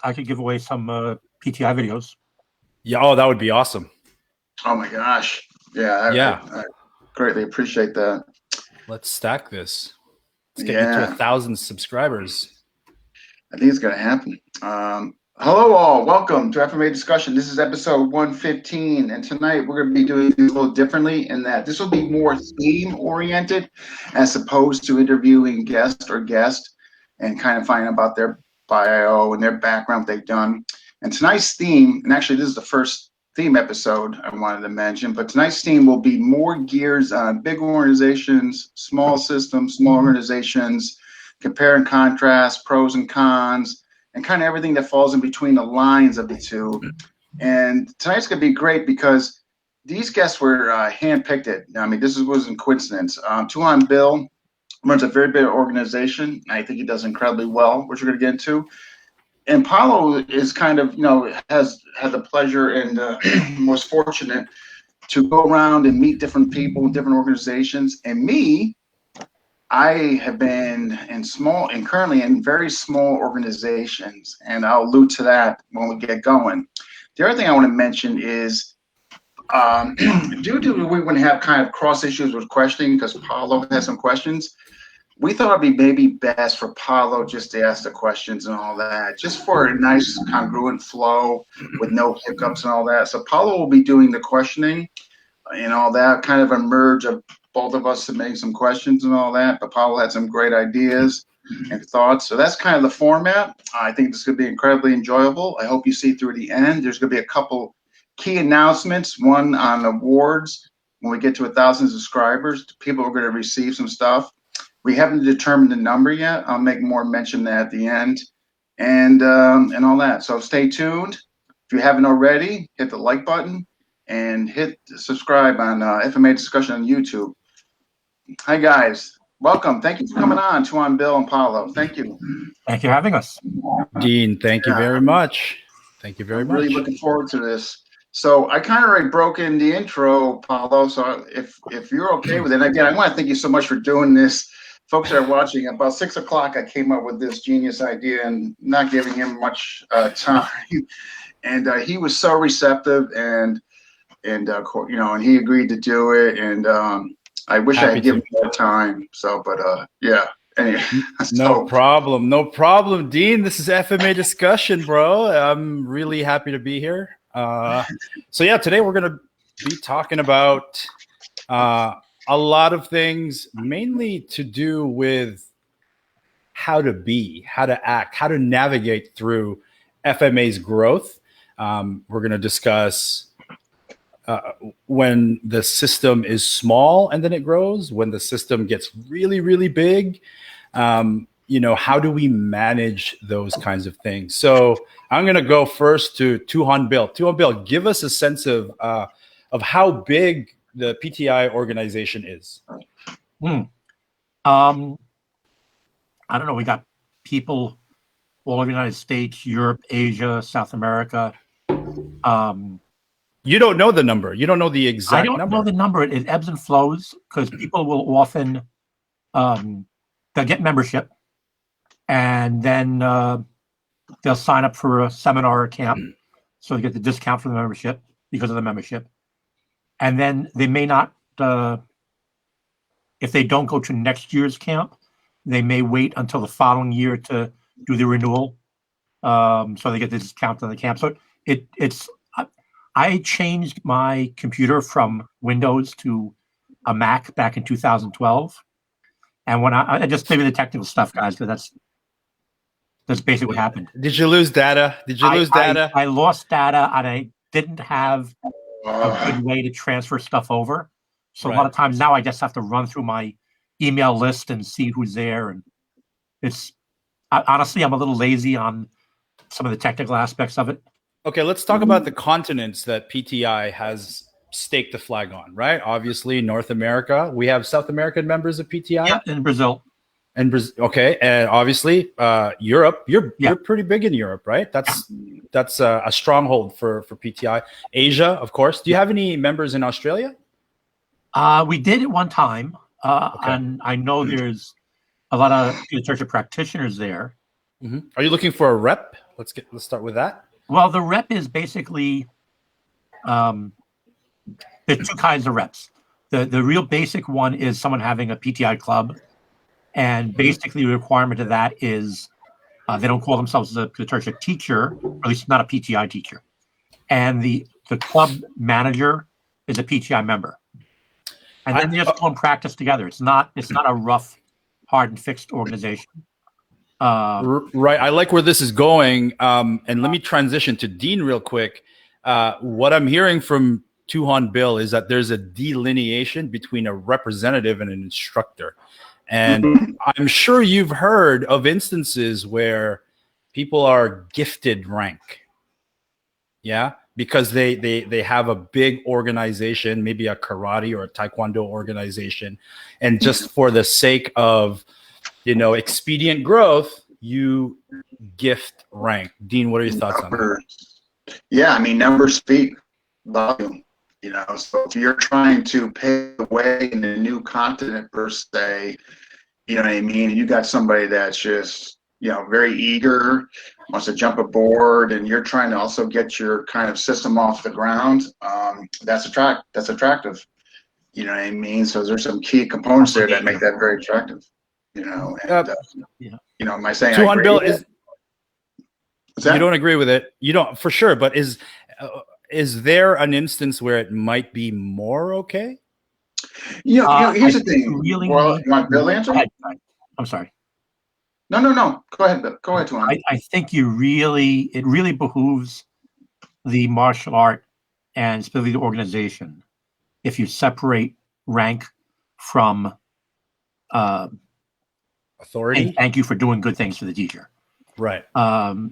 I could give away some PTI videos. Yeah. Oh, that would be awesome. Oh my gosh. Yeah. I greatly appreciate that. Let's stack this. Let's get you to 1,000 subscribers. I think it's going to happen. Hello, all. Welcome to FMA Discussion. This is episode 115, and tonight we're going to be doing things a little differently in that this will be more theme-oriented as opposed to interviewing guest and kind of finding about their bio and their background they've done. And tonight's theme, and actually this is the first theme episode I wanted to mention, but tonight's theme will be more gears on big organizations, small systems, small organizations, compare and contrast, pros and cons, and kind of everything that falls in between the lines of the two. And tonight's going to be great because these guests were handpicked. I mean, this wasn't coincidence. Tuhon Bill runs a very big organization. I think he does incredibly well, which we're going to get into. And Paulo is kind of, has had the pleasure and was fortunate to go around and meet different people, different organizations. And me, I have been currently in very small organizations, and I'll allude to that when we get going. The other thing I want to mention is, due to we wouldn't have kind of cross issues with questioning because Paulo has some questions, we thought it'd be maybe best for Paulo just to ask the questions and all that, just for a nice congruent flow with no hiccups and all that. So Paulo will be doing the questioning and all that, kind of a merge of both of us submitting some questions and all that, but Paulo had some great ideas and thoughts. So that's kind of the format. I think this is going to be incredibly enjoyable. I hope you see through the end. There's going to be a couple key announcements, one on awards. When we get to 1,000 subscribers, people are going to receive some stuff. We haven't determined the number yet. I'll make more mention that at the end and all that. So stay tuned. If you haven't already, hit the like button and hit subscribe on FMA Discussion on YouTube. Hi, guys. Welcome. Thank you for coming on, Tuhon Bill and Paulo. Thank you. Thank you for having us. Dean, thank you very much. Thank you very much. Really looking forward to this. So I kind of already broke in the intro, Paulo. So if you're okay with it, again, I want to thank you so much for doing this. Folks that are watching, about 6 o'clock, I came up with this genius idea and not giving him much time. And he was so receptive and he agreed to do it. And I wish I had given him more time. So, but yeah. Anyway, no problem, Dean. This is FMA Discussion, bro. I'm really happy to be here. So yeah, today we're gonna be talking about a lot of things, mainly to do with how to be, how to act, how to navigate through FMA's growth. We're gonna discuss when the system is small and then it grows, when the system gets really, really big, how do we manage those kinds of things? So I'm going to go first to Tuhon Bill. Tuhon Bill, give us a sense of how big the PTI organization is. I don't know. We got people all over the United States, Europe, Asia, South America. You don't know the number. You don't know the exact number. I don't know the number. It ebbs and flows because people will often they'll get membership, and then they'll sign up for a seminar or camp, so they get the discount for the membership because of the membership. And then they may not, if they don't go to next year's camp, they may wait until the following year to do the renewal, so they get the discount on the camp. So it's. I changed my computer from Windows to a Mac back in 2012. And when I just maybe the technical stuff, guys, because that's basically what happened. Did you lose data? I lost data, and I didn't have a good way to transfer stuff over. So a lot of times now I just have to run through my email list and see who's there. And honestly, I'm a little lazy on some of the technical aspects of it. Okay, let's talk about the continents that PTI has staked the flag on, right? Obviously, North America. We have South American members of PTI. Yeah, in Brazil. Okay, and obviously, Europe. You're pretty big in Europe, right? That's a stronghold for PTI. Asia, of course. Do you have any members in Australia? We did at one time, and I know there's a lot of church practitioners there. Mm-hmm. Are you looking for a rep? Let's start with that. Well, the rep is basically there's two kinds of reps. The real basic one is someone having a PTI club, and basically the requirement of that is they don't call themselves the church a teacher, or at least not a PTI teacher, and the club manager is a PTI member, and then they just go and practice together. It's not a rough, hard and fixed organization. Right. I like where this is going. And let me transition to Dean real quick. What I'm hearing from Tuhon Bill is that there's a delineation between a representative and an instructor. And I'm sure you've heard of instances where people are gifted rank. Yeah. Because they have a big organization, maybe a karate or a taekwondo organization. And just for the sake of, expedient growth, you gift rank. Dean, what are your thoughts on that? Yeah, I mean, numbers speak volume. So if you're trying to pave the way in a new continent per se, you know what I mean? You got somebody that's just, very eager, wants to jump aboard, and you're trying to also get your kind of system off the ground. That's attractive. You know what I mean? So there's some key components there that make that very attractive. Am I saying Tuhon Bill you don't agree with it? You don't, for sure. But is there an instance where it might be more okay? Here's the thing. Really you want Bill to answer? I'm sorry. No. Go ahead, Bill. Go ahead, Tuhon. I think it really behooves the martial art and specifically the organization if you separate rank from authority. And thank you for doing good things for the teacher. Right.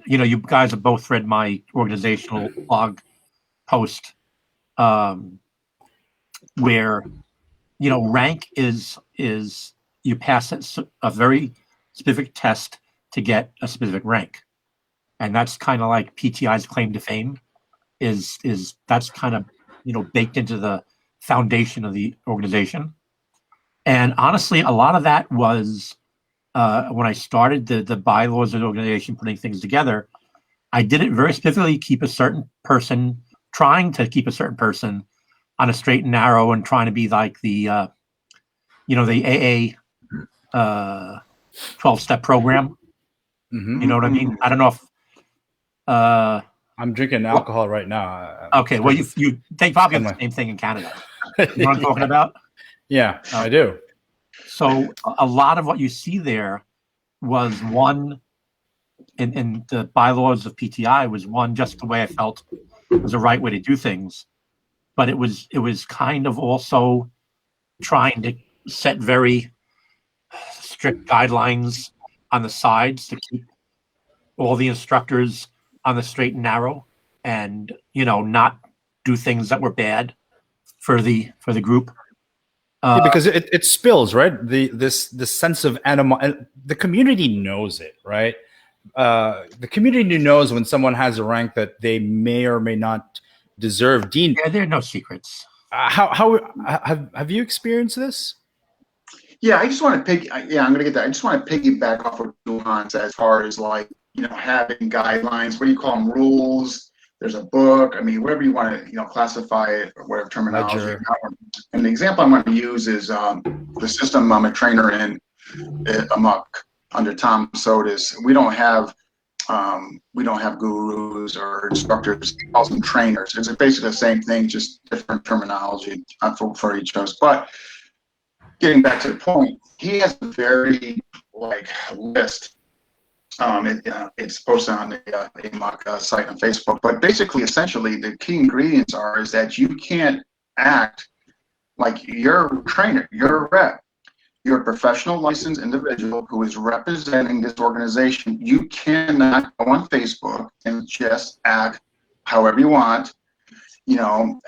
You guys have both read my organizational blog post where, rank is you pass a very specific test to get a specific rank. And that's kind of like PTI's claim to fame is that's kind of, baked into the foundation of the organization. And honestly, a lot of that was when I started the bylaws of the organization, putting things together, I did it very specifically trying to keep a certain person on a straight and narrow and trying to be like the AA 12-step program. Mm-hmm. You know what I mean? I don't know if I'm drinking alcohol right now. Okay, well, they probably have the same thing in Canada. You know what I'm talking about? Yeah, I do. So a lot of what you see there was one in the bylaws of PTI was one just the way I felt was the right way to do things, but it was kind of also trying to set very strict guidelines on the sides to keep all the instructors on the straight and narrow, and not do things that were bad for the group. Because it spills, right? This sense of animal. The community knows it, right? The community knows when someone has a rank that they may or may not deserve. Dean, yeah, there are no secrets. How have you experienced this? Yeah, I just want to I'm going to get that. I just want to piggyback off what Tuhon said as far as having guidelines. What do you call them? Rules. There's a book. I mean, whatever you want to, classify it or whatever terminology. Ledger. And the example I'm going to use is the system I'm a trainer in Amok under Tom Sotis. We don't have gurus or instructors. He calls them trainers. It's basically the same thing, just different terminology for each of us. But getting back to the point, he has a very list. It's posted on the AMOC site on Facebook. But basically, essentially, the key ingredients is that you can't act like you're a trainer, you're a rep. You're a professional licensed individual who is representing this organization. You cannot go on Facebook and just act however you want,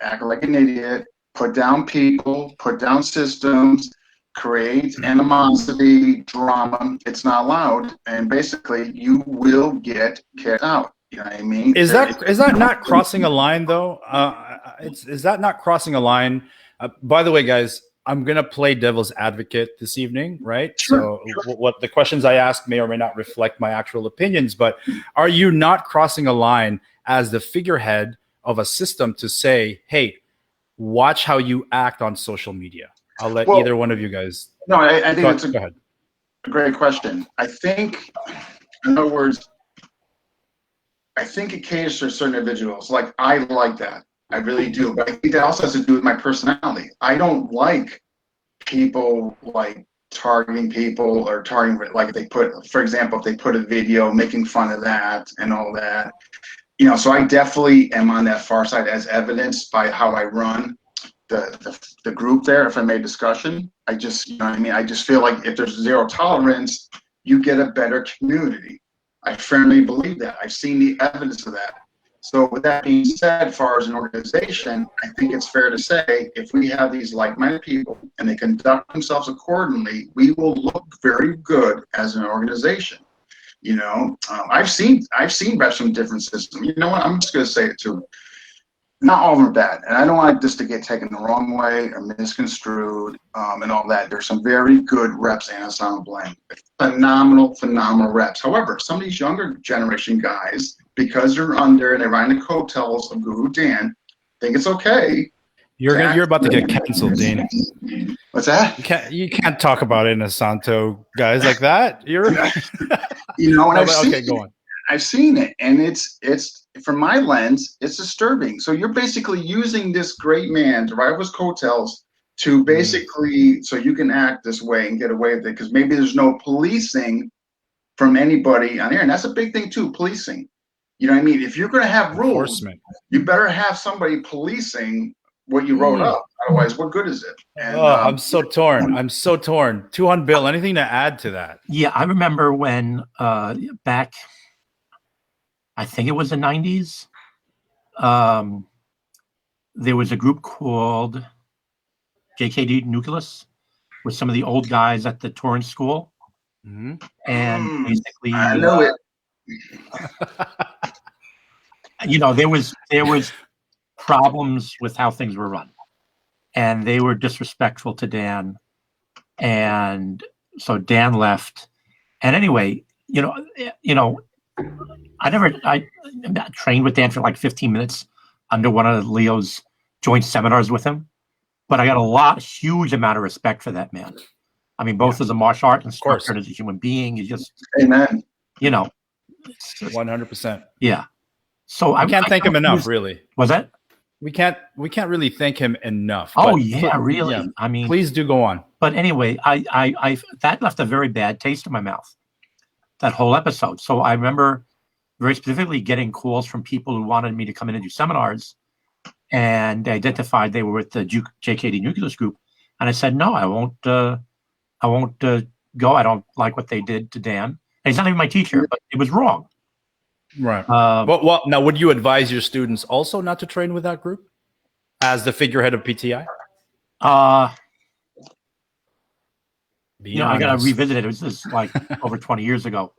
act like an idiot, put down people, put down systems, create animosity, drama. It's not allowed, and basically you will get kicked out. You know what I mean? Is that not crossing a line though? Is that not crossing a line? By the way, guys, I'm gonna play devil's advocate this evening, right? Sure, So what the questions I ask may or may not reflect my actual opinions, but are you not crossing a line as the figurehead of a system to say, hey, watch how you act on social media? I'll let Well, either one of you guys No, I think that's go ahead. a great question. I think, in other words, I think it caters to certain individuals. Like, I like that. I really do. But I think that also has to do with my personality. I don't like people like targeting people or targeting, like if they put, for example, if they put a video making fun of that and all that. So I definitely am on that far side, as evidenced by how I run the group there, FMA Discussion. I just, I just feel like if there's zero tolerance, you get a better community. I firmly believe that. I've seen the evidence of that. So with that being said, as far as an organization, I think it's fair to say if we have these like-minded people and they conduct themselves accordingly, we will look very good as an organization. I've seen reps from different systems. You know what? I'm just going to say it too. Not all of them are bad, and I don't want this to get taken the wrong way or misconstrued and all that. There's some very good reps and Ensemble Blend. Phenomenal reps. However, some of these younger generation guys, because they're under and they're riding the coattails of Guru Dan, think it's okay. You're about to get canceled, Dean. What's that? You can't talk about Santo guys like that. Okay, go on. I've seen it, and it's from my lens, it's disturbing. So you're basically using this great man to ride his coattails to basically so you can act this way and get away with it because maybe there's no policing from anybody on here, and that's a big thing too, policing. You know what I mean? If you're going to have rules, you better have somebody policing what you wrote up. Otherwise, what good is it? And, I'm so torn. Tuhon Bill, anything to add to that? Yeah, I remember when back, I think it was the 90s, there was a group called JKD Nucleus with some of the old guys at the Torrance School. Mm-hmm. And basically, I know it. There was problems with how things were run, and they were disrespectful to Dan, and so Dan left. And anyway, I trained with Dan for like 15 minutes under one of Leo's joint seminars with him, but I got huge amount of respect for that man. I mean, both as a martial art instructor and as a human being, he's just, amen. 100%. Yeah. So I can't thank him enough, really. Was that? We can't really thank him enough. Oh, yeah, really. Yeah. I mean, please do go on. But anyway, I that left a very bad taste in my mouth, that whole episode. So I remember very specifically getting calls from people who wanted me to come in and do seminars, and they identified they were with the JKD Nucleus group. And I said, no, I won't go. I don't like what they did to Dan. And he's not even my teacher, but it was wrong. Right. Well, now, would you advise your students also not to train with that group as the figurehead of PTI? I got to revisit it. It was just like over 20 years ago.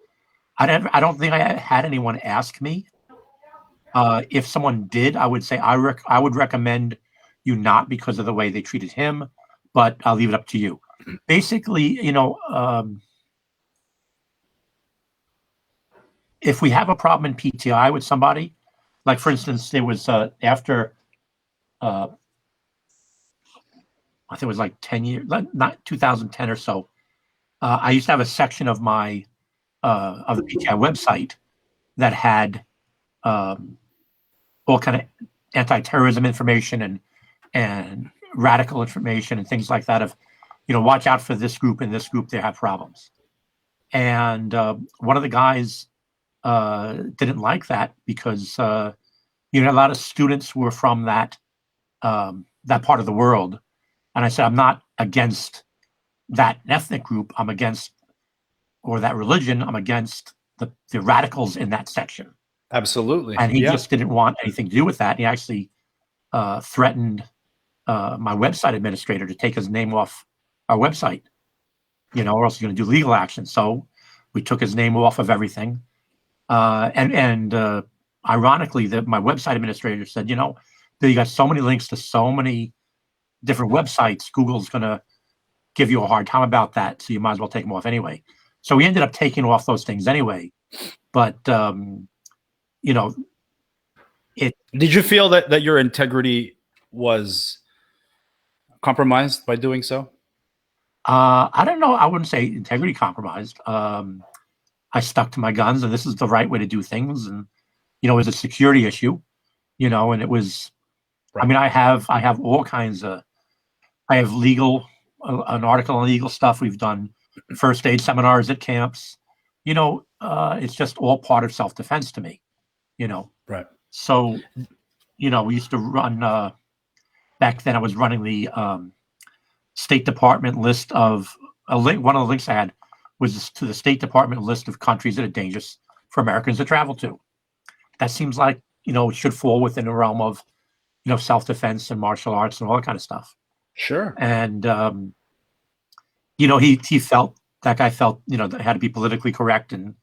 I don't think I had anyone ask me. If someone did, I would say I would recommend you not because of the way they treated him, but I'll leave it up to you. Basically, if we have a problem in PTI with somebody, like for instance, there was after, I think it was like 10 years, not 2010 or so. I used to have a section of my of the PTI website that had all kind of anti-terrorism information and radical information and things like that. Of watch out for this group and this group, they have problems. And one of the guys didn't like that because a lot of students were from that part of the world, and I said I'm not against that ethnic group. I'm against, or that religion. I'm against the radicals in that section. Absolutely. And he just didn't want anything to do with that. He actually threatened my website administrator to take his name off our website, or else he's going to do legal action. So we took his name off of everything. And ironically, my website administrator said, you got so many links to so many different websites, Google's going to give you a hard time about that. So you might as well take them off anyway. So we ended up taking off those things anyway. But, you know, Did you feel that your integrity was compromised by doing so? I don't know. I wouldn't say integrity compromised. I stuck to my guns, and this is the right way to do things. And, you know, it was a security issue, you know, and it was, Right. I mean, I have all kinds of, I have an article on legal stuff. We've done first aid seminars at camps. You know, it's just all part of self-defense to me, you know. Right. So, you know, we used to run, back then I was running the State Department list of, one of the links I had was to the State Department list of countries that are dangerous for Americans to travel to. That seems like, you know, it should fall within the realm of, you know, self-defense and martial arts and all that kind of stuff. Sure. And, you know, that guy felt, you know, that had to be politically correct. And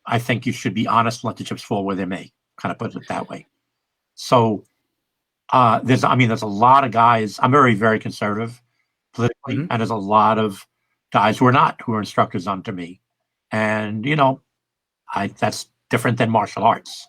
I think you should be honest and let the chips fall where they may, kind of put it that way. So there's a lot of guys, I'm very, very conservative politically, and there's a lot of guys who are instructors under me. And, you know, that's different than martial arts,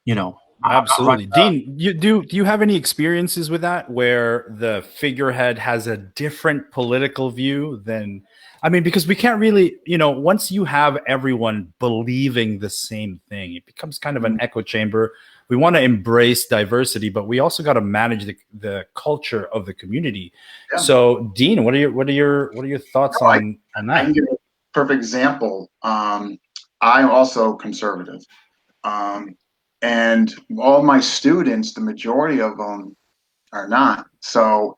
you know. Absolutely. Dean, do you have any experiences with that where the figurehead has a different political view than, I mean, because we can't really, you know, once you have everyone believing the same thing, it becomes kind of an echo chamber. We want to embrace diversity, but we also got to manage the culture of the community. Yeah. So, Dean, what are your thoughts on that? I can give a perfect example. I'm also conservative. And all my students, the majority of them are not. So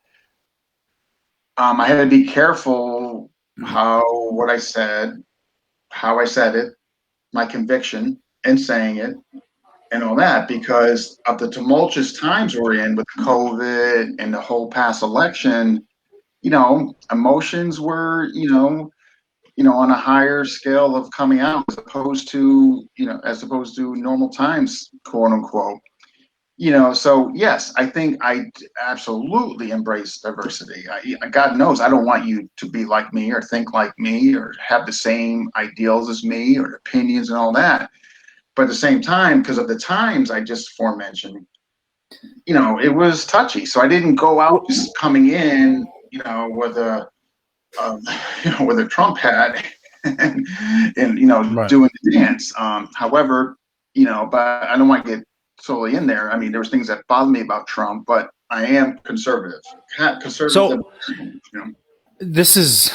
I had to be careful how I said it, my conviction in saying it, and all that, because of the tumultuous times we're in with COVID and the whole past election. You know, emotions were, you know, on a higher scale of coming out as opposed to normal times, quote unquote. You know, so yes, I think I absolutely embrace diversity. God knows I don't want you to be like me or think like me or have the same ideals as me or opinions and all that. But at the same time, because of the times I just aforementioned, you know, it was touchy. So I didn't go out just coming in, you know, with a Trump hat and you know, right, doing the dance. However, you know, but I don't want to get solely in there. I mean, there was things that bothered me about Trump, but I am conservative. So, you know, this is,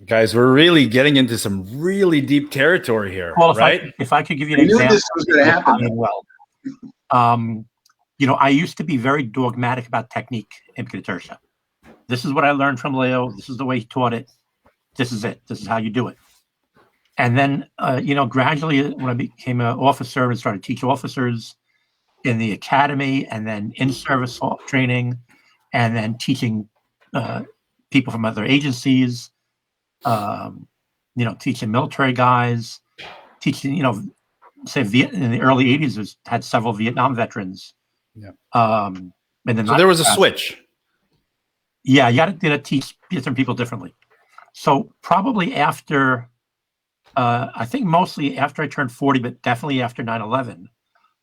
guys, we're really getting into some really deep territory here. Well, right? If I could give you an example, this was going to happen. Well, you know, I used to be very dogmatic about technique in Tertia. This is what I learned from Leo. This is the way he taught it. This is it. This is how you do it. And then, you know, gradually when I became an officer and started to teach officers in the academy and then in-service training and then teaching people from other agencies, you know, teaching military guys, teaching, you know, say in the early 80s, had several Vietnam veterans. Yeah. And then so there was a switch. Yeah, you got to teach different people differently. So probably after, I think mostly after I turned 40, but definitely after 9/11,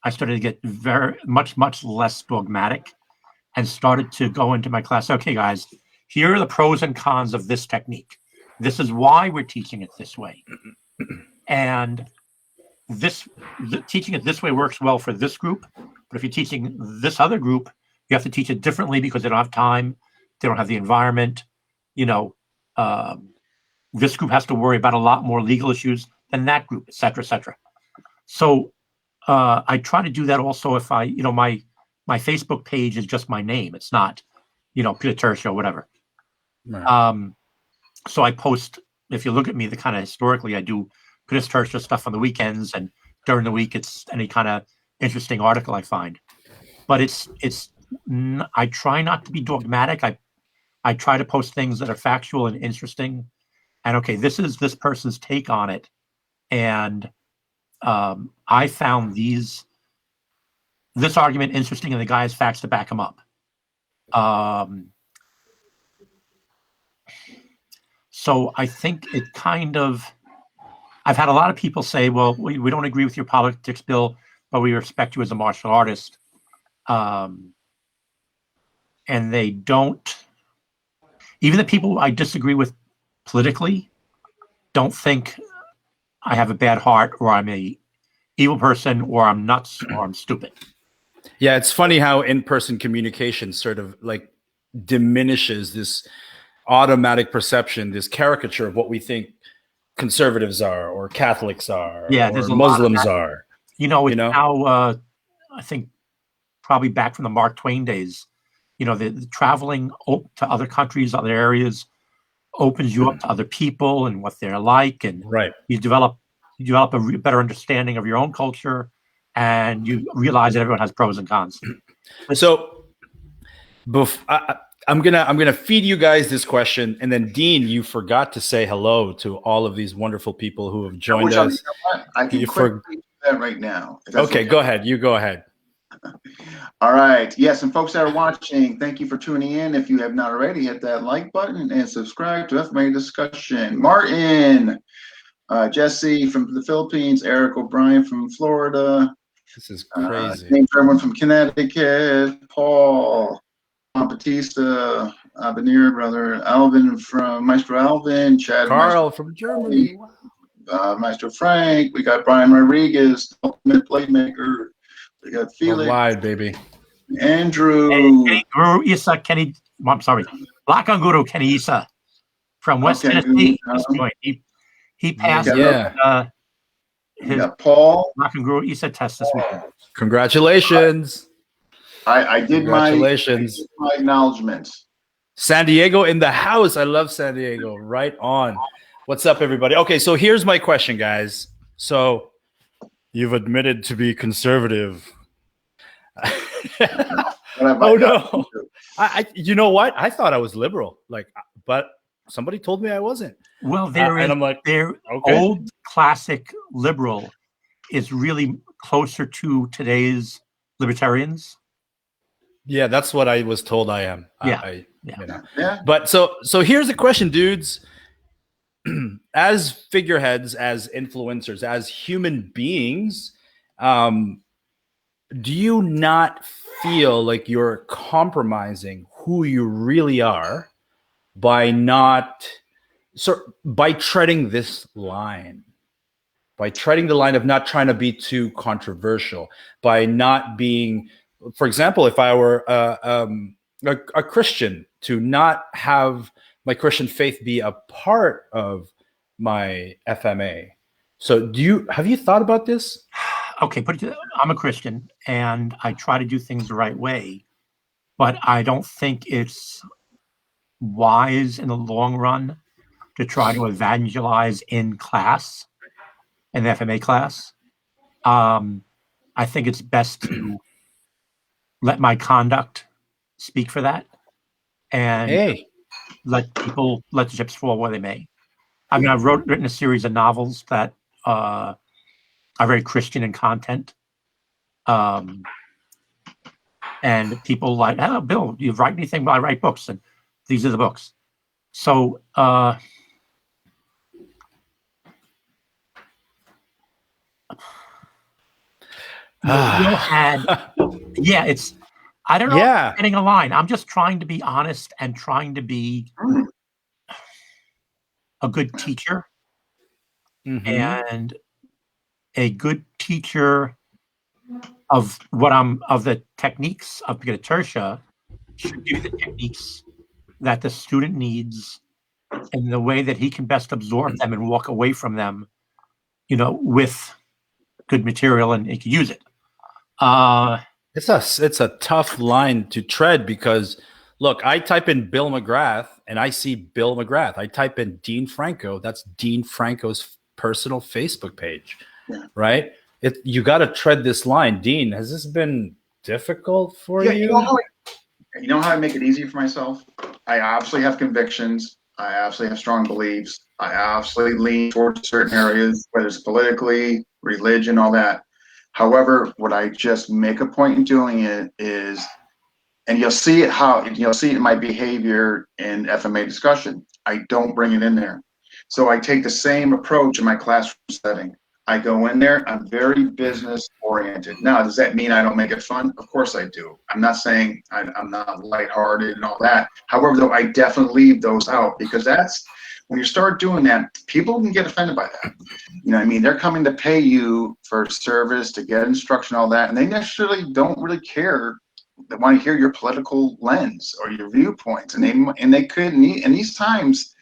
I started to get much less dogmatic and started to go into my class. Okay, guys, here are the pros and cons of this technique. This is why we're teaching it this way. And teaching it this way works well for this group. But if you're teaching this other group, you have to teach it differently because they don't have time. They don't have the environment. You know, this group has to worry about a lot more legal issues than that group, et cetera, et cetera. So I try to do that also if you know, my Facebook page is just my name. It's not, you know, Peter Tertia or whatever. Right. So I post, if you look at me, the kind of historically, I do Peter Tertia stuff on the weekends, and during the week, it's any kind of interesting article I find. But I try not to be dogmatic. I try to post things that are factual and interesting. And okay, this is this person's take on it. And I found this argument interesting, and the guy has facts to back him up. So I think it kind of, I've had a lot of people say, well, we don't agree with your politics, Bill, but we respect you as a martial artist. And they don't, even the people I disagree with politically don't think I have a bad heart or I'm a evil person or I'm nuts or I'm stupid. Yeah, it's funny how in-person communication sort of like diminishes this automatic perception, this caricature of what we think conservatives are or Catholics are Yeah, or there's a lot of Muslims that. are. It's You know? now, I think, probably back from the Mark Twain days. The traveling to other countries, other areas, opens you up to other people and what they're like, and Right. you develop a better understanding of your own culture, and you realize that everyone has pros and cons. So, I'm gonna feed you guys this question, and then Dean, you forgot to say hello to all of these wonderful people who have joined us. I can quickly do that right now. Okay, go ahead. You go ahead. All right. Yes, and folks that are watching, thank you for tuning in. If you have not already, hit that like button and subscribe to FMA Discussion. Martin, Jesse from the Philippines, Eric O'Brien from Florida. This is crazy. James Erwin from Connecticut, Paul, Batista, Benir, brother, Alvin from Maestro Alvin, Chad Carl from Germany. Maestro Frank. We got Brian Rodriguez, Ultimate Playmaker. We got Felix. Wide, baby. Andrew. Kenny Guru Isa, Kenny, I'm sorry, Lakan Guru Kenny Isa from West Tennessee. He passed his Paul Lakan Guru Isa test this weekend. Congratulations. I did my acknowledgments. San Diego in the house. I love San Diego. Right on. What's up, everybody? Okay, so here's my question, guys. So you've admitted to be conservative. Oh no! I you know what? I thought I was liberal, but somebody told me I wasn't. Well, and I'm like, their old classic liberal is really closer to today's libertarians. Yeah, that's what I was told I am. Yeah. Yeah. But so here's the question, dudes. As figureheads, as influencers, as human beings, do you not feel like you're compromising who you really are by treading this line? By treading the line of not trying to be too controversial, by not being, for example, if I were a Christian, to not have my Christian faith be a part of my FMA. So have you thought about this? Okay, I'm a Christian and I try to do things the right way, but I don't think it's wise in the long run to try to evangelize in class, in the FMA class. I think it's best to let my conduct speak for that and let the chips fall where they may. I mean, I've written a series of novels that are very Christian in content. And people like, oh, Bill, you write anything? Well, I write books, and these are the books. So it's, I don't know if I'm getting a line. I'm just trying to be honest and trying to be a good teacher. Mm-hmm. And a good teacher of the techniques of Tertia should give the techniques that the student needs in the way that he can best absorb them and walk away from them, with good material and he can use it. It's a tough line to tread because, look, I type in Bill McGrath and I see Bill McGrath. I type in Dean Franco. That's Dean Franco's personal Facebook page, right? You got to tread this line. Dean, has this been difficult for you? You know how I make it easy for myself? I obviously have convictions. I obviously have strong beliefs. I obviously lean towards certain areas, whether it's politically, religion, all that. However, what I just make a point in doing it is, And you'll see it in my behavior in FMA discussion. I don't bring it in there. So I take the same approach in my classroom setting. I go in there, I'm very business oriented. Now, does that mean I don't make it fun? Of course I do. I'm not saying I'm not lighthearted and all that. However, though, I definitely leave those out, because that's, when you start doing that, people can get offended by that. You know what I mean? They're coming to pay you for service, to get instruction, all that, and they necessarily don't really care. They want to hear your political lens or your viewpoints, and they could, in these times,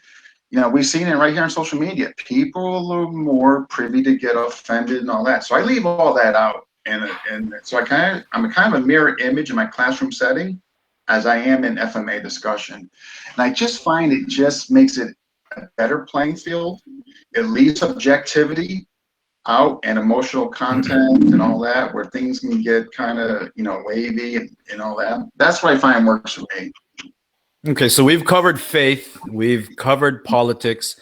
you know, we've seen it right here on social media. People are more privy to get offended and all that. So I leave all that out, and so I'm kind of a mirror image in my classroom setting as I am in FMA discussion, and I just find it just makes it a better playing field. It leaves objectivity out and emotional content and all that, where things can get kind of, you know, wavy and all that. That's what I find works for me. Okay, so we've covered faith, we've covered politics.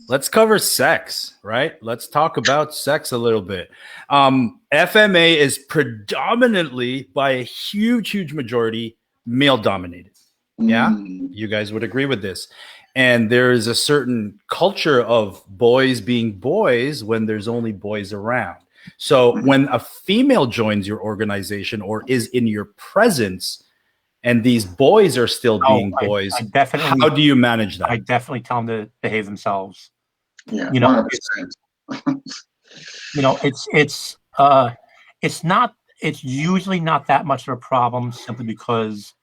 Let's cover sex, right? Let's talk about sex a little bit. FMA is predominantly, by a huge majority, male dominated. Yeah, you guys would agree with this. And there is a certain culture of boys being boys when there's only boys around. So when a female joins your organization or is in your presence, and these boys are still being boys, I definitely, how do you manage that? I definitely tell them to behave themselves. Yeah, you know, 100%. You know, it's usually not that much of a problem, simply because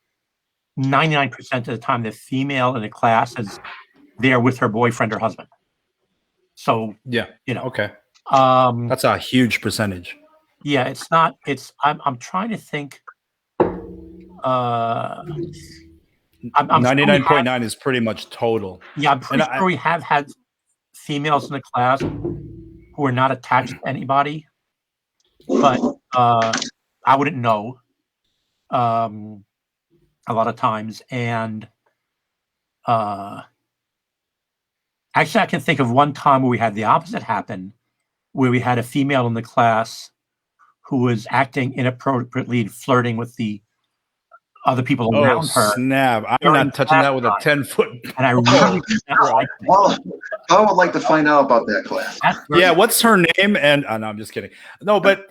99% of the time the female in the class is there with her boyfriend or husband. So Yeah, you know, okay, that's that's a huge percentage. Yeah, it's not. I'm trying to think. I'm 99.9 is pretty much total. Yeah, I'm pretty sure we have had females in the class who are not attached to anybody, but I wouldn't know a lot of times. And actually, I can think of one time where we had the opposite happen, where we had a female in the class who was acting inappropriately and flirting with the other people around her. Snap. I'm not touching that with a 10-foot. And I really did not like that. Well, I would like to find out about that class. Yeah, what's her name? And no, I'm just kidding. No, but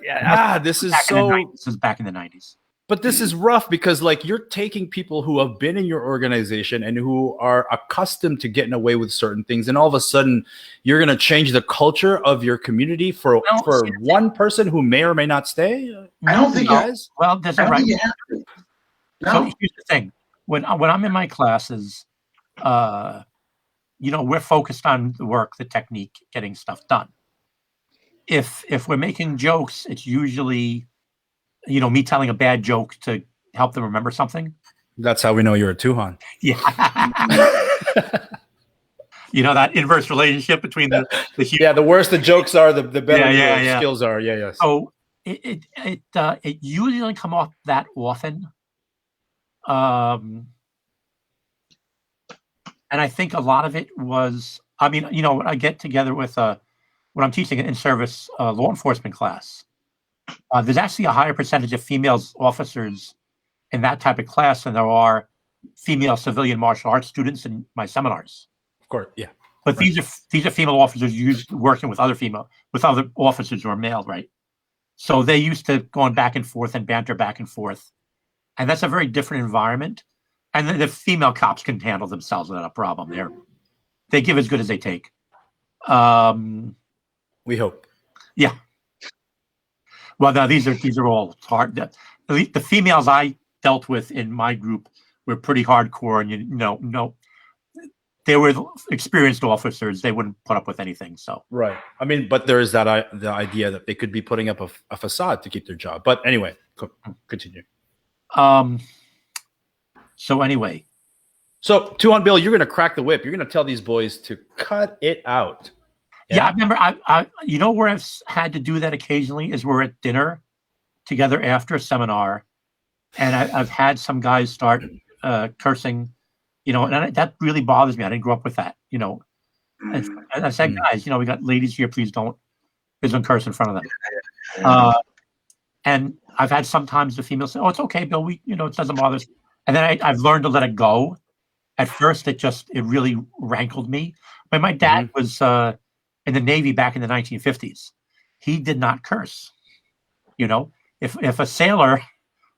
this is This is back in the 90s. But this is rough, because like, you're taking people who have been in your organization and who are accustomed to getting away with certain things, and all of a sudden you're going to change the culture of your community for one person who may or may not stay. I don't think guys. Well, there's a right. No. So here's the thing: when I'm in my classes, you know, we're focused on the work, the technique, getting stuff done. If we're making jokes, it's usually, you know, me telling a bad joke to help them remember something. That's how we know you're a Tuhon. Yeah. You know, that inverse relationship between the yeah, the worse the jokes are, the better your skills are. Yeah, yes. So it usually doesn't come off that often. And I think a lot of it was, I mean, you know, when I get together with when I'm teaching an in-service law enforcement class, there's actually a higher percentage of females officers in that type of class than there are female civilian martial arts students in my seminars. Of course, yeah. But right. these are female officers used working with other officers who are male, right? So they used to going back and forth and banter back and forth, and that's a very different environment. And then the female cops can handle themselves without a problem. They give as good as they take. We hope. Yeah. Well, now these are all hard. The females I dealt with in my group were pretty hardcore, and you know, they were experienced officers. They wouldn't put up with anything. So right. I mean, but there is that the idea that they could be putting up a facade to keep their job. But anyway, continue. So anyway, Tuhon Bill, you're going to crack the whip. You're going to tell these boys to cut it out. Yeah, I remember. I you know where I've had to do that occasionally is we're at dinner together after a seminar, and I've had some guys start cursing, you know, and that really bothers me. I didn't grow up with that, you know. And I said, guys, you know, we got ladies here. Please don't curse in front of them. And I've had sometimes the females say, "Oh, it's okay, Bill. It doesn't bother us." And then I've learned to let it go. At first, it really rankled me. But my dad was in the Navy back in the 1950s. He did not curse. If a sailor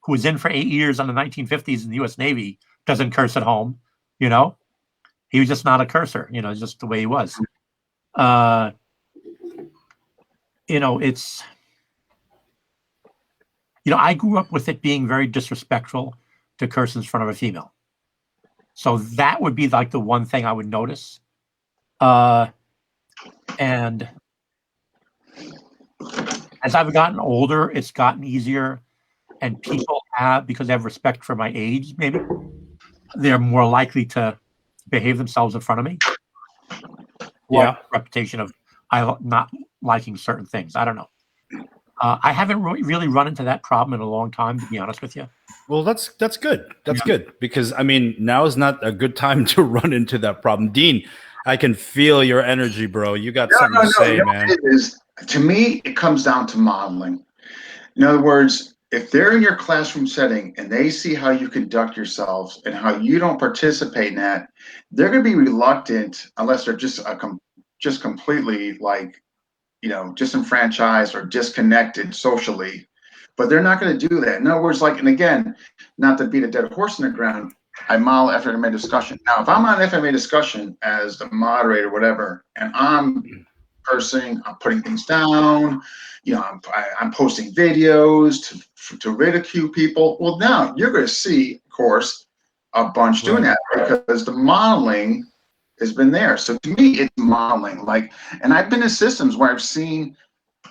who was in for 8 years on the 1950s in the U.S. Navy doesn't curse at home, he was just not a cursor. Just the way he was. It's. I grew up with it being very disrespectful to curse in front of a female. So that would be like the one thing I would notice. And as I've gotten older, it's gotten easier. And people because they have respect for my age, maybe, they're more likely to behave themselves in front of me. Yeah. Reputation of not liking certain things. I don't know. I haven't really run into that problem in a long time, to be honest with you. Well, that's good. That's good because now is not a good time to run into that problem. Dean, I can feel your energy, bro. You got something to say, man. To me, it comes down to modeling. In other words, if they're in your classroom setting and they see how you conduct yourselves and how you don't participate in that, they're going to be reluctant unless they're just completely disenfranchised or disconnected socially. But they're not going to do that. In other words, and again, not to beat a dead horse in the ground, I model FMA discussion. Now, if I'm on FMA discussion as the moderator, whatever, and I'm cursing, I'm putting things down, I'm posting videos to ridicule people. Well, now you're going to see, of course, a bunch doing that because the modeling has been there. So to me, it's modeling. And I've been in systems where I've seen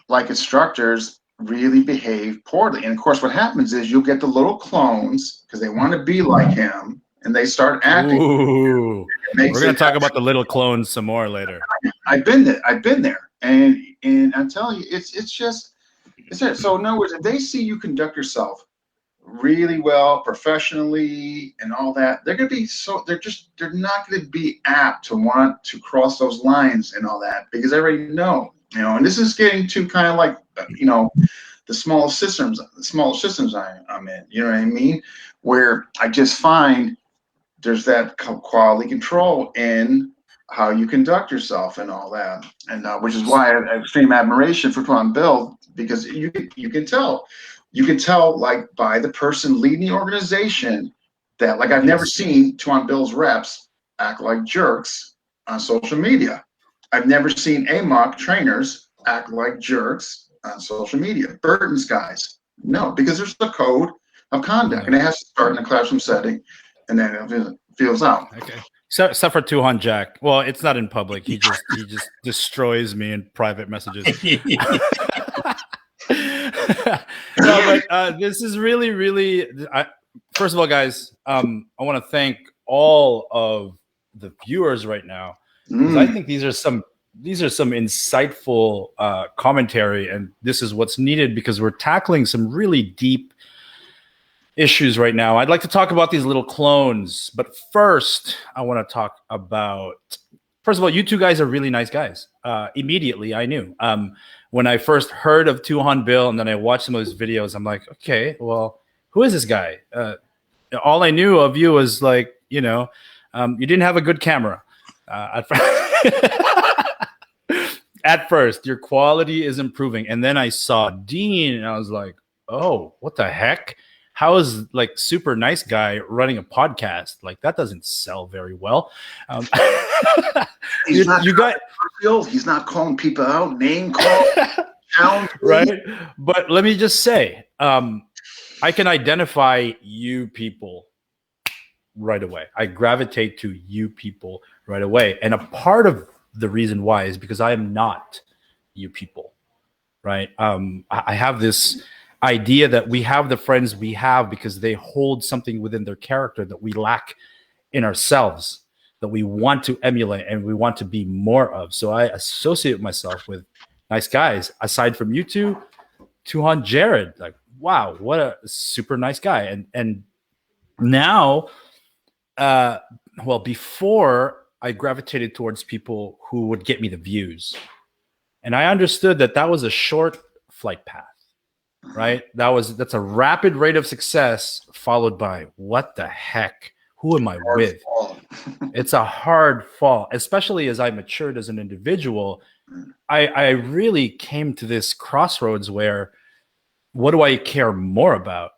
instructors really behave poorly. And of course, what happens is you'll get the little clones because they want to be like him and they start acting. Ooh, we're going to talk about the little clones some more later. I've been there. And I'm telling you, it's it. So in other words, if they see you conduct yourself really well, professionally, and all that, they're going to be they're not going to be apt to want to cross those lines and all that because they already know, and this is getting to kind of the small systems I'm in, you know what I mean? Where I just find there's that quality control in how you conduct yourself and all that, and which is why I have extreme admiration for Tuhon Bill because you can tell by the person leading the organization that I've never seen Tuhon Bill's reps act like jerks on social media. I've never seen AMOC trainers act like jerks on social media. Burton's guys, no, because there's a code of conduct and it has to start in a classroom setting and then it feels out. Okay. So, except for Tuhon Jack. Well, it's not in public. He just destroys me in private messages. No, but this is really, really. First of all, guys, I want to thank all of the viewers right now because I think these are some insightful commentary, and this is what's needed because we're tackling some really deep issues right now. I'd like to talk about these little clones, but first, I want to talk about. First of all, you two guys are really nice guys. Immediately, I knew. When I first heard of Tuhon Bill and then I watched some of his videos, I'm like, okay, well, who is this guy? All I knew of you was you didn't have a good camera. At first, your quality is improving. And then I saw Dean and I was like, oh, what the heck? How is super nice guy running a podcast? That doesn't sell very well. He's not calling people out, name call, right? But let me just say, I can identify you people right away. I gravitate to you people right away. And a part of the reason why is because I am not you people, right? I have this idea that we have the friends we have because they hold something within their character that we lack in ourselves, that we want to emulate and we want to be more of. So I associate myself with nice guys. Aside from you two, Tuhon Jared, wow, what a super nice guy. And now, before I gravitated towards people who would get me the views. And I understood that was a short flight path. Right? That's a rapid rate of success followed by what the heck? Who am I Hard with? fall. It's a hard fall, especially as I matured as an individual. I really came to this crossroads where what do I care more about?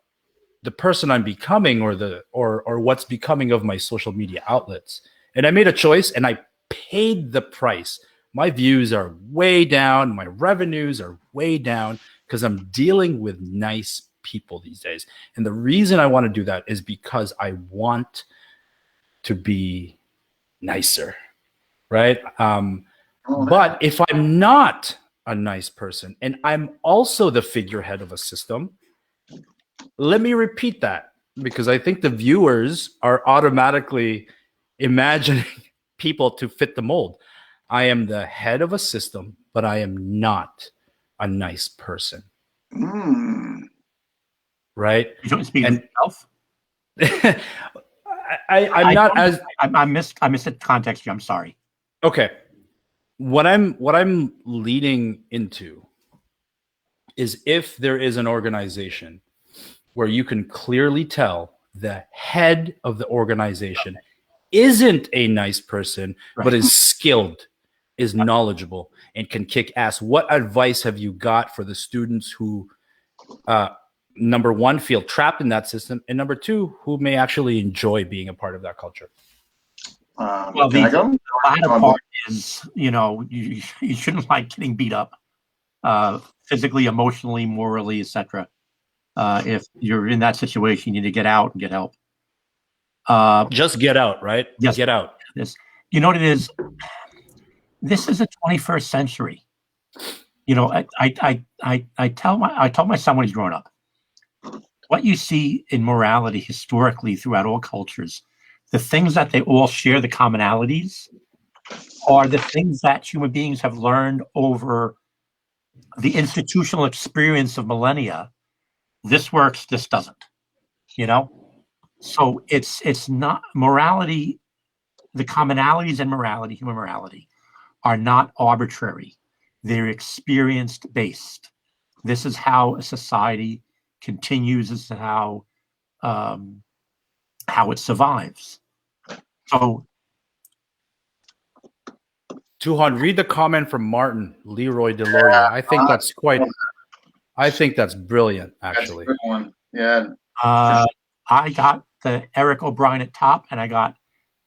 The person I'm becoming or what's becoming of my social media outlets. And I made a choice and I paid the price. My views are way down, my revenues are way down because I'm dealing with nice people these days. And the reason I want to do that is because I want to be nicer, right? But if I'm not a nice person and I'm also the figurehead of a system, let me repeat that because I think the viewers are automatically imagining people to fit the mold. I am the head of a system, but I am not a nice person, right? You don't speak of And yourself. I'm not as I missed the context here. I'm sorry. okay. What I'm leading into is if there is an organization where you can clearly tell the head of the organization isn't a nice person, Right. but is skilled, is knowledgeable, and can kick ass. What advice have you got for the students who, number one, feel trapped in that system, and number two, who may actually enjoy being a part of that culture? Well, Can I go? the latter part is, you shouldn't like getting beat up, physically, emotionally, morally, etc. If you're in that situation, you need to get out and get help. Just get out, right? Yes. Get out. You know what it is? This is the 21st century. I tell my son when he's growing up, what you see in morality historically throughout all cultures, the things that they all share, the commonalities, are the things that human beings have learned over the institutional experience of millennia. This works, this doesn't. So it's not morality. The commonalities in morality, human morality, are not arbitrary. They're experienced based. This is how a society continues. This is how it survives. So, Tuhon, read the comment from Martin Leroy Deloria. I think that's brilliant, actually. That's a good one. Yeah. I got the Eric O'Brien at top, and I got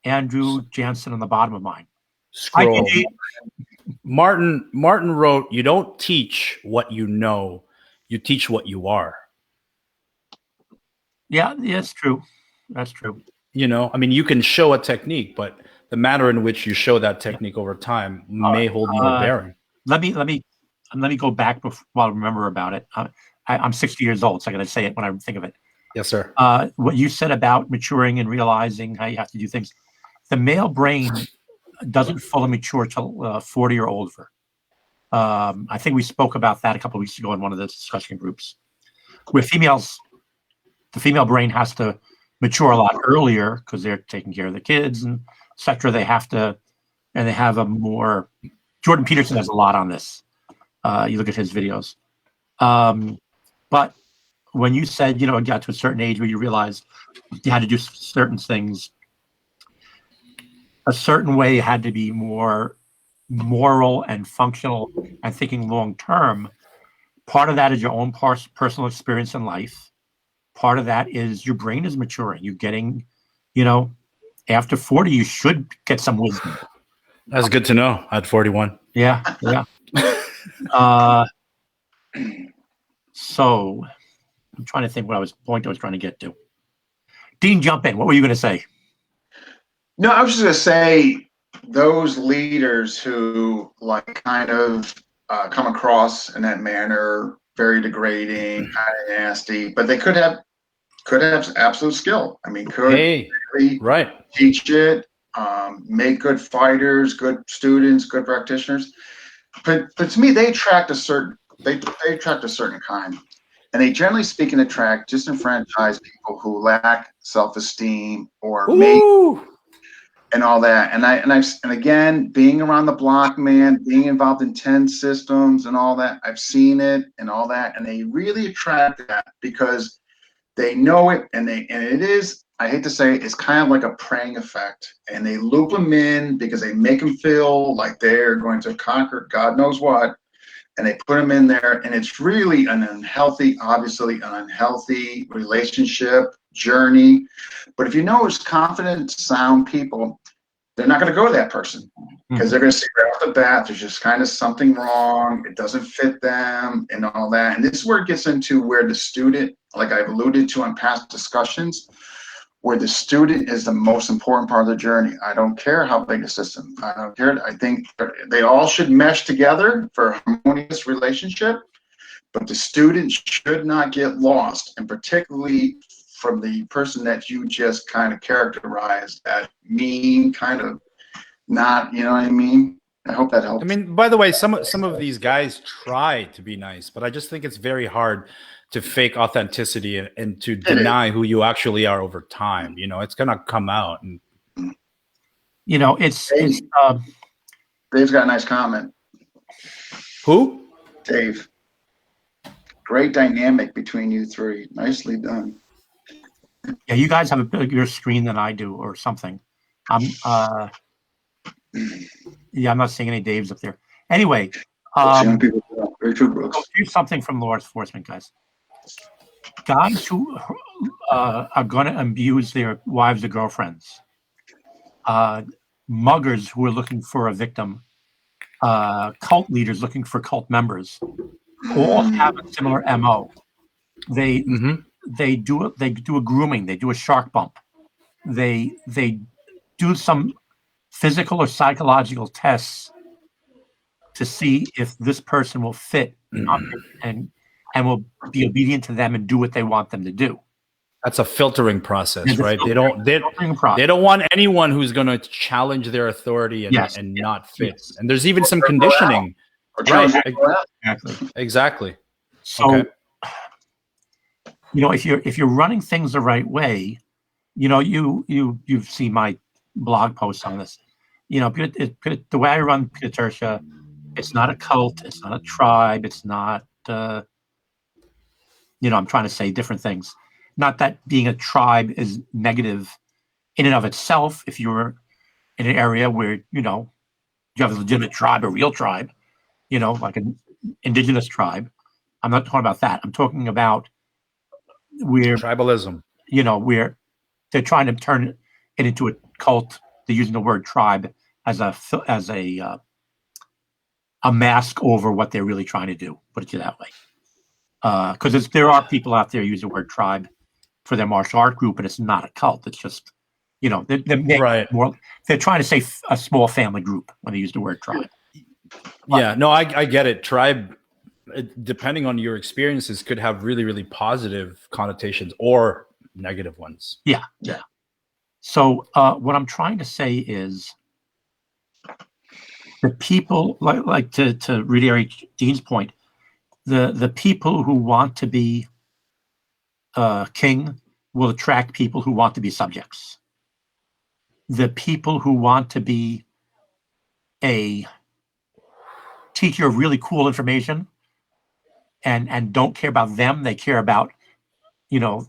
Andrew Jansen on the bottom of mine. Scroll. Martin wrote, "You don't teach what you know, you teach what you are." Yeah, it's true. That's true. You can show a technique, but the manner in which you show that technique over time may hold more bearing. Let me go back while I remember about it. I'm 60 years old, so I got to say it when I think of it. Yes, sir. What you said about maturing and realizing how you have to do things. The male brain doesn't fully mature till 40 or older. I think we spoke about that a couple of weeks ago in one of the discussion groups. With females, the female brain has to mature a lot earlier because they're taking care of the kids and etc. They have a more. Jordan Peterson has a lot on this. You look at his videos. But when you said, it got to a certain age where you realized you had to do certain things, a certain way had to be more moral and functional and thinking long term. Part of that is your own personal experience in life. Part of that is your brain is maturing. You're getting, after 40, you should get some wisdom. That's good to know at 41. Yeah. So I'm trying to think what point I was trying to get to. Dean, jump in. What were you going to say? No, I was just going to say those leaders who kind of come across in that manner, very degrading, kind of nasty, but they could have absolute skill. I mean, really teach it, make good fighters, good students, good practitioners. But to me, they attract a certain kind. And they generally speaking attract disenfranchised people who lack self-esteem or and all that. And again, being around the block, man, being involved in 10 systems and all that, I've seen it and all that. And they really attract that because They know it, and it is, I hate to say it, it's kind of like a preying effect. And they loop them in because they make them feel like they're going to conquer God knows what. And they put them in there, and it's really obviously an unhealthy relationship journey. But if you know it's confident, sound people, they're not going to go to that person because they're going to see right off the bat there's just kind of something wrong. It doesn't fit them and all that. And this is where it gets into where the student, like I've alluded to on past discussions, where the student is the most important part of the journey. I don't care how big the system. I don't care. I think they all should mesh together for a harmonious relationship, but the student should not get lost, and particularly from the person that you just kind of characterized, that mean kind of not, you know what I mean? I hope that helps. I mean, by the way, some of these guys try to be nice, but I just think it's very hard to fake authenticity and to deny who you actually are over time. You know, it's gonna come out. And You know, it's Dave's got a nice comment. who? Dave. Great dynamic between you three. Nicely done. yeah. You guys have a bigger screen than I do, or something. Yeah, I'm not seeing any Daves up there. Anyway, Young people, very true, Brooks. here's something from law enforcement, guys. Guys who are going to abuse their wives or girlfriends, muggers who are looking for a victim, cult leaders looking for cult members, all have a similar MO. They do a grooming, they do a shark bump, they do some physical or psychological tests to see if this person will fit and will be obedient to them and do what they want them to do. That's a filtering process, right? They Filtering process. don't want anyone who's going to challenge their authority and not fit. Yes. And there's even some conditioning. Right. Exactly. So, Okay. you know, if you're running things the right way, you know, you've seen my blog posts on this. You know, the way I run Pitutertia, it's not a cult, it's not a tribe, it's not. You know, I'm trying to say different things. Not that being a tribe is negative in and of itself. If you're in an area where, you know, you have a legitimate tribe, a real tribe, you know, like an indigenous tribe. I'm not talking about that. I'm talking about where Tribalism. You know, where they're trying to turn it into a cult. They're using the word tribe as a mask over what they're really trying to do. Put it that way. Because there are people out there who use the word tribe for their martial art group, and it's not a cult. It's just, you know, they're Right. They're trying to say a small family group when they use the word tribe. Yeah, no, I get it. Tribe, depending on your experiences, could have really, really positive connotations or negative ones. Yeah. So what I'm trying to say is the people, like to reiterate Dean's point, the people who want to be king will attract people who want to be subjects. The people who want to be a teacher of really cool information and don't care about them, they care about, you know,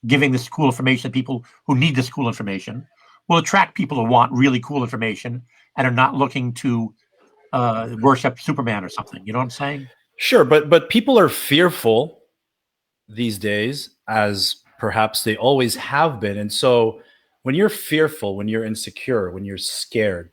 giving this cool information to people who need this cool information, will attract people who want really cool information and are not looking to worship Superman or something. You know what I'm saying? Sure, but people are fearful these days, as perhaps they always have been. And so when you're fearful, when you're insecure, when you're scared,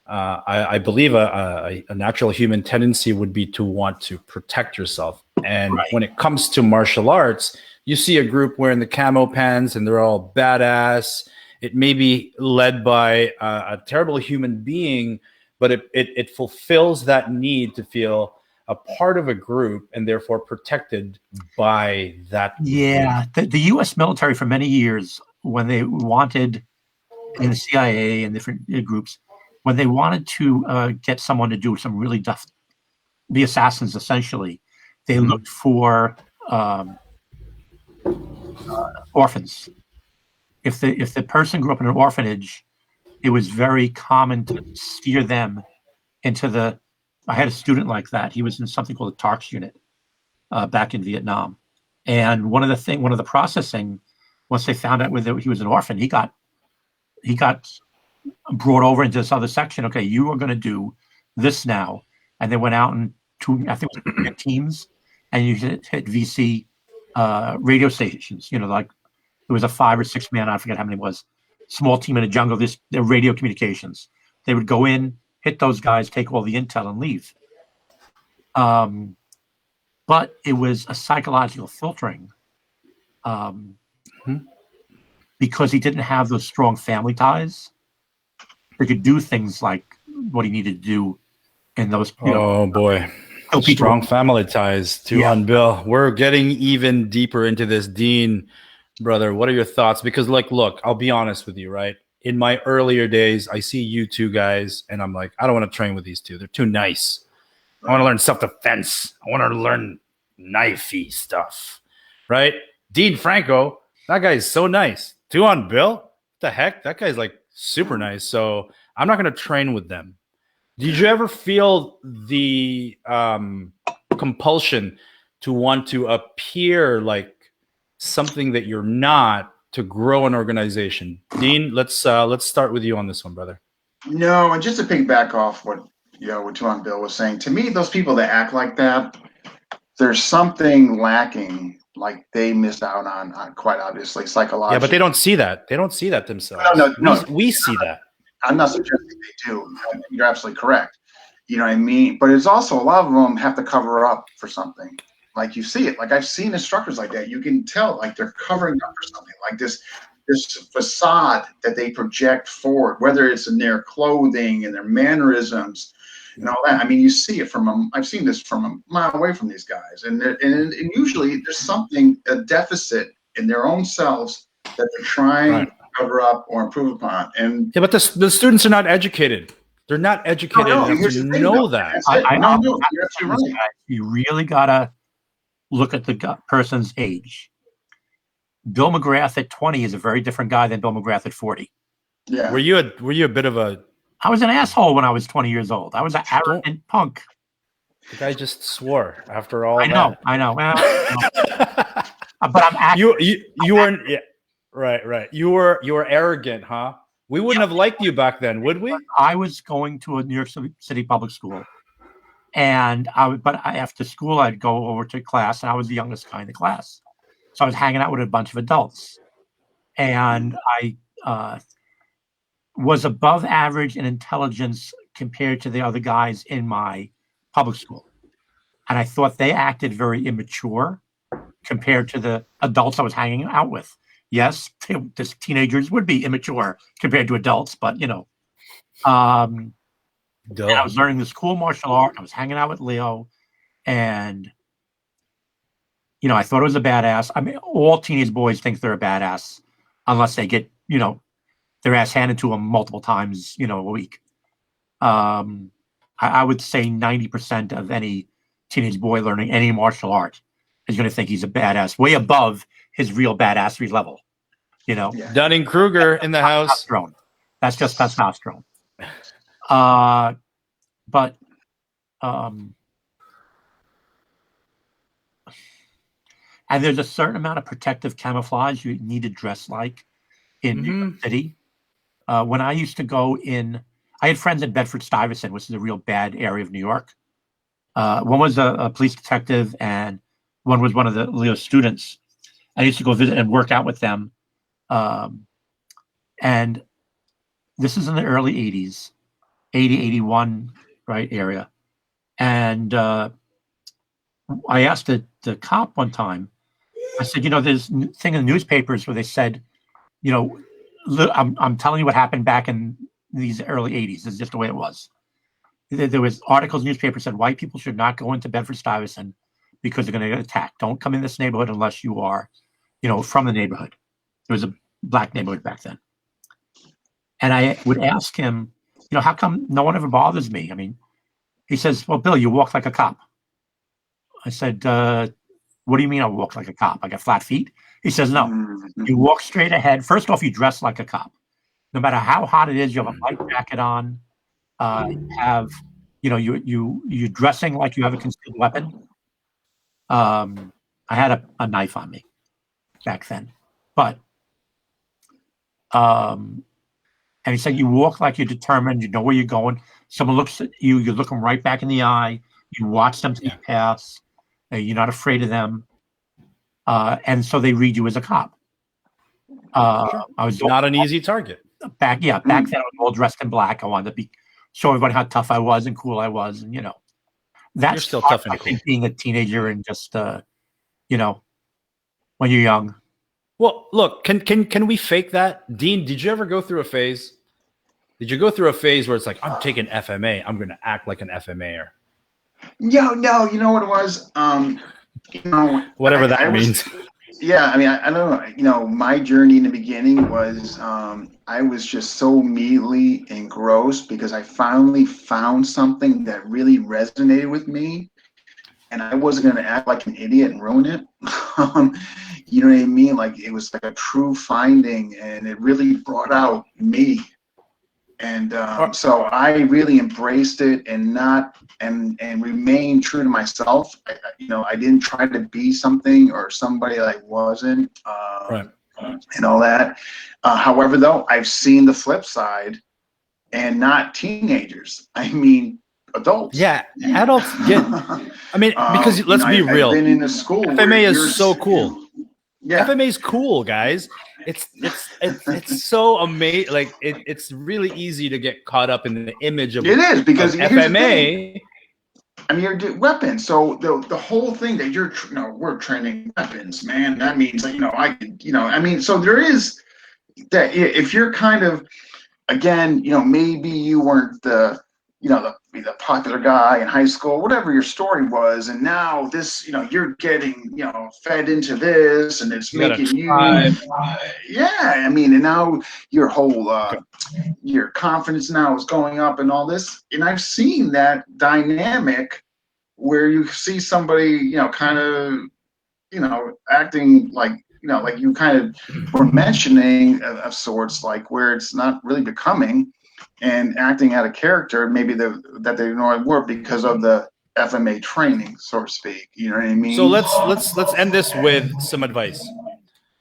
I believe a natural human tendency would be to want to protect yourself. And Right. when it comes to martial arts, you see a group wearing the camo pants and they're all badass. It may be led by a terrible human being, but it fulfills that need to feel a part of a group and therefore protected by that. Yeah. The U.S. military for many years, when they wanted, in the CIA and different groups, when they wanted to get someone to do some really tough, be assassins essentially, they looked for orphans. If the person grew up in an orphanage, it was very common to steer them into the. I had a student like that. He was in something called the TARCS unit back in Vietnam, And one of the processing, once they found out whether he was an orphan, he got brought over into this other section. Okay, you are going to do this now. And they went out and I think it was teams, and you hit VC radio stations. Like it was a 5 or 6 man, I forget how many it was, small team in a jungle. Their radio communications. They would go in, hit those guys, take all the intel, and leave. But it was a psychological filtering, because he didn't have those strong family ties. He could do things like what he needed to do in those. Boy, strong family ties. Tuhon Bill. We're getting even deeper into this, Dean, brother. What are your thoughts? Because, look, I'll be honest with you, right? In my earlier days, I see you two guys, and I'm like, I don't want to train with these two. They're too nice. I want to learn self-defense. I want to learn knifey stuff, right? Dean Franco, that guy is so nice. Tuhon Bill, what the heck? That guy's super nice. So I'm not going to train with them. Did you ever feel the compulsion to want to appear like something that you're not to grow an organization? Dean, let's start with you on this one, brother. No, and just to piggyback off what Tuhon Bill was saying, to me, those people that act like that, there's something lacking, like they missed out on quite obviously psychologically. Yeah, but they don't see that. They don't see that themselves. No. We see that. I'm not suggesting they do. You're absolutely correct. You know what I mean? But it's also a lot of them have to cover up for something. Like you see it. Like I've seen instructors like that. You can tell like they're covering up for something. Like this facade that they project forward, whether it's in their clothing and their mannerisms and all that. I mean, you see it I've seen this from a mile away from these guys. And usually there's something, a deficit in their own selves that they're trying to cover up or improve upon. And yeah, but the students are not educated. They're not educated enough to know that. I know. You're absolutely right. You really gotta look at the person's age. Bill McGrath at 20 is a very different guy than Bill McGrath at 40. Yeah. Were you a bit of a? I was an asshole when I was 20 years old. I was an arrogant punk. The guy just swore after all. I know. Well, but I'm acting. You weren't. Yeah, right. You were arrogant, huh? We wouldn't have liked you back then, would we? I was going to a New York City public school, and after school I'd go over to class, and I was the youngest guy in the class, so I was hanging out with a bunch of adults, and I was above average in intelligence compared to the other guys in my public school, and I thought they acted very immature compared to the adults I was hanging out with. Yes, teenagers would be immature compared to adults, but and I was learning this cool martial art. I was hanging out with Leo, and I thought it was a badass. I mean, all teenage boys think they're a badass unless they get their ass handed to them multiple times a week. I would say 90% of any teenage boy learning any martial art is going to think he's a badass, way above his real badassery level, Dunning-Kruger in the house. That's just testosterone. But and there's a certain amount of protective camouflage you need to dress like in New York City. When I used to go I had friends in Bedford-Stuyvesant, which is a real bad area of New York. One was a police detective, and one was one of the Leo students. I used to go visit and work out with them. And this is in the early 80s, 80, 81, right, area. And I asked the cop one time, I said, there's a thing in the newspapers where they said, look, I'm telling you what happened back in these early 80s. It's just the way it was. There was articles in newspapers said white people should not go into Bedford-Stuyvesant because they're going to get attacked. Don't come in this neighborhood unless you are from the neighborhood. There was a black neighborhood back then. And I would ask him, how come no one ever bothers me? I mean, he says, well, Bill, you walk like a cop. I said, what do you mean I walk like a cop? I got flat feet? He says, no, you walk straight ahead. First off, you dress like a cop. No matter how hot it is, you have a light jacket on. You have, you're dressing like you have a concealed weapon. I had a knife on me back then, but and he said, you walk like you're determined, you know where you're going. Someone looks at you, you look them right back in the eye, you watch them take pass, you're not afraid of them. And so they read you as a cop. Sure. I was Not an easy target. back then I was all dressed in black. I wanted to show everybody how tough I was and cool I was. And, that's You're still tough and cool. Being a teenager and just, when you're young. Well, look, can we fake that? Dean, did you ever go through a phase? Did you go through a phase where it's like, I'm taking FMA, I'm going to act like an FMAer? No, you know what it was? Whatever that means. Yeah, I mean, I don't know. My journey in the beginning was I was just so immediately engrossed because I finally found something that really resonated with me, and I wasn't going to act like an idiot and ruin it. You know what I mean? Like, it was like a true finding, and it really brought out me. And so I really embraced it and remained true to myself. I didn't try to be something or somebody that I wasn't, Right. And all that. However, though, I've seen the flip side, and not teenagers. I mean, adults. Yeah, adults get. I mean, because let's be real. I've been in a school. FMA is so cool. Yeah. FMA is cool, guys. It's so amazing. Like it's really easy to get caught up in the image of it is because of FMA. I mean, you're weapons. So the whole thing that we're training weapons, man. That means so there is that if you're kind of, again, maybe you weren't the popular guy in high school, whatever your story was, and now this, you're getting, fed into this, and it's making you, I mean, and now your whole, your confidence now is going up and all this, and I've seen that dynamic where you see somebody, kind of, acting like, like you kind of were mentioning of sorts, like where it's not really becoming, and acting out of character, maybe that they normally were because of the FMA training, so to speak. You know what I mean? So let's end this with some advice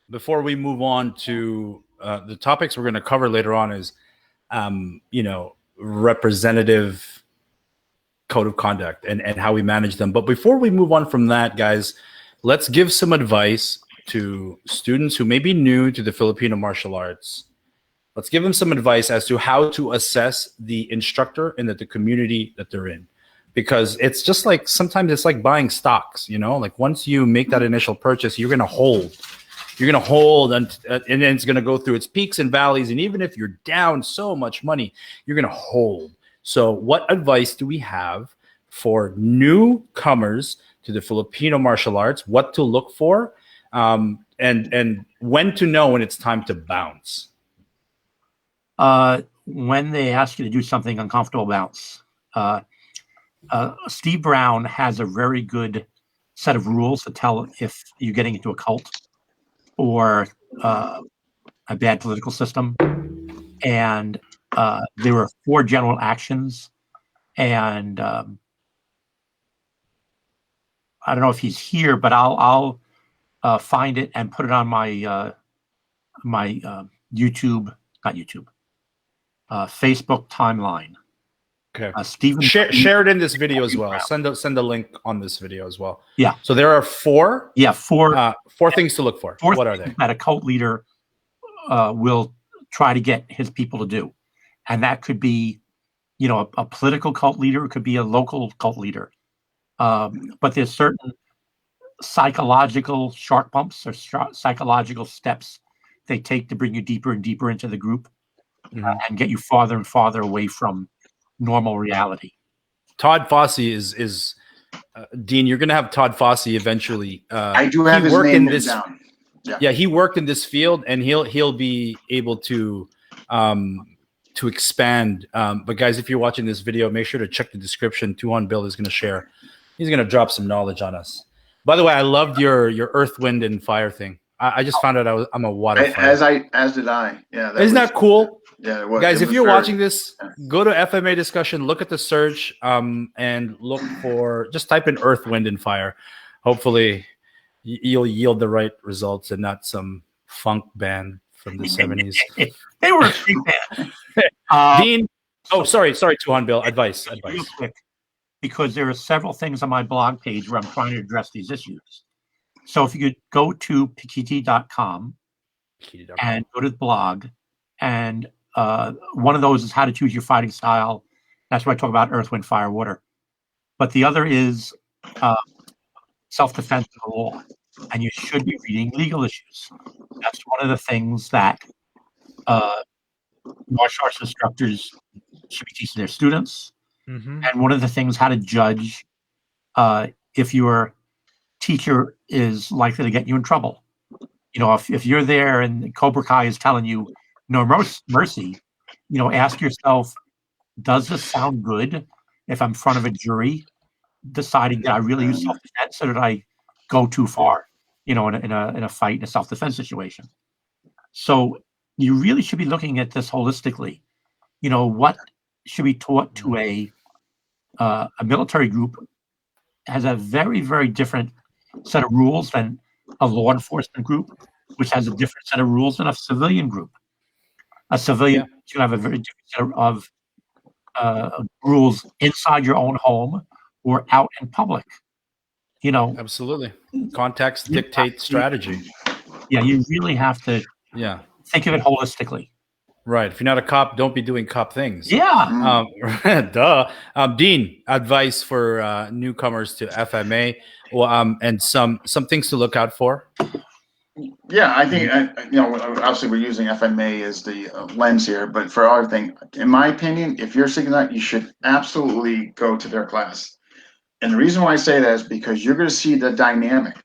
before we move on to the topics we're going to cover later on. Is representative code of conduct and how we manage them. But before we move on from that, guys, let's give some advice to students who may be new to the Filipino martial arts. Let's give them some advice as to how to assess the instructor and the community that they're in. Because it's just like, sometimes it's like buying stocks, like once you make that initial purchase, you're going to hold. You're going to hold and then it's going to go through its peaks and valleys. And even if you're down so much money, you're going to hold. So what advice do we have for newcomers to the Filipino martial arts, what to look for, and when to know when it's time to bounce? When they ask you to do something uncomfortable, bounce. Steve Brown has a very good set of rules to tell if you're getting into a cult or a bad political system. And there are 4 general actions. And I don't know if he's here, but I'll find it and put it on my Facebook timeline. Okay. Stephen, share it in this video as well. Send a link on this video as well. Yeah. So there are 4. Yeah, 4 things to look for. What are they? That a cult leader will try to get his people to do, and that could be, a political cult leader. It could be a local cult leader. But there's certain psychological shark pumps or psychological steps they take to bring you deeper and deeper into the group. And get you farther and farther away from normal reality. Todd Fosse is Dean. You're going to have Todd Fosse eventually. I do have his name down. Yeah, he worked in this field, and he'll be able to expand. But guys, if you're watching this video, make sure to check the description. Tuhon Bill is going to share. He's going to drop some knowledge on us. By the way, I loved your earth, wind, and fire thing. I just found out I'm a water. As did I. Yeah. Isn't that cool? Yeah, it was. Guys, if you're watching this, go to FMA Discussion, look at the search, and look for, just type in earth, wind, and fire. Hopefully you'll yield the right results and not some funk band from the 70s. They were a big band. Dean, sorry, Tuhon Bill. Advice. Real quick, because there are several things on my blog page where I'm trying to address these issues. So if you could go to pikiti.com and go to the blog, and one of those is how to choose your fighting style. That's where I talk about earth, wind, fire, water. But the other is self-defense of the law. And you should be reading legal issues. That's one of the things that martial arts instructors should be teaching their students. Mm-hmm. And one of the things, how to judge if your teacher is likely to get you in trouble. You know, if you're there and Cobra Kai is telling you no mercy, you know, ask yourself, does this sound good if I'm in front of a jury deciding that I really use self-defense, or did I go too far, you know, in a fight, in a self-defense situation? So you really should be looking at this holistically. You know, what should be taught to a military group has a very, very different set of rules than a law enforcement group, which has a different set of rules than a civilian group. A civilian should have a very different set of rules inside your own home or out in public. You know, absolutely. Context dictates strategy. Yeah, you really have to think of it holistically. Right. If you're not a cop, don't be doing cop things. Yeah. Duh. Dean, advice for newcomers to FMA, and some things to look out for. Yeah, I think, you know, obviously we're using FMA as the lens here, but for our thing, in my opinion, if you're seeking that, you should absolutely go to their class. And the reason why I say that is because you're going to see the dynamic.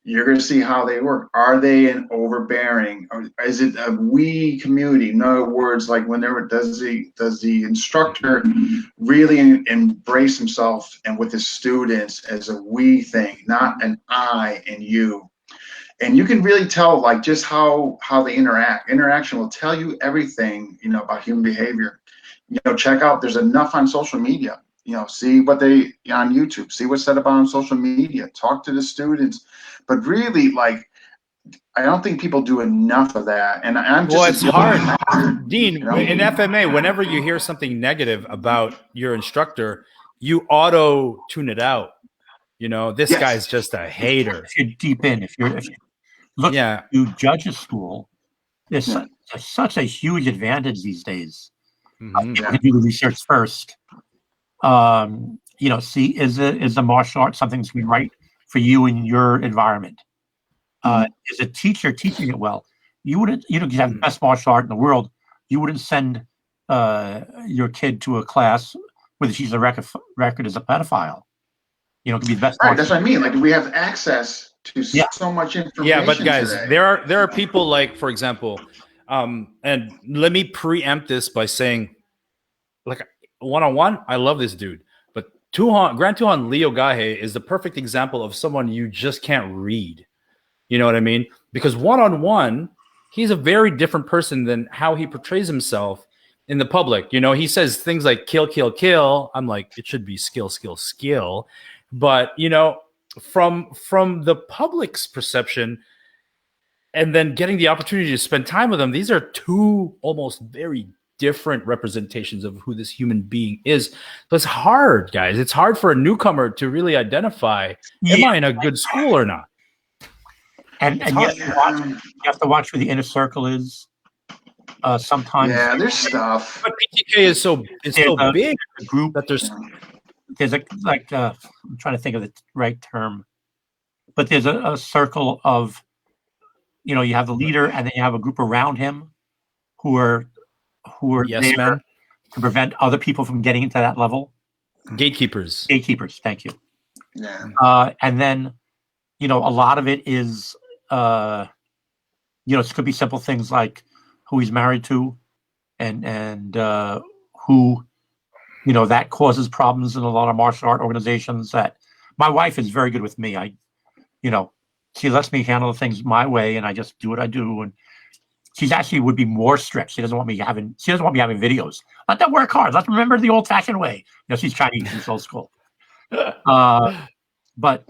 You're going to see how they work. Are they an overbearing, or is it a we community? In other words, like does the instructor really embrace himself and with his students as a we thing, not an I and you? And you can really tell, like, just how they interact. Interaction will tell you everything, you know, about human behavior. You know, check out. There's enough on social media. You know, see what they on YouTube. See what's said about on social media. Talk to the students. But really, like, I don't think people do enough of that. And I'm just it's hard, Dean. You know? In FMA, whenever you hear something negative about your instructor, you auto tune it out. You know, this guy's just a hater. If you're deep in, if you look, you judge a school. There's such a huge advantage these days. Mm-hmm. You can do the research first. You know, see, is the martial art something that's going to be right for you in your environment? Is a teacher teaching it well? You wouldn't, you know, you have the best martial art in the world. You wouldn't send your kid to a class where she's a record as a pedophile. You know, it could be the best. Right, that's what I mean. Like, we have access to so much information. Yeah, but guys, today. there are people like, for example, and let me preempt this by saying, like, one-on-one, I love this dude, but Grand Tuhon Leo Gahe is the perfect example of someone you just can't read. You know what I mean? Because one-on-one, he's a very different person than how he portrays himself in the public. You know, he says things like kill, kill, kill. I'm like, it should be skill, skill, skill. But, you know, from the public's perception and then getting the opportunity to spend time with them, these are two almost very different representations of who this human being is. But it's hard, guys. It's hard for a newcomer to really identify, am I in a good school or not? And you have to watch where the inner circle is. Sometimes there's stuff. But PTK is so big. A group that there's I'm trying to think of the right term, but there's a circle of, you know, you have the leader and then you have a group around him who are yes, there to prevent other people from getting into that level. Gatekeepers, thank you. Yeah. And then, you know, a lot of it is, you know, it could be simple things like who he's married to and who, you know, that causes problems in a lot of martial art organizations. That my wife is very good with me. You know, she lets me handle things my way and I just do what I do. And she's actually would be more strict. She doesn't want me having videos. Let them work hard. Let's remember the old fashioned way. You know, she's Chinese, she's old school. But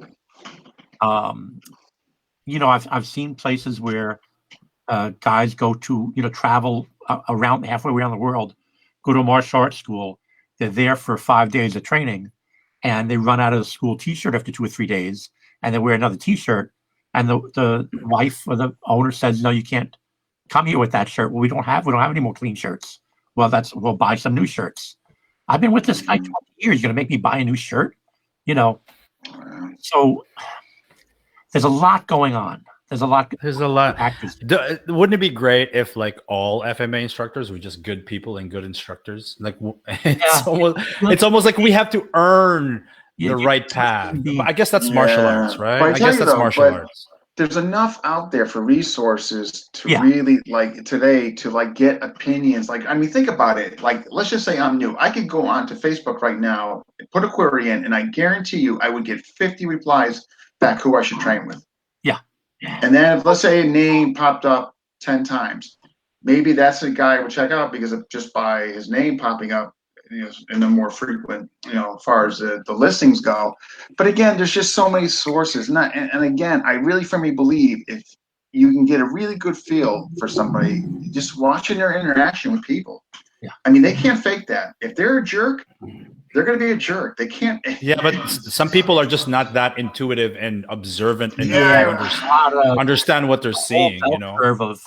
I've seen places where guys go to, travel around halfway around the world, go to a martial arts school. They're there for 5 days of training, and they run out of the school T-shirt after 2 or 3 days, and they wear another T-shirt. And the wife or the owner says, "No, you can't come here with that shirt." Well, we don't have any more clean shirts. Well, we'll buy some new shirts. I've been with this guy 20 years. You're gonna make me buy a new shirt, So there's a lot going on. There's a lot. Actors. Wouldn't it be great if like all FMA instructors were just good people and good instructors? Like it's almost like we have to earn the right path. I guess that's martial arts, right? I guess that's martial arts. There's enough out there for resources to really today to get opinions. Think about it. Let's just say I'm new. I could go onto Facebook right now, put a query in, and I guarantee you I would get 50 replies back who I should train with. Yeah. And then let's say a name popped up 10 times. Maybe that's a guy I would check out because of just by his name popping up, in the more frequent, as far as the listings go. But again, there's just so many sources. And again, I really firmly believe if you can get a really good feel for somebody, just watching their interaction with people. Yeah. They can't fake that. If they're a jerk, they're going to be a jerk. They can't. Yeah, but some people are just not that intuitive and observant and understand what they're seeing. Of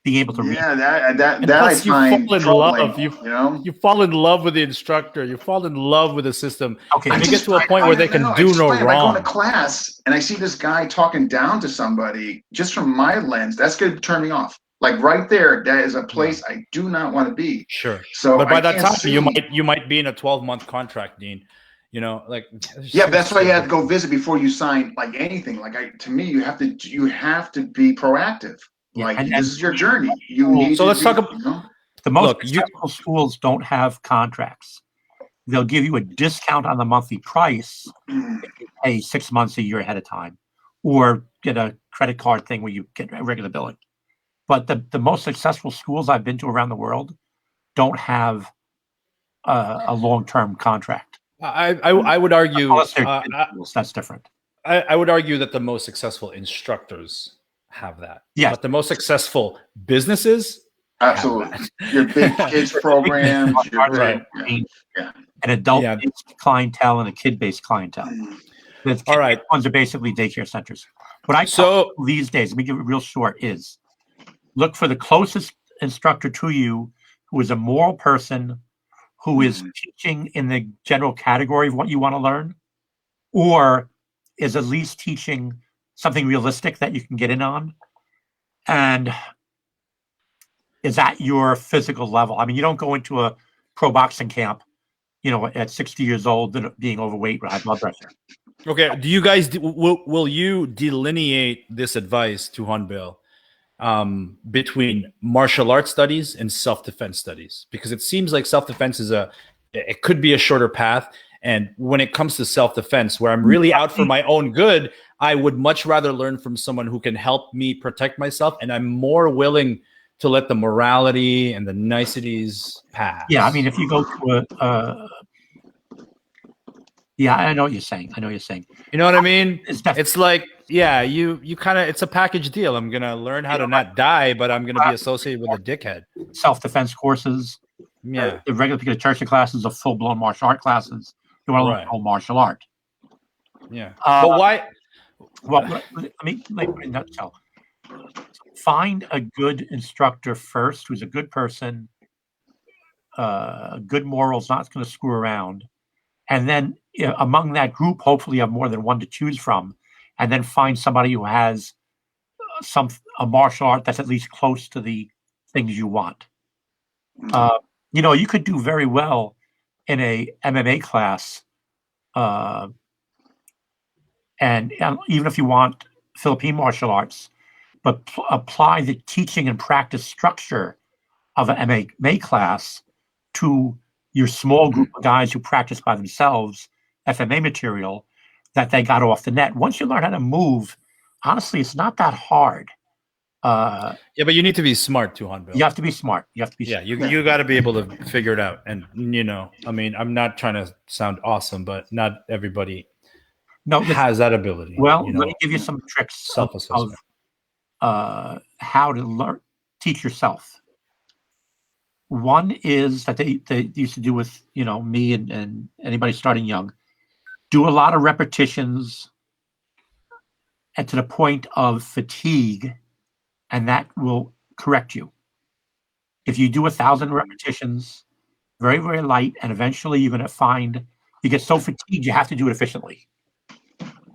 being able to read. That I find troubling. You fall in love with the instructor. You fall in love with the system. Okay, and you get to a point where they can do no wrong. I go to class and I see this guy talking down to somebody. Just from my lens, that's going to turn me off. Right there, that is a place I do not want to be. Sure. So, but by that time, you might be in a 12-month contract, Dean. But that's why you have to go visit before you sign anything. To me, you have to be proactive. This is your journey. Let's talk about the most successful schools don't have contracts. They'll give you a discount on the monthly price if you pay 6 months, a year ahead of time, or get a credit card thing where you get regular billing. But the most successful schools I've been to around the world don't have a long-term contract. I would argue that's different. I would argue that the most successful instructors have that. Yeah, but the most successful businesses, absolutely, your big kids programs, an adult-based clientele and a kid-based clientele. All right, ones are basically daycare centers. What I tell these days, let me give it real short, is look for the closest instructor to you who is a moral person, who is teaching in the general category of what you want to learn, or is at least teaching something realistic that you can get in on, and is at your physical level. You don't go into a pro boxing camp, at 60 years old and being overweight with high blood pressure. Okay. Do you guys will you delineate this advice, Tuhon Bill, between martial arts studies and self-defense studies? Because it seems like self-defense it could be a shorter path. And when it comes to self-defense, where I'm really out for my own good, I would much rather learn from someone who can help me protect myself. And I'm more willing to let the morality and the niceties pass. Yeah. If you go to I know what you're saying. You know what I mean? It's like, you kind of, it's a package deal. I'm going to learn how to not die, but I'm going to be associated with a dickhead. Self-defense courses. Yeah. The regular church classes are full-blown martial art classes. You want to learn whole martial art. Yeah. But why? Well, let me put it in a nutshell. Find a good instructor first, who's a good person, good morals, not going to screw around. And then among that group, hopefully you have more than one to choose from. And then find somebody who has a martial art that's at least close to the things you want. You could do very well in a MMA class, and even if you want Philippine martial arts, but apply the teaching and practice structure of an MMA class to your small group of guys who practice by themselves FMA material that they got off the net. Once you learn how to move, honestly, it's not that hard. But you need to be smart, Tuhon Bill. You have to be smart. You got to be able to figure it out. And I'm not trying to sound awesome, but not everybody has that ability. Well, let me give you some tricks of how to teach yourself. One is that they used to do with, me and anybody starting young, do a lot of repetitions and to the point of fatigue, and that will correct you. If you do 1,000 repetitions, very, very light, and eventually you're going to find you get so fatigued you have to do it efficiently.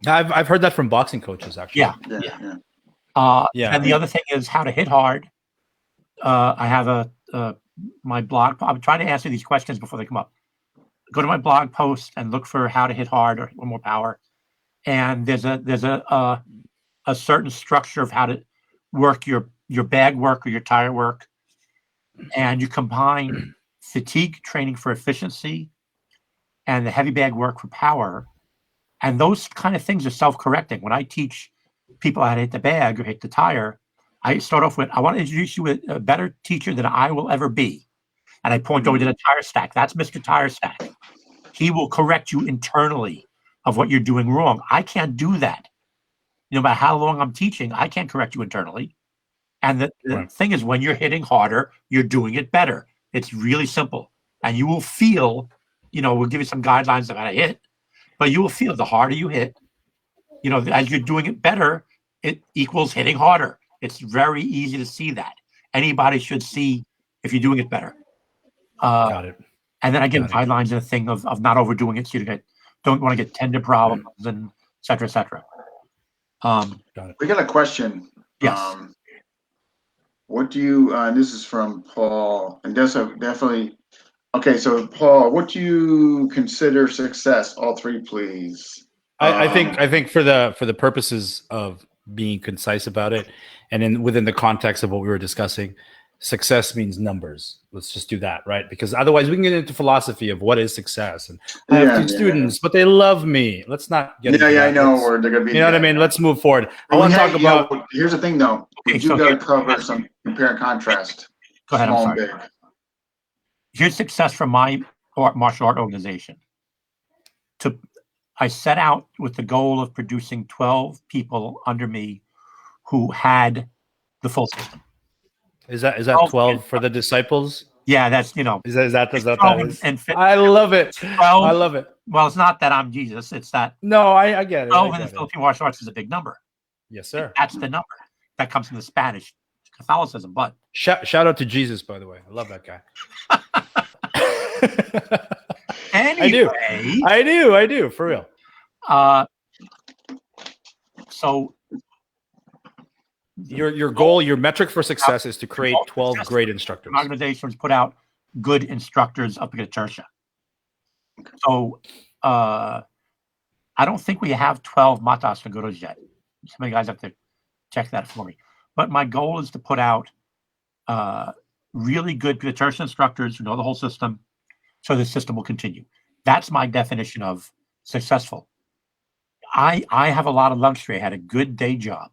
I've heard that from boxing coaches, actually. Yeah. Yeah. And the other thing is how to hit hard. I have my blog. I'm trying to answer these questions before they come up. Go to my blog post and look for how to hit hard or more power. And there's a certain structure of how to work your bag work or your tire work, and you combine fatigue training for efficiency and the heavy bag work for power. And those kind of things are self-correcting. When I teach people how to hit the bag or hit the tire, I start off with, I want to introduce you with a better teacher than I will ever be. And I point over to the tire stack. That's Mr. Tire Stack. He will correct you internally of what you're doing wrong. I can't do that. No matter how long I'm teaching, I can't correct you internally. And the thing is, when you're hitting harder, you're doing it better. It's really simple. And you will feel, we'll give you some guidelines of how to hit, but you will feel the harder you hit, as you're doing it better, it equals hitting harder. It's very easy to see that. Anybody should see if you're doing it better. Got it. And then I give guidelines and a thing of not overdoing it, so you don't want to get tendon problems and et cetera, et cetera. We got a question. Yes. What do you, this is from Paul, and that's definitely, okay, so Paul, what do you consider success? All three, please. I think for the purposes of being concise about it, and within the context of what we were discussing, success means numbers. Let's just do that, right? Because otherwise we can get into philosophy of what is success. And I have 2 students, but they love me. Let's not get into that. I know. Or they're going to be. You know what I mean? Let's move forward. I want to talk about. Here's the thing, though. Okay, you got to cover some compare and contrast. Go ahead. Small I'm sorry. and big. Here's success from my martial art organization. I set out with the goal of producing 12 people under me who had the full system. Is that 12 for the disciples? Yeah, that's Is that? And I love it. 12, I love it. Well, it's not that I'm Jesus. It's that No, I get it. 12 in the Philippine martial arts is a big number. Yes, sir. That's the number that comes from the Spanish Catholicism. But shout out to Jesus, by the way. I love that guy. Anyway, I do for real. So your goal, your metric for success is to create 12 great instructors. Organizations put out good instructors up at tertia. So I don't think we have 12 matas naguros yet. Some of you guys have to check that for me. But my goal is to put out really good tertia instructors who know the whole system, so the system will continue. That's my definition of successful. I have a lot of luxury. I had a good day job.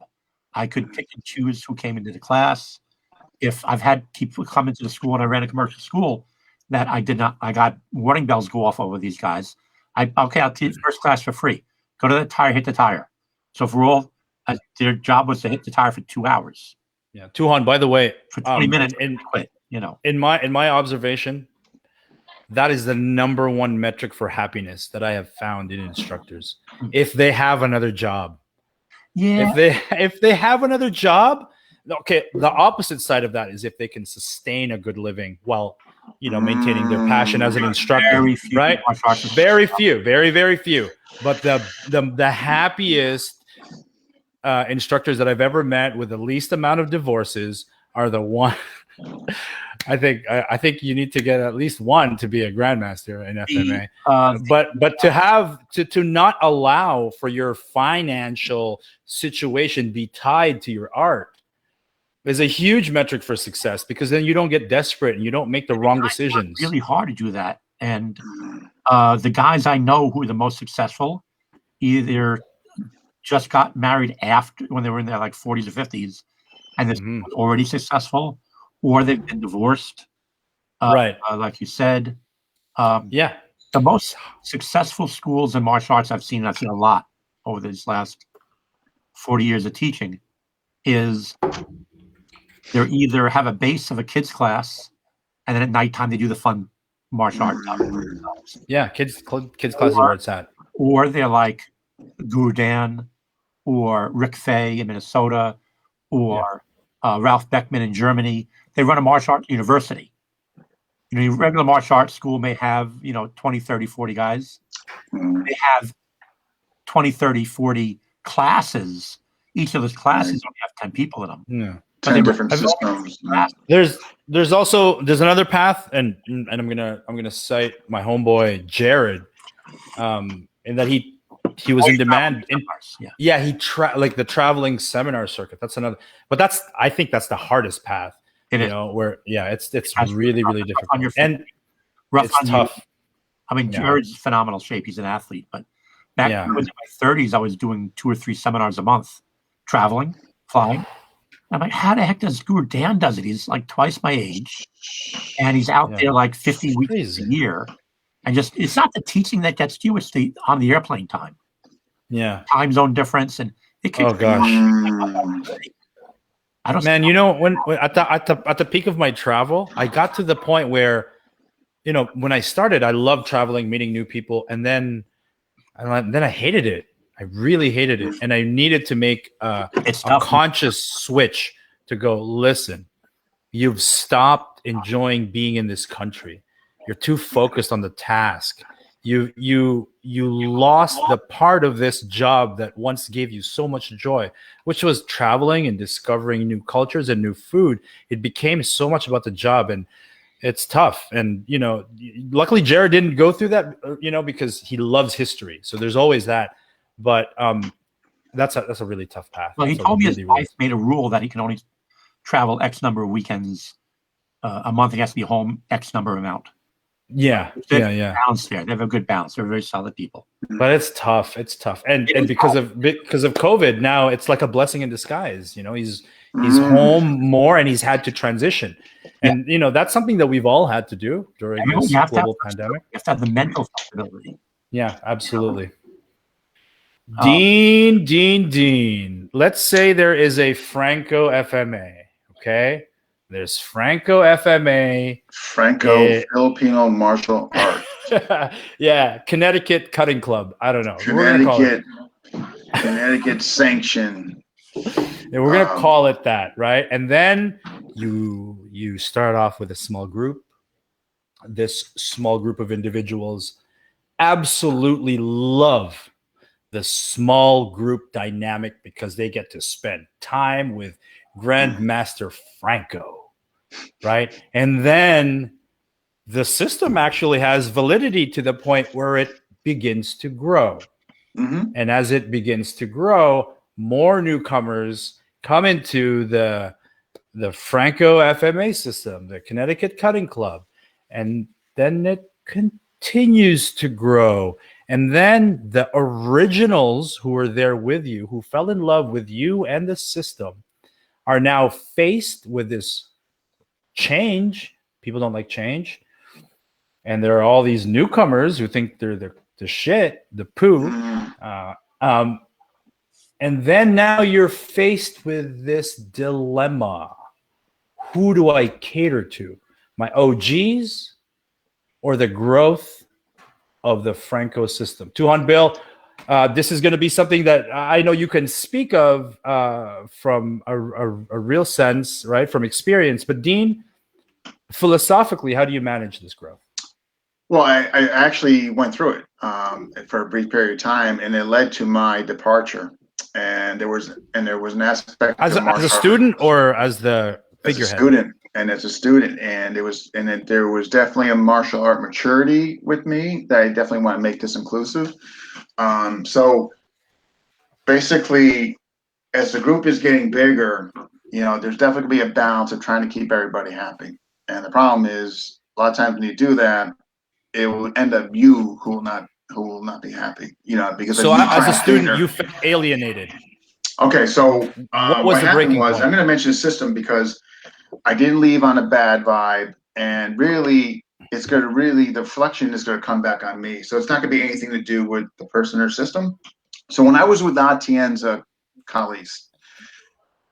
I could pick and choose who came into the class. If I've had people come into the school and I ran a commercial school that I did not, I got warning bells go off over these guys. I'll teach first class for free. Go to the tire, hit the tire. So for all, their job was to hit the tire for 2 hours. Yeah, Tuhon, by the way, for 20 minutes and quit. In my observation, that is the number one metric for happiness that I have found in instructors. If they have another job. Yeah. If they have another job, okay, the opposite side of that is if they can sustain a good living while, maintaining their passion as an instructor. Very few, right? Very few, very, very few. But the happiest instructors that I've ever met with the least amount of divorces are the one. I think you need to get at least one to be a grandmaster in FMA. But to not allow for your financial situation be tied to your art is a huge metric for success, because then you don't get desperate and you don't make the wrong decisions. It's really hard to do that. And the guys I know who are the most successful either just got married after when they were in their 40s or 50s and they're already successful, or they've been divorced, right? Like you said. The most successful schools in martial arts I've seen a lot over these last 40 years of teaching, is they either have a base of a kids class, and then at nighttime they do the fun martial arts stuff themselves. Yeah, kids classes are where it's at. Or they're like Gurdan or Rick Fay in Minnesota or Ralph Beckman in Germany. They run a martial arts university. Your regular martial arts school may have, 20, 30, 40 guys. They have 20, 30, 40 classes. Each of those classes only have 10 people in them. Yeah. 10 different systems. There's another path, and I'm gonna cite my homeboy Jared, in that he was in demand. He like the traveling seminar circuit. That's another, but I think that's the hardest path. It is. Where it's really difficult and rough it's tough. I mean, Jared's phenomenal shape. He's an athlete, but back when I was in my 30s, I was doing 2 or 3 seminars a month, traveling, flying. I'm like, how the heck does Dan does it? He's like twice my age, and he's out there like 50 weeks a year. And it's not the teaching that gets you; it's on the airplane time. Yeah, time zone difference, and it can. Oh gosh. I don't. Man, when at the peak of my travel, I got to the point where, when I started, I loved traveling, meeting new people, and then I hated it. I really hated it, and I needed to make a conscious switch to go. Listen, you've stopped enjoying being in this country. You're too focused on the task. You lost the part of this job that once gave you so much joy, which was traveling and discovering new cultures and new food. It became so much about the job, and it's tough. And luckily Jared didn't go through that, because he loves history. So there's always that. But that's a really tough path. Well, he told me his wife made a rule that he can only travel X number of weekends a month. He has to be home X number amount. Yeah. Balance there. They have a good balance. They're very solid people. But it's tough. And because of COVID, now it's like a blessing in disguise. He's home more, and he's had to transition. And that's something that we've all had to do during this global pandemic. You have to have the mental flexibility. Yeah, absolutely. Dean. Let's say there is a Franco FMA. Okay. There's Franco FMA. Filipino Martial Arts. Yeah, Connecticut Cutting Club. I don't know. Connecticut Sanction. Yeah, we're gonna call it that, right? And then you start off with a small group. This small group of individuals absolutely love the small group dynamic because they get to spend time with Grandmaster Franco, right? And then the system actually has validity to the point where it begins to grow. Mm-hmm. And as it begins to grow, more newcomers come into the Franco FMA system, the Connecticut Cutting Club, and then it continues to grow. And then the originals who were there with you, who fell in love with you and the system, are now faced with this change. People don't like change. And there are all these newcomers who think they're the shit, the poo. And then now you're faced with this dilemma. Who do I cater to? My OGs or the growth of the Franco system? Tuhon Bill, this is going to be something that I know you can speak of from a real sense, right? From experience. But Dean, philosophically, how do you manage this growth? Well, I actually went through it for a brief period of time, and it led to my departure. And there was an aspect as a student or as the figurehead? As a student, and there was definitely a martial art maturity with me that I definitely want to make this inclusive. So basically, as the group is getting bigger, there's definitely going to be a balance of trying to keep everybody happy. And the problem is, a lot of times when you do that, it will end up you who will not be happy. Because so as a student, you felt alienated. Okay, so what happened was I'm going to mention the system because I didn't leave on a bad vibe, and really, the reflection is going to come back on me. So it's not going to be anything to do with the person or system. So when I was with Atienza colleagues,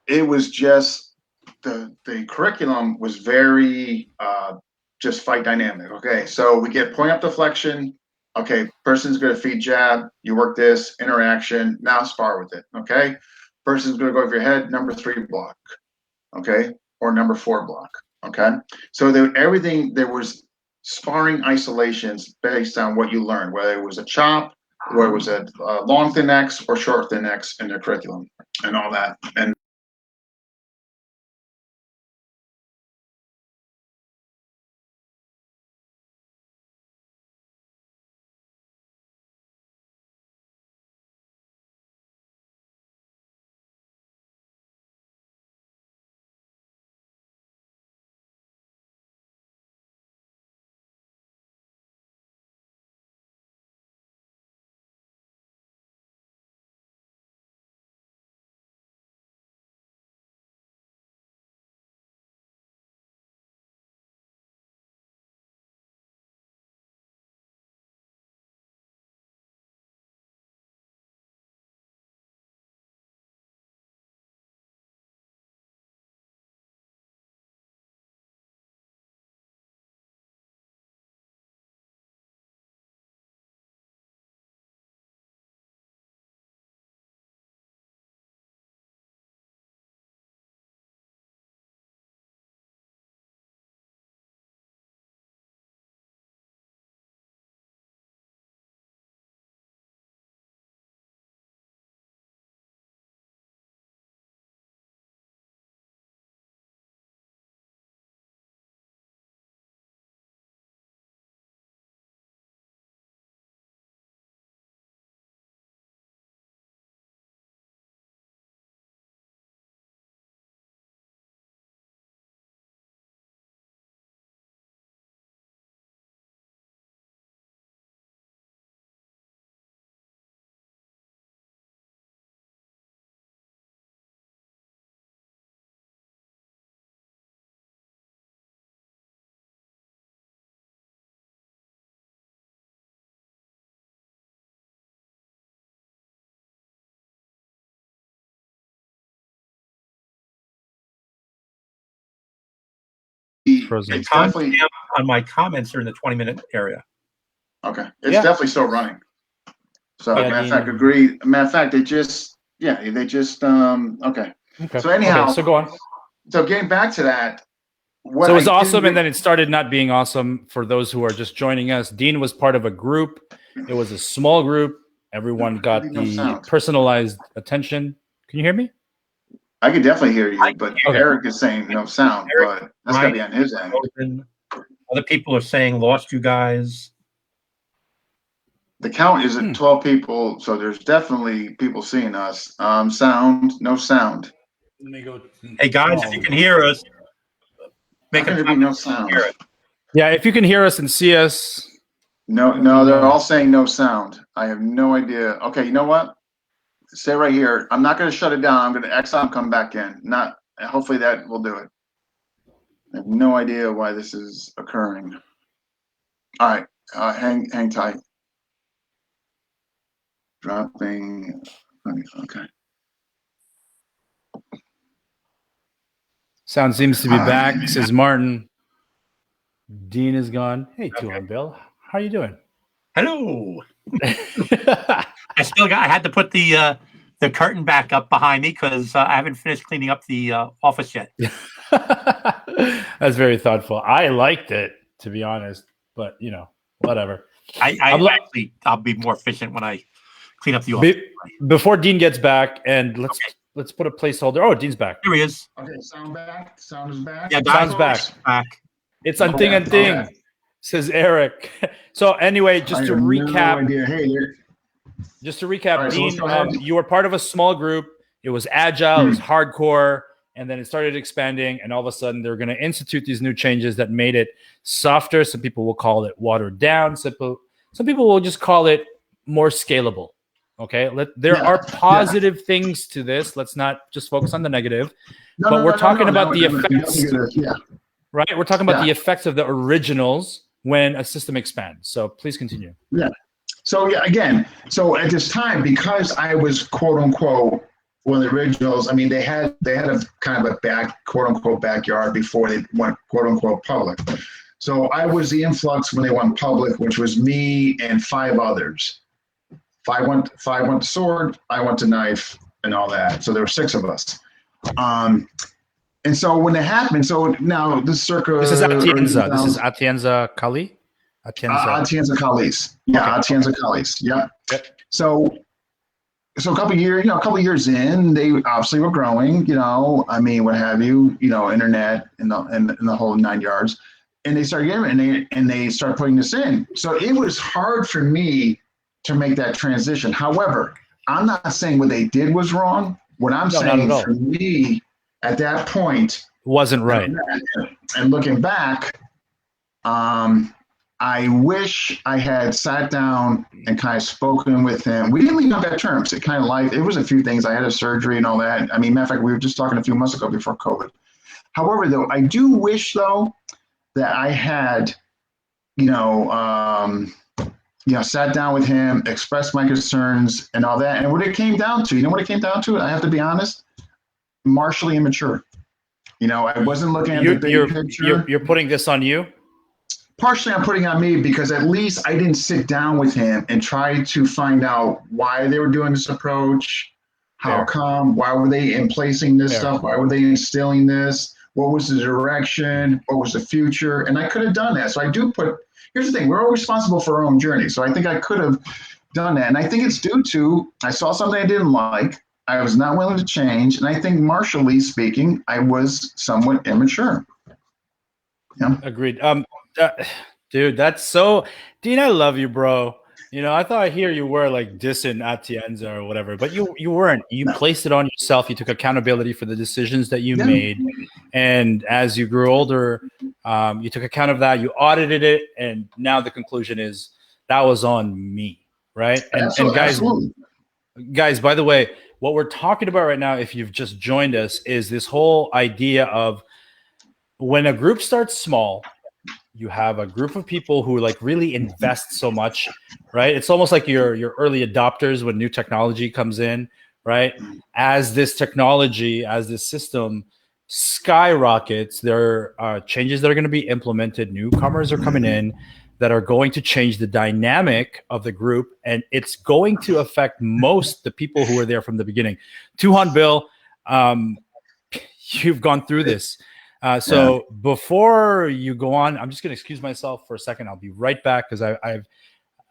it was just the curriculum was very just fight dynamic. Okay, so we get point up deflection. Okay, person's going to feed jab. You work this interaction. Now spar with it. Okay, person's going to go over your head. Number 3 block. Okay, or number 4 block. Okay, so there was sparring isolations based on what you learned, whether it was a chop, whether it was a long thin X or short thin X in their curriculum and all that. And Frozen. it's definitely on my comments are in the 20-minute area. okay. It's Yeah. definitely still running. So Yeah, matter of fact, agree. Matter of fact, they just okay. Okay. So anyhow, Okay, so go on. So getting back to that, So it was awesome, and then it started not being awesome for those who are just joining us. Dean was part of a group. It was a small group. Everyone got the personalized attention. Can you hear me? I can definitely hear you, but Okay. Eric is saying no sound, but that's got to be on his end. Other people are saying lost you guys. The count is at 12 people, so there's definitely people seeing us. Sound, no sound. Let me go. Hey guys, if you can hear us, make How a can there be no sound? hear it. Yeah, if you can hear us and see us. No, they're all saying no sound. I have no idea. Okay, you know what? Stay right here. I'm not going to shut it down. I'm going to X out and come back in. Hopefully that will do it. I have no idea why this is occurring. All right, hang tight. Dropping. Okay. Sound seems to be back, says Martin. Dean is gone. Hey, Tuhon Bill. How are you doing? Hello. I had to put the curtain back up behind me because I haven't finished cleaning up the office yet. That's very thoughtful. I liked it, to be honest, but whatever. I'll be more efficient when I clean up the office. Before Dean gets back, and let's put a placeholder. Oh, Dean's back. Here he is. Okay, sound back. Sound is back. Yeah, sound's back. It's unting. Says Eric. So anyway, just to recap. Right, Dean, you were part of a small group. It was agile, it was hardcore, and then it started expanding. And all of a sudden, they're going to institute these new changes that made it softer. Some people will call it watered down. Some people will just call it more scalable. Okay, there are positive things to this. Let's not just focus on the negative. But we're talking about the effects. Right, we're talking about the effects of the originals when a system expands. So please continue. Yeah. So again, so at this time, because I was quote unquote one of the originals. I mean, they had a kind of a quote unquote backyard before they went quote unquote public. So I was the influx when they went public, which was me and 5 others. Five went to sword, I went to knife, and all that. So there were 6 of us. And so when it happened, so now this circa. This is Atienza. This is Atienza Kali. Atienza Kalis. Yeah, okay. Atienza Kalis. Yeah. Yep. So a couple years in, they obviously were growing. I mean, what have you? Internet and the whole 9 yards. And they started getting and they started putting this in. So it was hard for me to make that transition. However, I'm not saying what they did was wrong. What I'm saying for me at that point wasn't right. And looking back, I wish I had sat down and kind of spoken with him. We didn't leave on bad terms. It was a few things. I had a surgery and all that. I mean, matter of fact, we were just talking a few months ago before COVID. However, though, I do wish though that I had, sat down with him, expressed my concerns and all that. And what it came down to, I have to be honest, martially immature. I wasn't looking at the big picture. You're putting this on you? Partially I'm putting on me because at least I didn't sit down with him and try to find out why they were doing this approach, how come, why were they placing this stuff, why were they instilling this, what was the direction, what was the future, and I could have done that. So here's the thing, we're all responsible for our own journey, so I think I could have done that, and I think it's due to, I saw something I didn't like, I was not willing to change, and I think martially speaking, I was somewhat immature. Yeah. Agreed. Dude, that's so. Dean, I love you, bro. I thought here you were like dissing Atienza or whatever, but you weren't. You placed it on yourself. You took accountability for the decisions that you made, and as you grew older, you took account of that. You audited it, and now the conclusion is that was on me, right? And guys, by the way, what we're talking about right now, if you've just joined us, is this whole idea of when a group starts small. You have a group of people who like really invest so much, right? It's almost like your early adopters when new technology comes in, right? As this technology, as this system skyrockets, there are changes that are going to be implemented. Newcomers are coming in that are going to change the dynamic of the group, and it's going to affect most the people who were there from the beginning. Tuhon Bill, you've gone through this. So before you go on, I'm just going to excuse myself for a second. I'll be right back because I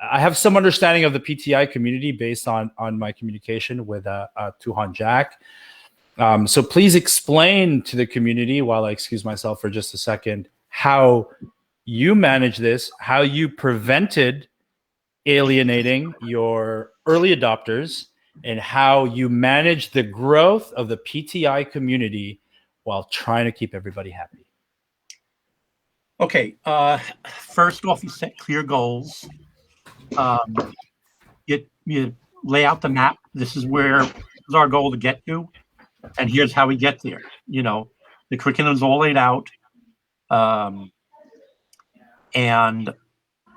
have some understanding of the PTI community based on my communication with Tuhon Jack. So please explain to the community while I excuse myself for just a second how you manage this, how you prevented alienating your early adopters, and how you manage the growth of the PTI community while trying to keep everybody happy. Okay. First off, you set clear goals. You lay out the map. This is our goal to get to, and here's how we get there. The curriculum is all laid out, and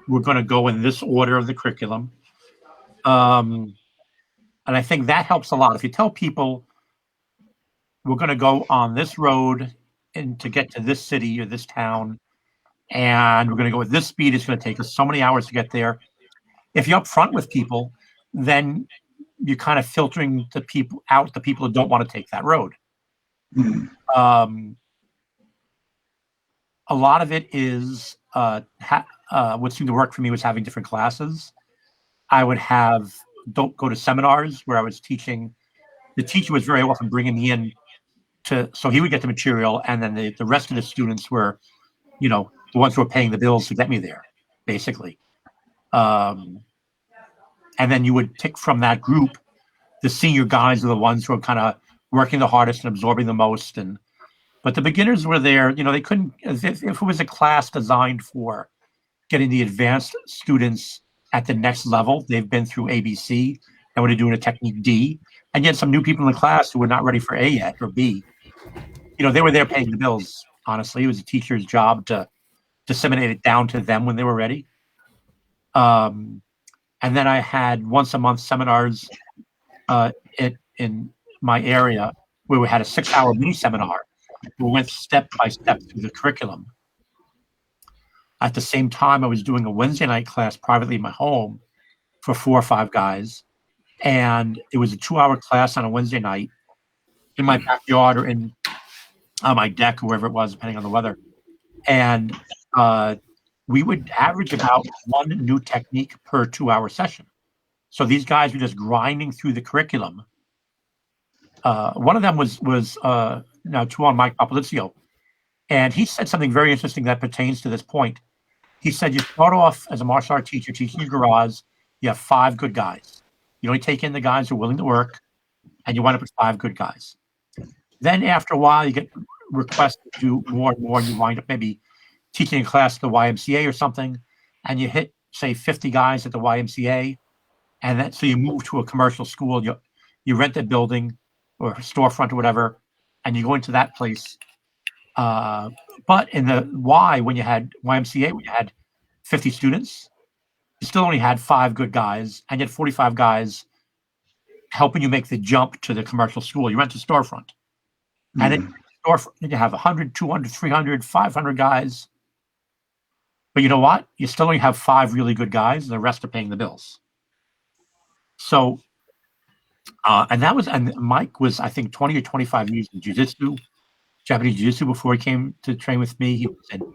we're going to go in this order of the curriculum. And I think that helps a lot. If you tell people, we're going to go on this road and to get to this city or this town, and we're going to go at this speed. It's going to take us so many hours to get there. If you're upfront with people, then you're kind of filtering the people who don't want to take that road. A lot of it is what seemed to work for me was having different classes. I would don't go to seminars where I was teaching. The teacher was very often bringing me in so he would get the material, and then the rest of the students were, the ones who were paying the bills to get me there, basically. And then you would pick from that group. The senior guys are the ones who are kind of working the hardest and absorbing the most. But the beginners were there. They couldn't. If it was a class designed for getting the advanced students at the next level, they've been through ABC and were doing a technique D. And yet some new people in the class who were not ready for A yet or B, they were there paying the bills. Honestly, it was a teacher's job to disseminate it down to them when they were ready. And then I had once a month seminars in my area where we had a 6-hour mini seminar. We went step by step through the curriculum. At the same time, I was doing a Wednesday night class privately in my home for 4 or 5 guys. And it was a 2-hour class on a Wednesday night in my backyard or in on my deck, or wherever it was, depending on the weather. And we would average about 1 new technique per 2-hour session. So these guys were just grinding through the curriculum. One of them was now Tuhon Mike Papalizio, and he said something very interesting that pertains to this point. He said you start off as a martial art teacher teaching your garage. You have 5 good guys. You only take in the guys who are willing to work, and you wind up with 5 good guys. Then after a while, you get requests to do more and more, and you wind up maybe teaching a class at the YMCA or something, and you hit, say, 50 guys at the YMCA, and then so you move to a commercial school. You rent a building or a storefront or whatever, and you go into that place. But in the when you had YMCA, when you had 50 students, you still only had 5 good guys, and you had 45 guys helping you make the jump to the commercial school. You rent a storefront. And then you have 100, 200, 300, 500 guys. But you know what? You still only have 5 really good guys, and the rest are paying the bills. So, and Mike was, I think, 20 or 25 years in jiu-jitsu, Japanese jiu-jitsu before he came to train with me. He was in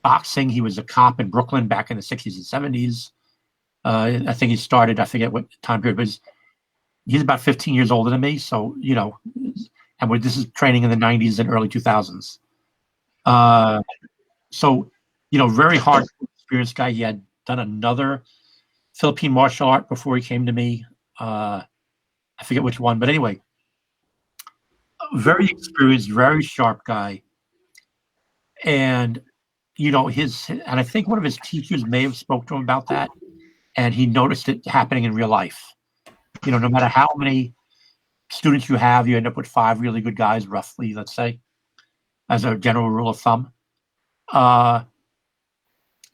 boxing. He was a cop in Brooklyn back in the 60s and 70s. I think he started, I forget what time period, but he's about 15 years older than me. So, and this is training in the 90s and early 2000s. So, very hard experienced guy. He had done another Philippine martial art before he came to me. I forget which one, but anyway, very experienced, very sharp guy. And, and I think one of his teachers may have spoke to him about that, and he noticed it happening in real life. No matter how many students you have, you end up with 5 really good guys, roughly, let's say, as a general rule of thumb.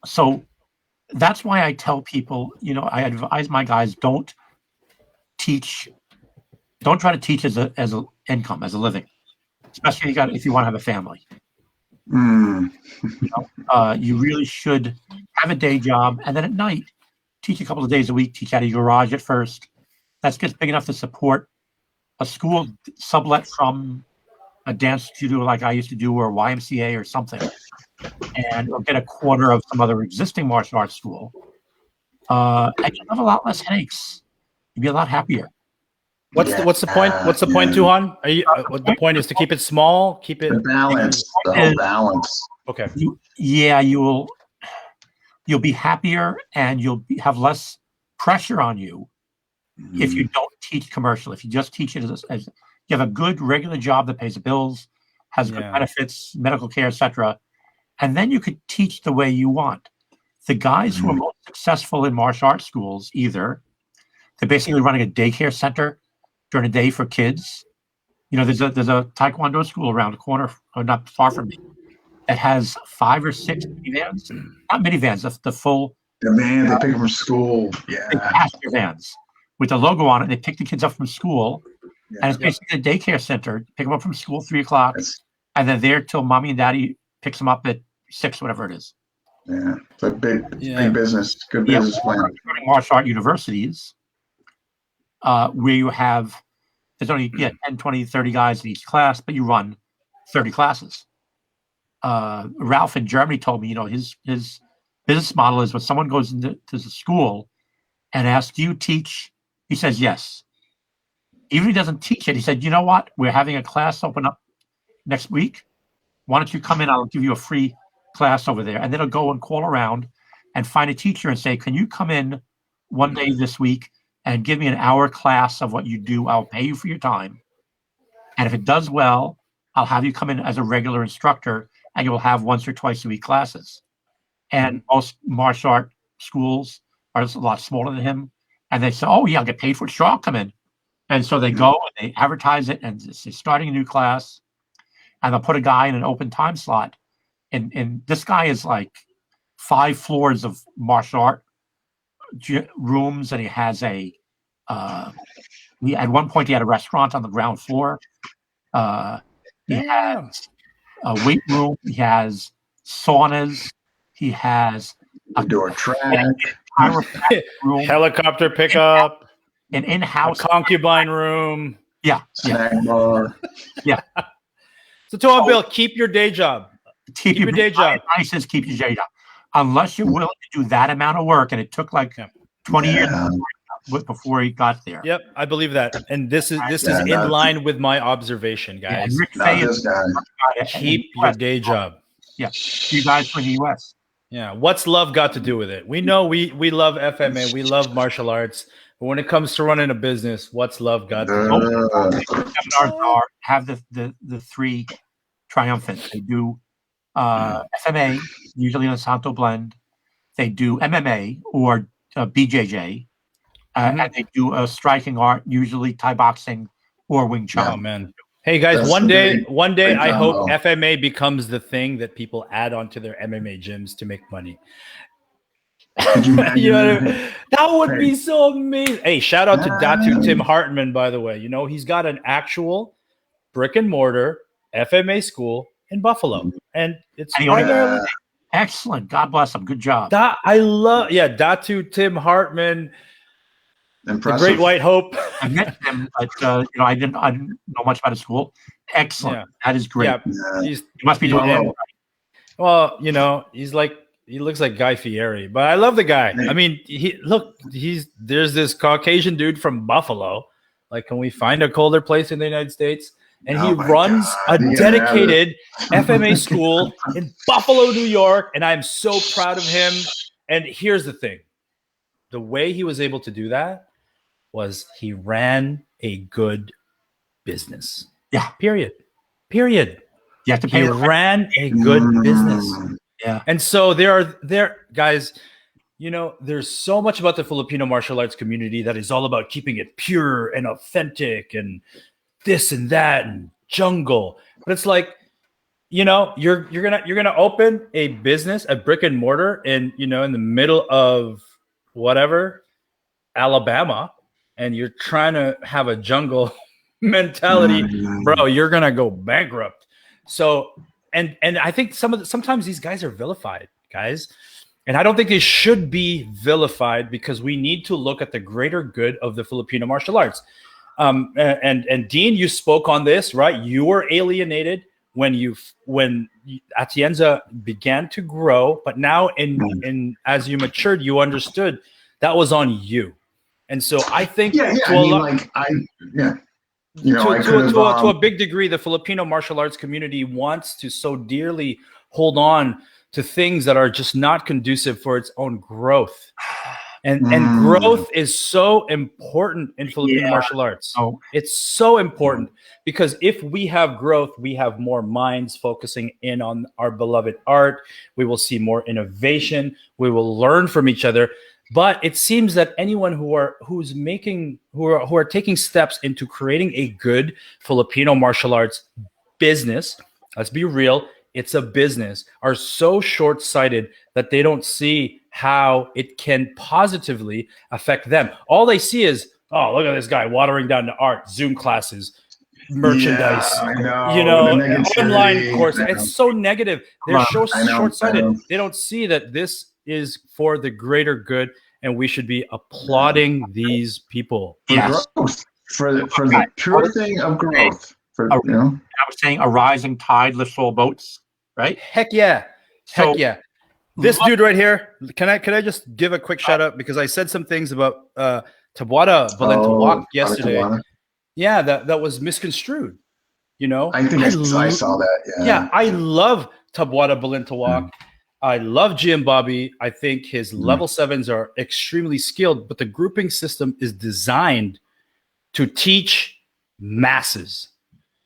So that's why I tell people, I advise my guys, don't try to teach as a income, as a living, especially if you want to have a family. You really should have a day job, and then at night, teach a couple of days a week, teach out of your garage at first. That's just big enough to support a school sublet from a dance studio like I used to do, or YMCA or something, and or get a corner of some other existing martial arts school. And you'll have a lot less headaches. You'll be a lot happier. What's the point? What's the point, Tuhon? The point is to keep it small, keep it balance. The whole balance. Okay. You'll be happier, and you'll have less pressure on you if you don't teach commercial. If you just teach it as you have a good regular job that pays the bills, has good benefits, medical care, etc., and then you could teach the way you want. The guys who are most successful in martial arts schools, either they're basically running a daycare center during the day for kids. There's a Taekwondo school around the corner, or not far from me, that has 5 or 6 minivans, not minivans, the full. The van they pick them from school, passenger vans with the logo on it. They pick the kids up from school, and it's basically a daycare center. Pick them up from school 3 o'clock, and they're there till mommy and daddy picks them up at 6, whatever it is. Yeah, it's a big business, good business plan. Martial art universities, where you have, there's only 10, 20, 30 guys in each class, but you run 30 classes. Ralph in Germany told me, his business model is when someone goes into the school and asks, "Do you teach?" He says, "Yes." Even if he doesn't teach it, he said, "You know what? We're having a class open up next week. Why don't you come in? I'll give you a free class over there." And then he'll go and call around and find a teacher and say, "Can you come in one day this week and give me an hour class of what you do? I'll pay you for your time. And if it does well, I'll have you come in as a regular instructor, and you'll have once or twice a week classes." And most martial art schools are a lot smaller than him. And they say, "Oh, yeah, I'll get paid for it. Sure, I'll come in." And so they go and they advertise it, and they're starting a new class, and they'll put a guy in an open time slot. And this guy is like 5 floors of martial art rooms, and he has a at one point he had a restaurant on the ground floor. He has a weight room. He has saunas. He has Indoor track. chiropractic room, Helicopter pickup, an a in-house. concubine room. Yeah. Snack bar. So, Tuhon Bill, keep your day job. Keep your day job. I says keep your day job. Unless you're willing to do that amount of work, and it took like 20 years before he got there. Yep, I believe that, and this is in line with my observation, guys. Yeah, Rick Fay Not this guy. Keep your day job. Yeah, you guys from the U.S. Yeah, what's love got to do with it? We know we love FMA, we love martial arts, but when it comes to running a business, what's love got to do with it? Seminars have the three triumphant. They do FMA, usually in a Santo blend. They do MMA or BJJ. And they do a striking art, usually Thai boxing or Wing Chun. Oh man! Hey guys, That's one day, I combo. hope FMA becomes the thing that people add onto their MMA gyms to make money. Could you imagine You know what I that? mean? That would be so amazing. Hey, shout out to Datu Tim Hartman, by the way. You know, he's got an actual brick and mortar FMA school in Buffalo, and it's And he primarily Excellent. God bless him. Good job. I love Datu Tim Hartman. The Impressive. Great White Hope. I met him, but I didn't know much about his school. Excellent. Yeah. That is great. Yeah, Yeah. he's, You must be doing Yeah. well. well, he looks like Guy Fieri, but I love the guy. I mean, there's this Caucasian dude from Buffalo. Like, can we find a colder place in the United States? And he Oh my runs God, a you gotta dedicated FMA school in Buffalo, New York, and I'm so proud of him. And here's the thing: the way he was able to do that was he ran a good business. Yeah. Period. You have to pay He the rent. ran a good business. Yeah. And so there, guys, there's so much about the Filipino martial arts community that is all about keeping it pure and authentic and this and that and jungle. But it's like, you're gonna open a business, a brick and mortar in the middle of whatever, Alabama, and you're trying to have a jungle mentality, bro, you're gonna go bankrupt. So, and I think sometimes these guys are vilified, guys, and I don't think they should be vilified because we need to look at the greater good of the Filipino martial arts. And Dean, you spoke on this, right? You were alienated when Atienza began to grow, but now as you matured, you understood that was on you. And so I think to a big degree, the Filipino martial arts community wants to so dearly hold on to things that are just not conducive for its own growth. And growth is so important in Filipino martial arts. Oh. It's so important because if we have growth, we have more minds focusing in on our beloved art. We will see more innovation. We will learn from each other. But it seems that anyone who are taking steps into creating a good Filipino martial arts business, let's be real, it's a business, are so short-sighted that they don't see how it can positively affect them. All they see is, oh, look at this guy watering down the art, Zoom classes, merchandise, online course. It's so negative. They're so short-sighted. They don't see that this is for the greater good, and we should be applauding these people. Yes. For the pure thing of growth. I was saying a rising tide lifts all boats, right? Heck yeah. This dude right here, can I just give a quick shout out because I said some things about Tabuada Valentawak yesterday. Yeah, that was misconstrued. I think I saw that. Yeah, I love Tabuada Valentawak. I love Jim Bobby. I think his level 7s are extremely skilled, but the grouping system is designed to teach masses.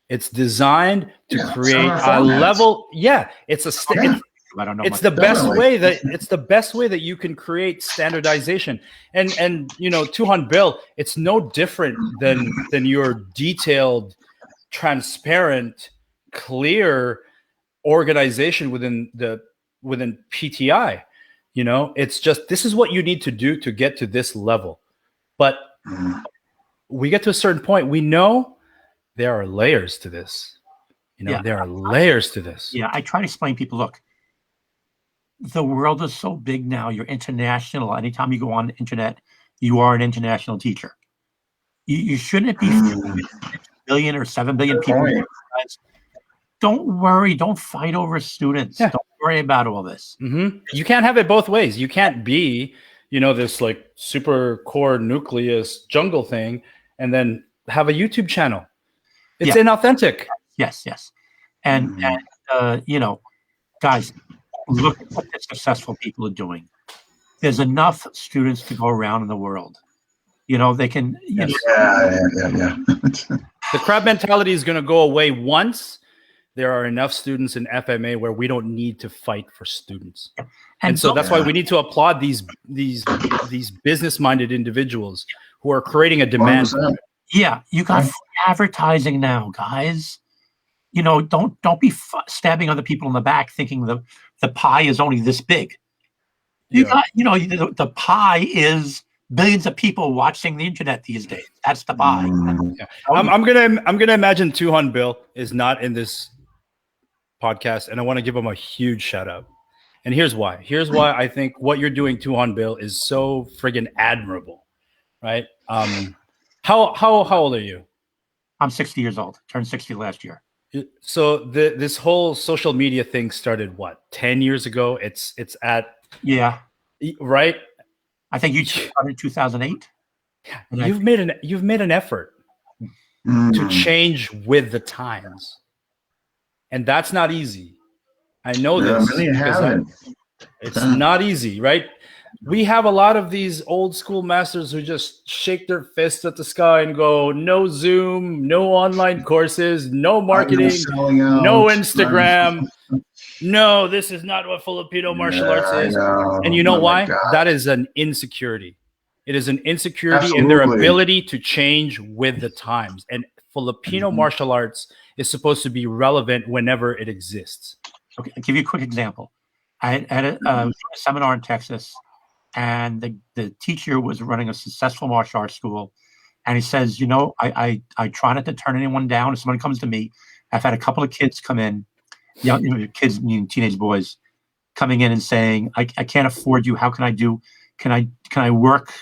It's designed to create a level. Yeah, it's I don't know. It's the best way that you can create standardization. And Tuhon Bill, it's no different than your detailed, transparent, clear organization within PTI. It's just, this is what you need to do to get to this level. But we get to a certain point, we know there are layers to this. There are layers to this. Yeah, I try to explain to people, look, the world is so big now. You're international. Anytime you go on the internet, you are an international teacher. You shouldn't be 6 billion or 7 billion people. Don't worry. Don't fight over students. Yeah. Don't worry about all this. Mm-hmm. You can't have it both ways. You can't be, this like super core nucleus jungle thing and then have a YouTube channel. It's inauthentic. Yes. And guys, look at what the successful people are doing. There's enough students to go around in the world. They can. Yeah. The crab mentality is going to go away once there are enough students in FMA where we don't need to fight for students. And so that's why we need to applaud these business-minded individuals who are creating a demand. 100%. Yeah, you got free advertising now, guys. Don't be stabbing other people in the back thinking the pie is only this big. You got, the pie is billions of people watching the internet these days. That's the pie. Yeah. I'm gonna imagine Tuhon Bill is not in this podcast, and I want to give him a huge shout out. And here's why. Here's why I think what you're doing, Tuhon Bill, is so friggin' admirable, right? How old are you? I'm 60 years old. Turned 60 last year. So this whole social media thing started 10 years ago? It's at right. I think you started in 2008. You've made an effort to change with the times, and that's not easy. I know this. Really haven't. It's not easy, right? We have a lot of these old school masters who just shake their fists at the sky and go, no Zoom, no online courses, no marketing, no Instagram. No, this is not what Filipino martial arts is. And you know why? That is an insecurity. It is an insecurity in their ability to change with the times. And Filipino martial arts is supposed to be relevant whenever it exists. Okay, I'll give you a quick example. I had a seminar in Texas, and the teacher was running a successful martial arts school. And he says, I try not to turn anyone down. If someone comes to me, I've had a couple of kids come in, young kids, teenage boys, coming in and saying, I can't afford you. How can I do? Can I work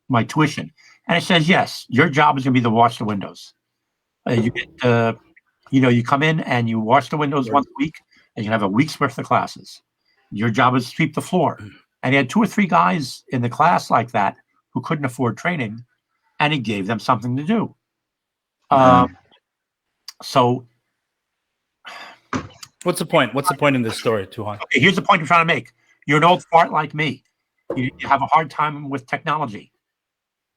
my tuition? And it says, yes, your job is going to be to wash the windows. You get, you come in and you wash the windows once a week, and you have a week's worth of classes. Your job is to sweep the floor. And he had 2 or 3 guys in the class like that who couldn't afford training, and he gave them something to do. So, what's the point? What's the point in this story, Tuhon? Okay, here's the point I'm trying to make. You're an old fart like me. You have a hard time with technology.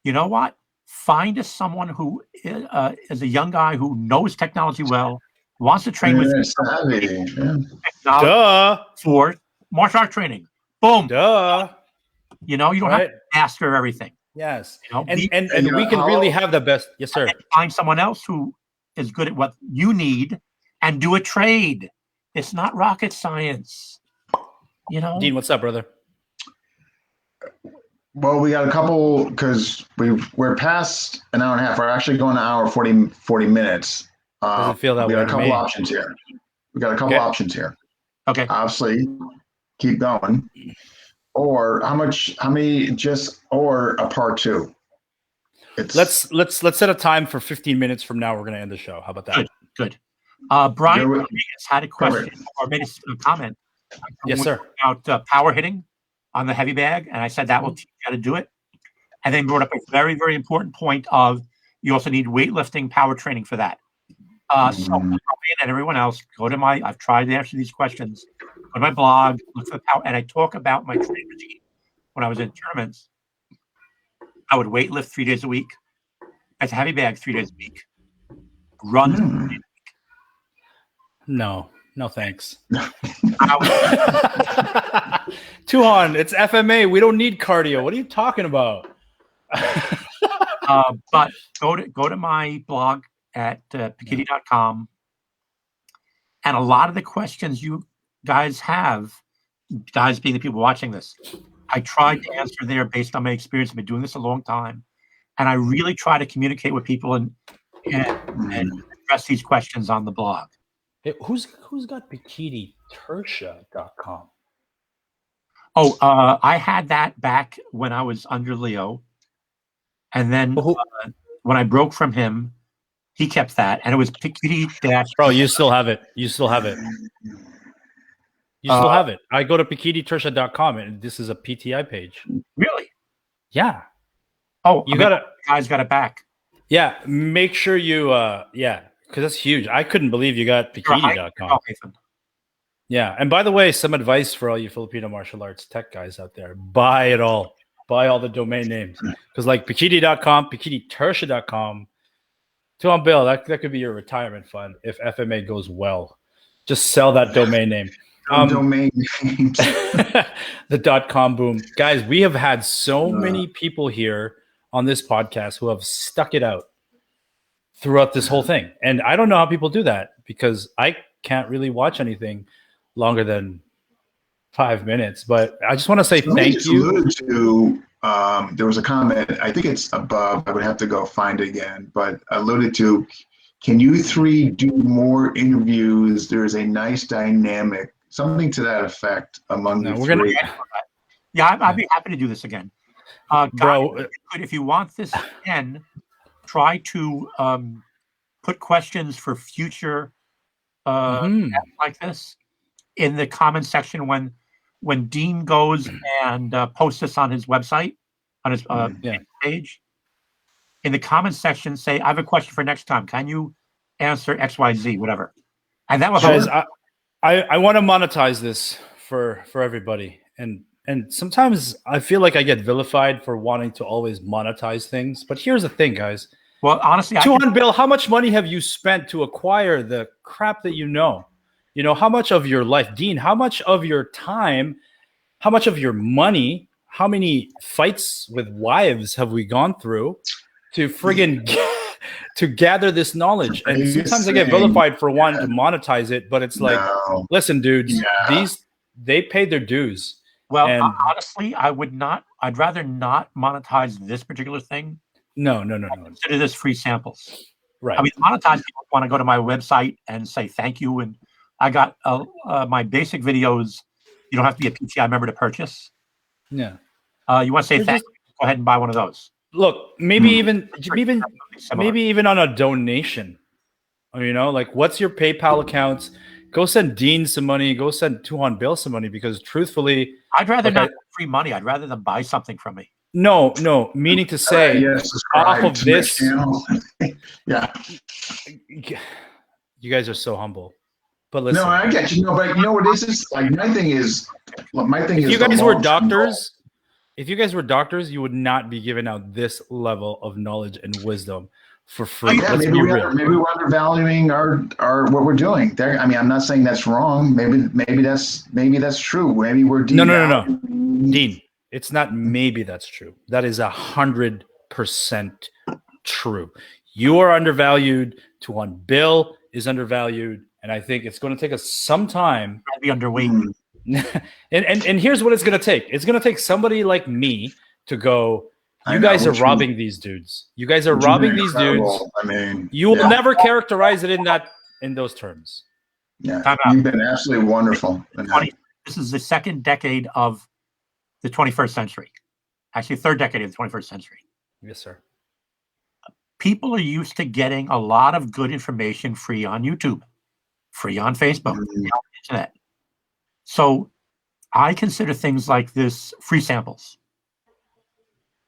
You know what? Find someone who is a young guy who knows technology well, wants to train with Duh. for martial art training. Boom. Duh. You don't have to master everything. Yes. And we can really have the best. Yes, sir. Find someone else who is good at what you need and do a trade. It's not rocket science. Dean, what's up, brother? Well, we got a couple because we're past an hour and a half. We're actually going an hour 40 minutes. Doesn't feel that we way got a couple options here. Okay. Obviously, keep going. Or how many or a part 2. Let's set a time for 15 minutes from now. We're going to end the show. How about that? Good. Brian Rodriguez had a question or made a comment. Yes, sir. About power hitting on the heavy bag, and I said that will teach you how to do it. And then brought up a very, very important point of you also need weightlifting power training for that. So Brian and everyone else, I've tried to answer these questions. Go to my blog, look for the power, and I talk about my training routine. When I was in tournaments, I would weightlift 3 days a week. As a heavy bag 3 days a week. Run 3 days a week. No, thanks. Tuhon, it's FMA. We don't need cardio. What are you talking about? But go to my blog at piketty.com, and a lot of the questions you guys have, guys being the people watching this, I tried to answer there based on my experience. I've been doing this a long time. and I really try to communicate with people and address these questions on the blog. Hey, who's got bikini-tertia.com? Oh, I had that back when I was under Leo, and then when I broke from him, he kept that, and it was Pikiti dash. Bro, you still have it. You still have it. You still have it. I go to bikini-tertia.com, and this is a PTI page. Really? Yeah. Oh, you got it. Guys got it back. Yeah, make sure you. Yeah, because that's huge. I couldn't believe you got bikini.com. Yeah, and by the way, some advice for all you Filipino martial arts tech guys out there: buy it all. Buy all the domain names, because like bikini.com, bikini-tertia.com, Tuhon Bill, that could be your retirement fund if FMA goes well. Just sell that domain name. Domain names. The .com boom. Guys, we have had so many people here on this podcast who have stuck it out throughout this whole thing. And I don't know how people do that, because I can't really watch anything longer than 5 minutes. But I just want to say thank you. Alluded to, there was a comment, I think it's above, I would have to go find it again, but alluded to, can you three do more interviews? There's a nice dynamic, something to that effect among the three. Yeah, I'd be happy to do this again. Bro, if you want this again, try to put questions for future like this in the comment section when Dean goes and posts this on his website, on his page. In the comment section, say, I have a question for next time. Can you answer XYZ, whatever? And that will help. Guys, I want to monetize this for everybody. And sometimes I feel like I get vilified for wanting to always monetize things. But here's the thing, guys. Well, honestly, Tuhon Bill, how much money have you spent to acquire the crap that you know? You know, how much of your life, Dean, how much of your time, how much of your money, how many fights with wives have we gone through to friggin' to gather this knowledge? And sometimes I get vilified for wanting to monetize it, but it's like, listen, dudes, they paid their dues. Well, honestly, I'd rather not monetize this particular thing. No. Consider this free samples. Right. I mean, a lot of times people want to go to my website and say thank you. And I got my basic videos. You don't have to be a PTI member to purchase. Yeah. You want to say thank you? Go ahead and buy one of those. Look, maybe even on a donation. You know, like, what's your PayPal account? Go send Dean some money. Go send Tuhon Bill some money, because truthfully, I'd rather not free money. I'd rather them buy something from me. No, meaning to say, off of this, yeah, you guys are so humble. But listen, no, I get you. No, but you know what this is like. My thing is, if you guys were doctors, you would not be giving out this level of knowledge and wisdom for free. Yeah, maybe we're undervaluing our what we're doing. I mean, I'm not saying that's wrong. Maybe that's true. Maybe we're no, Dean. It's not maybe that's true. That is 100% true. You are undervalued. Tuhon Bill is undervalued, and I think it's going to take us some time to be underweight. and here's what it's going to take. It's going to take somebody like me to go, you guys are robbing these dudes. You guys are robbing these dudes. I mean, you will never characterize it in those terms. Yeah, you've been absolutely wonderful. This is the second decade of the 21st century. Actually, third decade of the 21st century. Yes, sir. People are used to getting a lot of good information free on YouTube, free on Facebook, free on the internet. So I consider things like this free samples.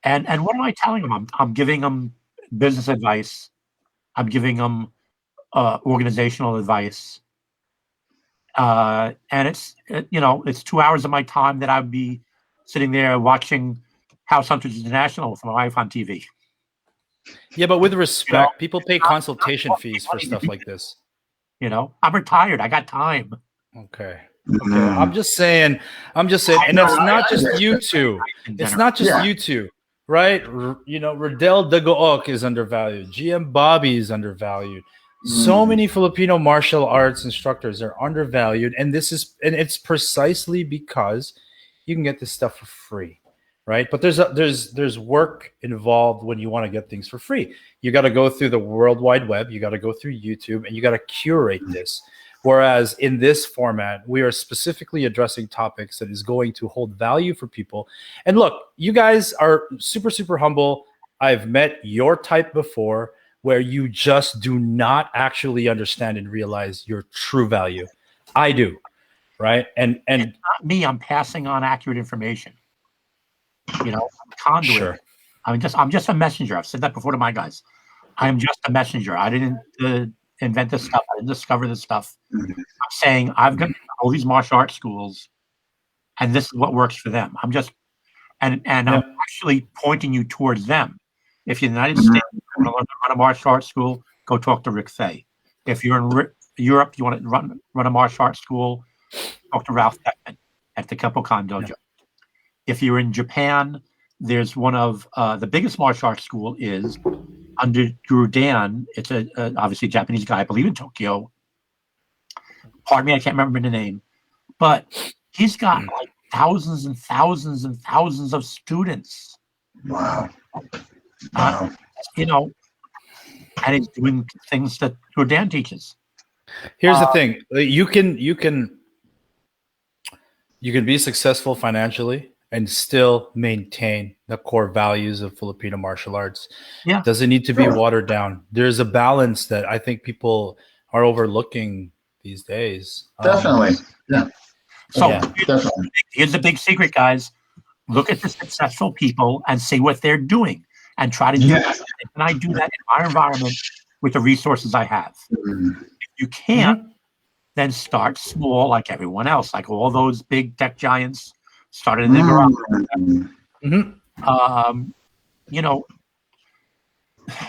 And what am I telling them? I'm giving them business advice. I'm giving them organizational advice. And it's 2 hours of my time that I'd be sitting there watching House Hunters International with my wife on TV. Yeah, but with respect, people pay consultation fees for stuff like this. You know, I'm retired. I got time. Okay. I'm just saying, and it's not just you two. It's not just you two, right? You know, Rodel Dagook is undervalued. GM Bobby is undervalued. So many Filipino martial arts instructors are undervalued, and it's precisely because you can get this stuff for free. right? But there's work involved when you want to get things for free. You got to go through the World Wide Web, you got to go through YouTube, and you got to curate this. Whereas in this format, we are specifically addressing topics that is going to hold value for people. And look, you guys are super, super humble. I've met your type before where you just do not actually understand and realize your true value. I do, right? And It's not me. I'm passing on accurate information. I'm a conduit. Sure. I'm just a messenger. I've said that before to my guys. I am just a messenger. I didn't invent this stuff. I didn't discover this stuff. I'm saying I've got all these martial arts schools, and this is what works for them. I'm actually pointing you towards them. If you're in the United States, you want to learn to run a martial arts school, go talk to Rick Fay. If you're in Europe, you want to run a martial arts school, talk to Ralph Beckman at the Kempo-Kan Dojo. If you're in Japan, there's one of the biggest martial arts school is under Guru Dan. It's a obviously Japanese guy, I believe in Tokyo. Pardon me, I can't remember the name, but he's got like thousands and thousands and thousands of students. Wow. And he's doing things that Guru Dan teaches. Here's the thing: you can be successful financially and still maintain the core values of Filipino martial arts. Yeah. It doesn't need to be watered down. There's a balance that I think people are overlooking these days. Definitely. Definitely. Here's the big secret, guys. Look at the successful people and see what they're doing and try to do that. Can I do that in my environment with the resources I have? If you can't, then start small like everyone else, like all those big tech giants started in the garage.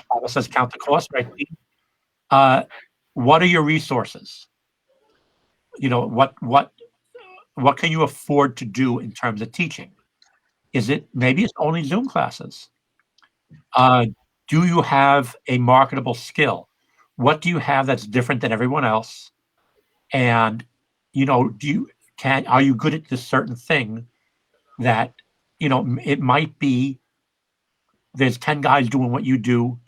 Paulo says count the cost, right? What are your resources? What can you afford to do in terms of teaching? Maybe it's only Zoom classes? Do you have a marketable skill? What do you have that's different than everyone else? And are you good at this certain thing that it might be there's 10 guys doing what you do,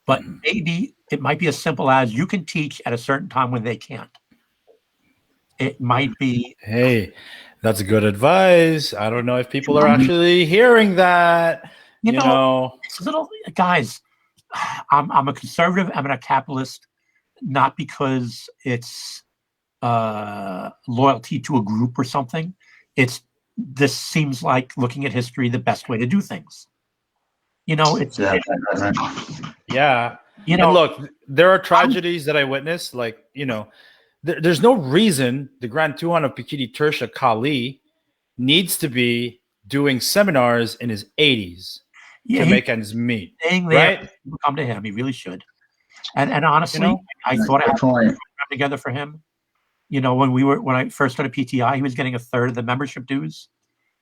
but maybe it might be as simple as you can teach at a certain time when they can't. It might be. Hey, that's good advice. I don't know if people are actually hearing that. It's little guys. I'm a conservative. I'm a capitalist, not because it's loyalty to a group or something. This seems like looking at history the best way to do things. It's yeah. And look, there are tragedies that I witnessed. Like there's no reason the Grand Tuhon of Pikiti Tersha Kali needs to be doing seminars in his 80s to make ends meet. Right? People come to him. He really should. And honestly, I thought I had a program together for him. When I first started PTI, he was getting a third of the membership dues.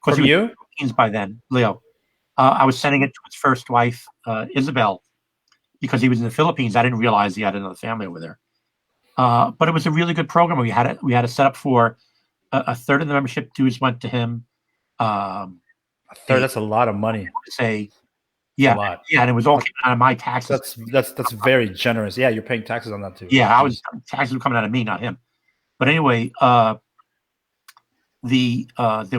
From he was you? in the Philippines by then, Leo. I was sending it to his first wife, Isabel, because he was in the Philippines. I didn't realize he had another family over there. But it was a really good program. We had a setup for a third of the membership dues went to him. A third, that's a lot of money. A lot. Yeah, and it was all coming out of my taxes. That's very generous. Yeah, you're paying taxes on that too. Yeah, taxes were coming out of me, not him. But anyway, there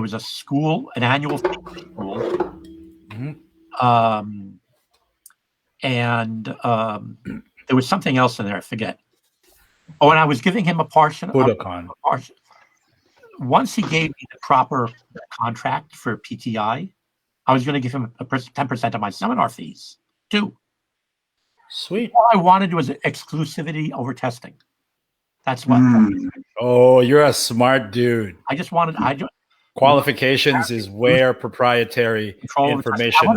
was a school, an annual school, and there was something else in there. I forget. Oh, and I was giving him a portion. Once he gave me the proper contract for PTI, I was going to give him 10% of my seminar fees too. Sweet. All I wanted was exclusivity over testing. That's what. Oh, you're a smart dude. I just wanted. Qualifications is where proprietary information.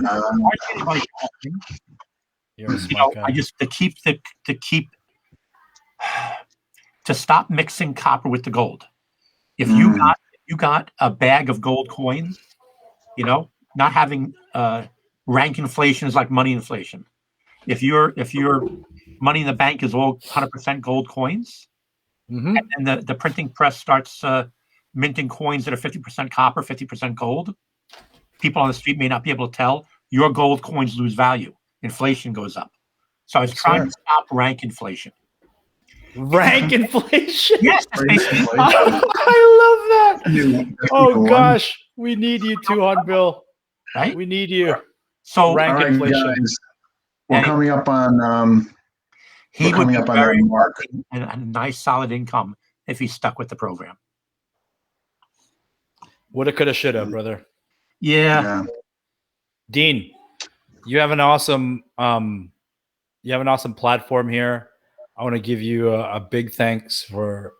You're a smart guy. I just to stop mixing copper with the gold. If you got a bag of gold coins, not having rank inflation is like money inflation. If your money in the bank is all 100% gold coins, and the printing press starts minting coins that are 50% copper, 50% gold, people on the street may not be able to tell, your gold coins lose value. Inflation goes up. So I was trying to stop rank inflation. Rank inflation. Yes, it's basically. I love that. New- Oh one. gosh, we need you, Tuhon Bill. Right? We need you. So Rank All right, inflation. guys. We're And coming up on he we're would coming be up on very that mark. and a nice solid income if he stuck with the program. Woulda, coulda, shoulda, brother. Yeah. Yeah. Dean, you have an awesome platform here. I want to give you a big thanks for.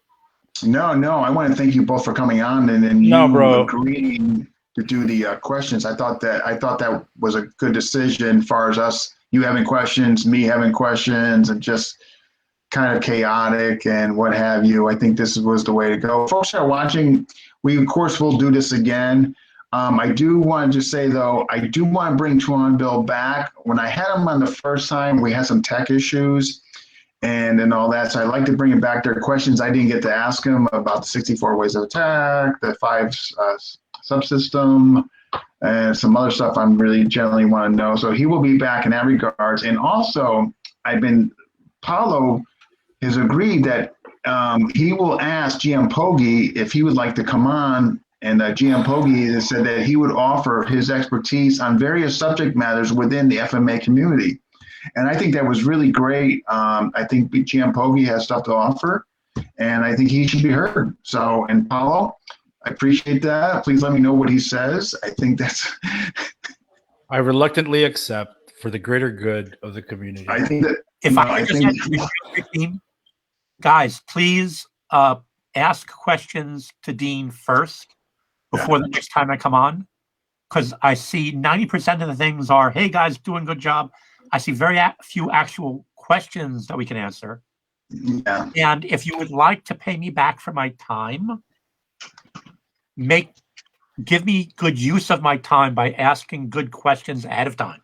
No, I want to thank you both for coming on and No, you bro. agreeing to do the questions. I thought that was a good decision as far as us, you having questions, me having questions, and just kind of chaotic and what have you. I think this was the way to go. Folks that are watching, we of course will do this again. I do want to say though, I do want to bring Tuhon Bill back. When I had him on the first time, we had some tech issues and all that. So I'd like to bring him back. There are questions I didn't get to ask him about the 64 ways of attack, the 5 subsystem, and some other stuff I'm really generally want to know. So he will be back in that regards. And also, Paulo has agreed that he will ask GM Poggi if he would like to come on. And GM Poggi has said that he would offer his expertise on various subject matters within the FMA community. And I think that was really great. I think GM Poggi has stuff to offer, and I think he should be heard. So, and Paulo, I appreciate that. Please let me know what he says. I think that's. I reluctantly accept for the greater good of the community. I think that. If No, I I could think- just add, guys, please ask questions to Dean first before the next time I come on, because I see 90% of the things are, hey guys, doing good job. I see very few actual questions that we can answer. Yeah. And if you would like to pay me back for my time, give me good use of my time by asking good questions ahead of time.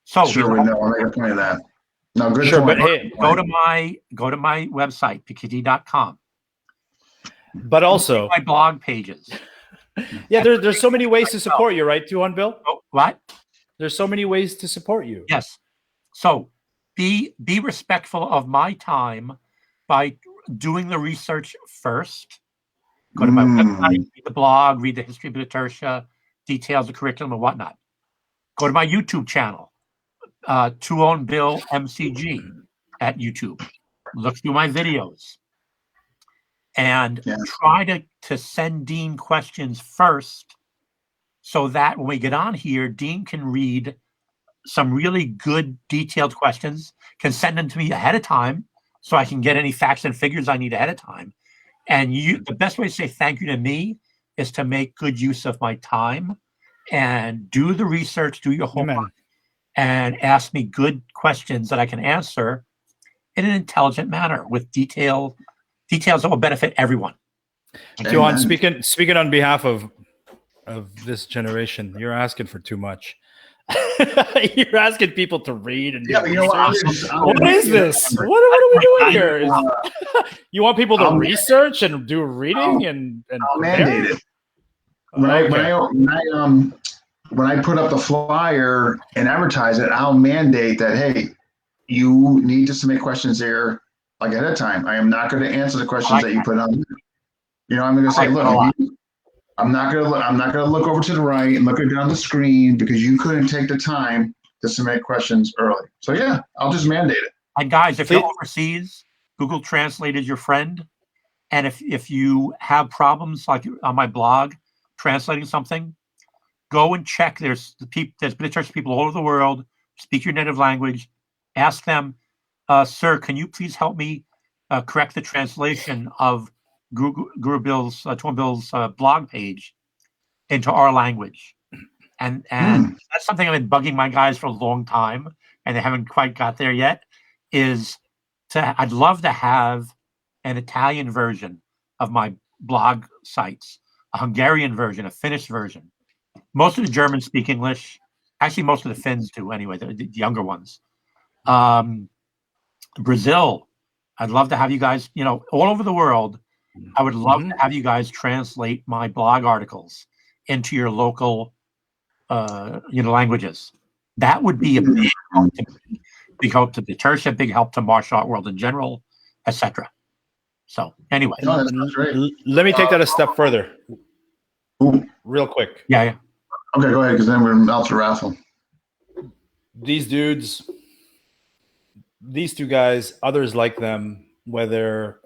So Sure, we know. I'll make a point of that. No, good Sure, point. but hey, go to my website, pkt.com. but also, My blog pages. yeah, there's so many ways to support you, right, Tuhon Bill? Oh, what? There's so many ways to support you. Yes. So be respectful of my time by doing the research first. Go to my website, read the blog, read the history of the tertia, details the curriculum and whatnot. Go to my YouTube channel, Tuhon Bill MCG at YouTube. Look through my videos. And try to send Dean questions first so that when we get on here, Dean can read some really good detailed questions, can send them to me ahead of time so I can get any facts and figures I need ahead of time. And the best way to say thank you to me is to make good use of my time and do the research, do your homework, and ask me good questions that I can answer in an intelligent manner with details that will benefit everyone. Tuhon, speaking on behalf of this generation, you're asking for too much. You're asking people to read and do research. What is this? What are we doing here? You want people to research and do reading and I'll mandate it. When I put up the flyer and advertise it, I'll mandate that, hey, you need to submit questions there like ahead of time. I am not going to answer the questions that you put on. You know, I'm going to say, look, I'm not going to look over to the right and look down the screen because you couldn't take the time to submit questions early. So yeah, I'll just mandate it. And guys, if you're overseas, Google Translate is your friend. And if you have problems like on my blog translating something, go and check. There's been church people all over the world. Speak your native language. Ask them, sir, can you please help me correct the translation of Tuhon Bill's blog page into our language? And that's something I've been bugging my guys for a long time, and they haven't quite got there yet. I'd love to have an Italian version of my blog sites, a Hungarian version, a Finnish version. Most of the Germans speak English. Actually, most of the Finns do anyway, the younger ones. Brazil, I'd love to have you guys, all over the world. I would love to have you guys translate my blog articles into your local languages. That would be a big help to me. Big help to the church, a big help to martial art world in general, etc. So anyway, No, that's great. Let me take that a step further, Ooh. real quick. yeah. Okay, go ahead, because then we're out to raffle. These dudes, these two guys, others like them, whether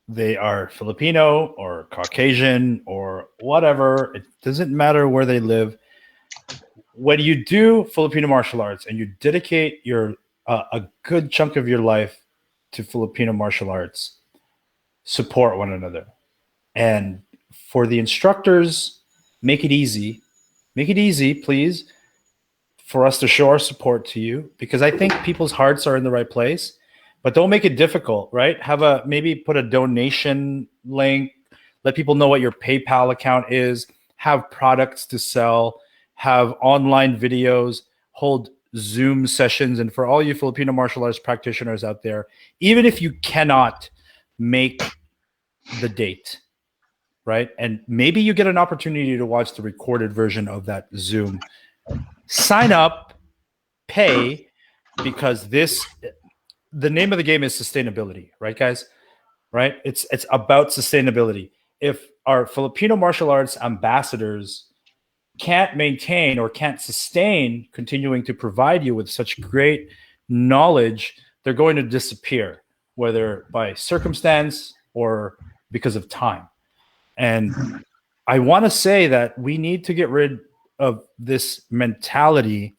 they are Filipino or Caucasian or whatever, it doesn't matter where they live. When you do Filipino martial arts and you dedicate your a good chunk of your life to Filipino martial arts, support one another. And for the instructors, make it easy, please, for us to show our support to you, because I think people's hearts are in the right place, but don't make it difficult, right? Maybe put a donation link, let people know what your PayPal account is, have products to sell, have online videos, hold Zoom sessions. And for all you Filipino martial arts practitioners out there, even if you cannot make the date, right? And maybe you get an opportunity to watch the recorded version of that Zoom. Sign up, pay, because the name of the game is sustainability, right, guys? Right? It's about sustainability. If our Filipino martial arts ambassadors can't maintain or can't sustain continuing to provide you with such great knowledge, they're going to disappear, whether by circumstance or because of time. And I want to say that we need to get rid of this mentality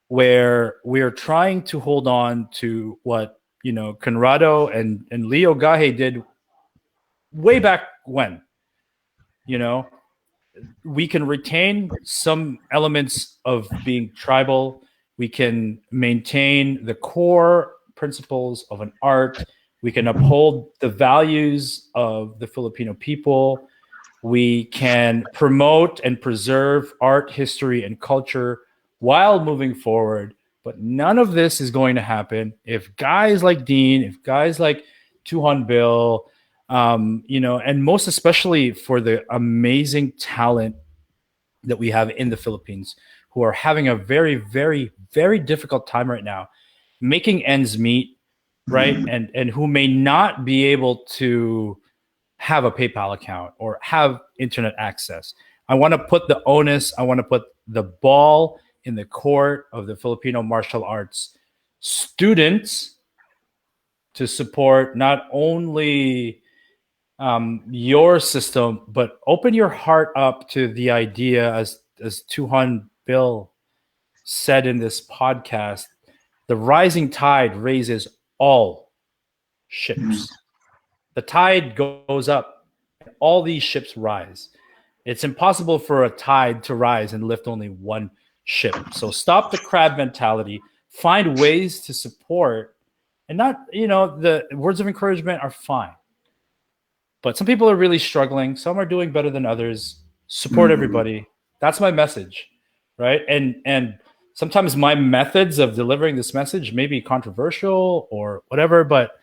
where we're trying to hold on to what, Conrado and Leo Gahe did way back when. We can retain some elements of being tribal. We can maintain the core principles of an art. We can uphold the values of the Filipino people. We can promote and preserve art, history, and culture while moving forward. But none of this is going to happen if guys like Dean, if guys like Tuhon Bill, and most especially for the amazing talent that we have in the Philippines, who are having a very, very, very difficult time right now, making ends meet, right? And who may not be able to have a PayPal account or have internet access. I want to put the onus, I want to put the ball in the court of the Filipino martial arts students to support not only your system, but open your heart up to the idea, as Tuhon Bill said in this podcast, the rising tide raises all ships. The tide goes up, and all these ships rise. It's impossible for a tide to rise and lift only one ship. So stop the crab mentality, find ways to support, and not, the words of encouragement are fine. But some people are really struggling. Some are doing better than others. Support everybody. That's my message, right? And sometimes my methods of delivering this message may be controversial or whatever, but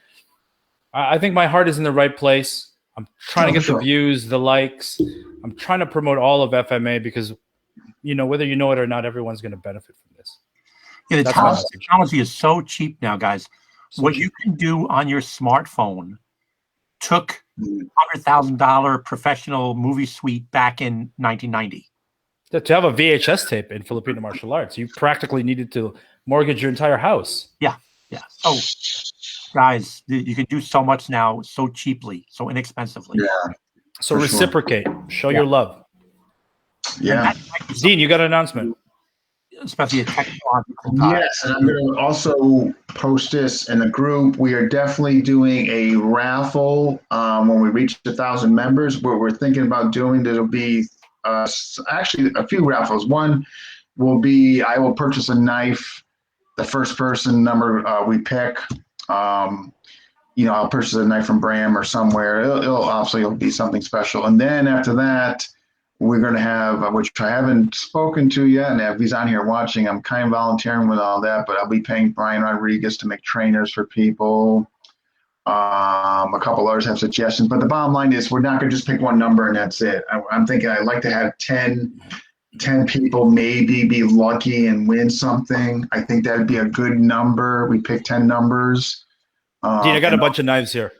I think my heart is in the right place. I'm trying to get the views, the likes. I'm trying to promote all of FMA because, whether you know it or not, everyone's going to benefit from this. Yeah, the technology is so cheap now, guys. What you can do on your smartphone took $100,000 professional movie suite back in 1990. To have a VHS tape in Filipino martial arts, you practically needed to mortgage your entire house. Yeah. Oh, guys, you can do so much now so cheaply, so inexpensively. Yeah. So reciprocate. Show your love. Yeah. Dean, you got an announcement. Especially a technological time. Yes, and I'm going to also post this in the group. We are definitely doing a raffle when we reach 1,000 members. What we're thinking about doing, there'll be actually a few raffles. One will be I will purchase a knife. The first person number we pick, I'll purchase a knife from Bram or somewhere. It'll be something special. And then after that, we're going to have, which I haven't spoken to yet, and if he's on here watching, I'm kind of volunteering with all that, but I'll be paying Brian Rodriguez to make trainers for people. A couple others have suggestions, but the bottom line is we're not going to just pick one number and that's it. I'm thinking I'd like to have 10 10 people maybe be lucky and win something. I think that'd be a good number. We pick 10 numbers. Dean, I got a And- bunch of knives here.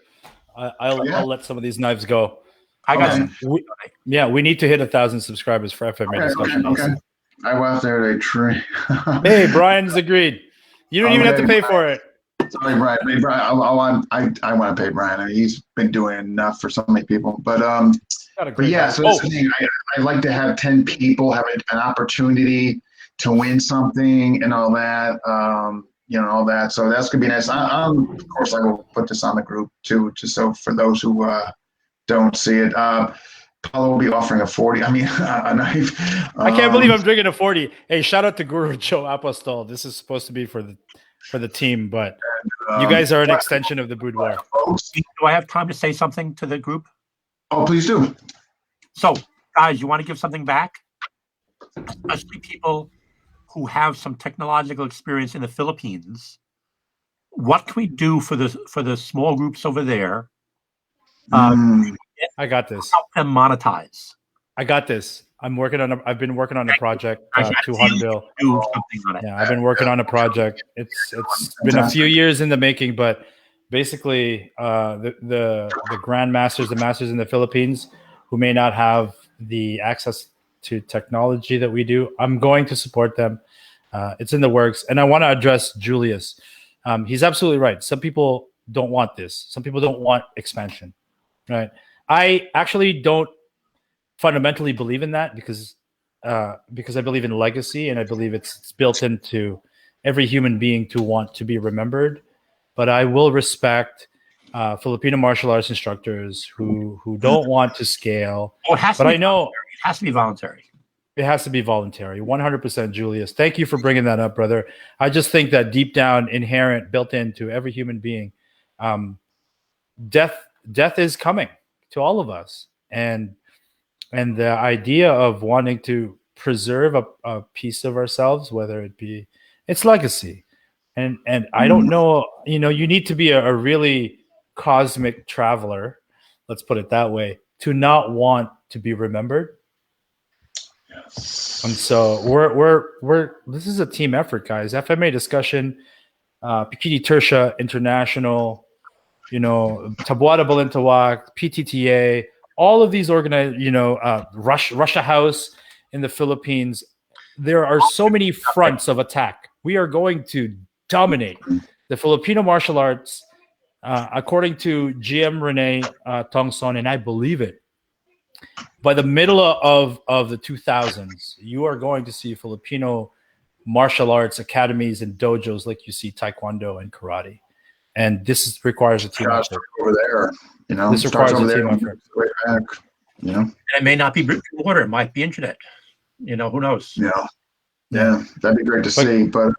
I'll let some of these knives go. I got Okay. some. We need to hit 1,000 subscribers for FMA discussion. Okay. I went there to tree. Hey, Brian's agreed. You don't even have to pay for it. Sorry, Brian. Hey, Brian, I want to pay Brian. I mean, he's been doing enough for so many people. But Got a great yeah, knife. so that's the thing. I like to have 10 people have an opportunity to win something and all that. All that. So that's gonna be nice. Of course, I will put this on the group too, just so for those who don't see it. Paulo will be offering a 40. I mean, a knife. I can't believe I'm drinking a 40. Hey, shout out to Guru Joe Apostol. This is supposed to be for the team, but you guys are an extension of the boudoir. Folks. Do I have time to say something to the group? Oh, please do. So, guys, you want to give something back? Especially people who have some technological experience in the Philippines. What can we do for the small groups over there? I got this. Help them monetize. I got this. I've been working on a project, I see Tuhon Bill. Do something on it. Yeah, I've been working on a project. It's been a few years in the making, but basically, the grandmasters, the masters in the Philippines, who may not have the access to technology that we do, I'm going to support them. It's in the works, and I want to address Julius. He's absolutely right. Some people don't want this. Some people don't want expansion, right? I actually don't fundamentally believe in that because I believe in legacy, and I believe it's built into every human being to want to be remembered. But I will respect Filipino martial arts instructors who don't want to scale. Oh, it has to But be I know voluntary. It has to be voluntary. it has to be voluntary. 100%, Julius. Thank you for bringing that up, brother. I just think that deep down, inherent, built into every human being, death is coming to all of us, and the idea of wanting to preserve a piece of ourselves, whether it be its legacy, and I don't know, you need to be a really cosmic traveler, let's put it that way, to not want to be remembered. And so we're this is a team effort, guys. FMA discussion, Pikiti Tersha International, Tabuada Balintawak, PTTA, all of these organized, Russia House in the Philippines. There are so many fronts of attack. We are going to dominate the Filipino martial arts, according to GM Rene Tongson, and I believe it. By the middle of the 2000s, you are going to see Filipino martial arts academies and dojos like you see Taekwondo and karate. And this requires a team effort. Over there, This requires a team effort. Way back, And it may not be brick and mortar. It might be internet. Who knows? Yeah, that'd be great to see. But